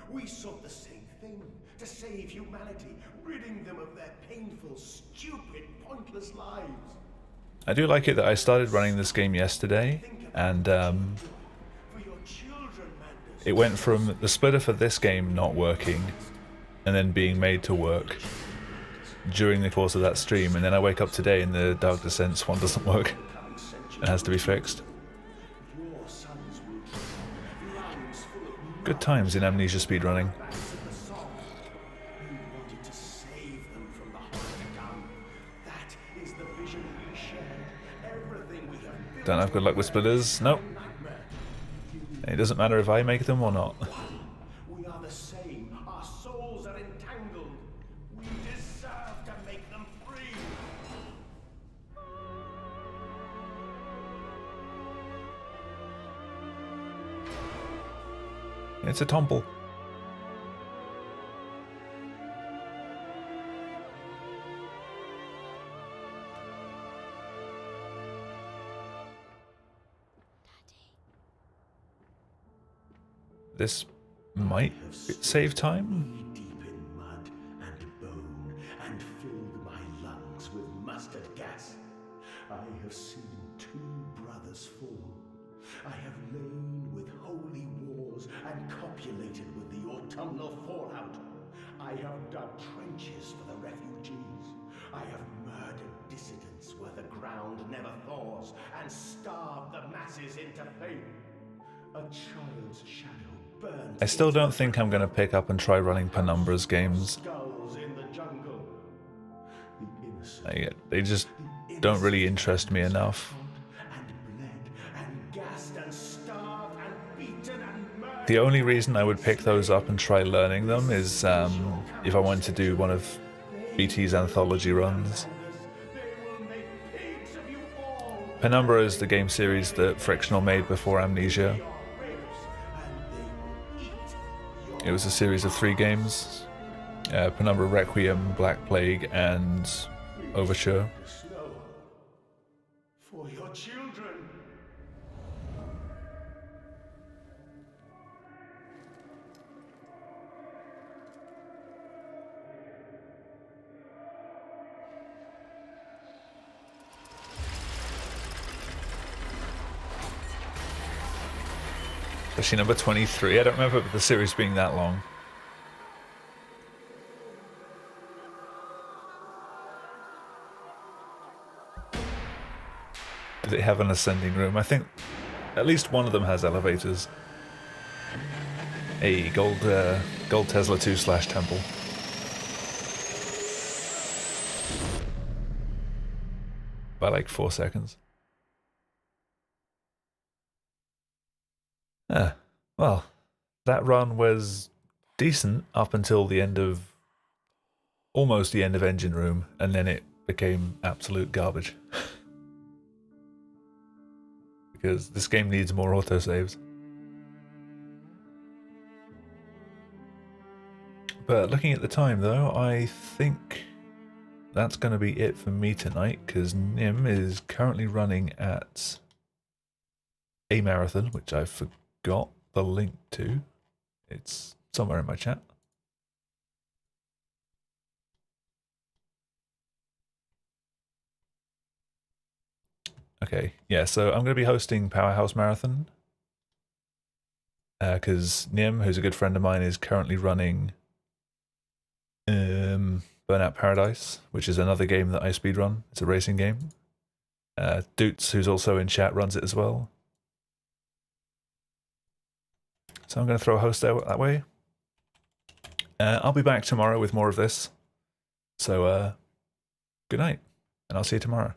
We sought the same thing, to save humanity, ridding them of their painful, stupid, pointless lives. I do like it that I started running this game yesterday, and For your children, Madness. it went from the splitter for this game not working, and then being made to work during the course of that stream, and then I wake up today and the Dark Descent one doesn't work. It has to be fixed. Your sons will dream lungs full of Good times in Amnesia speedrunning. mass of the song. You wanted to Don't have good luck with splitters. Nope. It doesn't matter if I make them or not. We are the same. Our souls are entangled. We deserve to make them free. It's a tumble. This might save time. Deep in mud and bone, and filled my lungs with mustard gas. I have seen two brothers fall. I have lain with holy wars and copulated with the autumnal fallout. I have dug trenches for the refugees. I have murdered dissidents where the ground never thaws, and starved the masses into fame. A child's shadow burned. I still don't think I'm going to pick up and try running Penumbra's games. Skulls in the jungle. The innocent. They just don't really interest me enough. And bled and gassed and starved and beaten and murdered. The only reason I would pick those up and try learning them is if I wanted to do one of BT's anthology runs. They will make pigs of you all. Penumbra is the game series that Frictional made before Amnesia. It was a series of 3 games. Penumbra Requiem, Black Plague, and Overture. Snow for your children. Especially number 23. I don't remember the series being that long. Did it have an ascending room? I think at least one of them has elevators. A gold Tesla 2/Temple. By like 4 seconds. Well, that run was decent up until the end of... almost the end of Engine Room, and then it became absolute garbage. Because this game needs more autosaves. But looking at the time though, I think that's going to be it for me tonight, because Nim is currently running at a marathon, which I forgot the link to. It's somewhere in my chat. Okay, yeah, so I'm going to be hosting Powerhouse Marathon. Because Nim, who's a good friend of mine, is currently running Burnout Paradise, which is another game that I speedrun. It's a racing game. Doots, who's also in chat, runs it as well. So I'm going to throw a host out that way. I'll be back tomorrow with more of this. So, good night, and I'll see you tomorrow.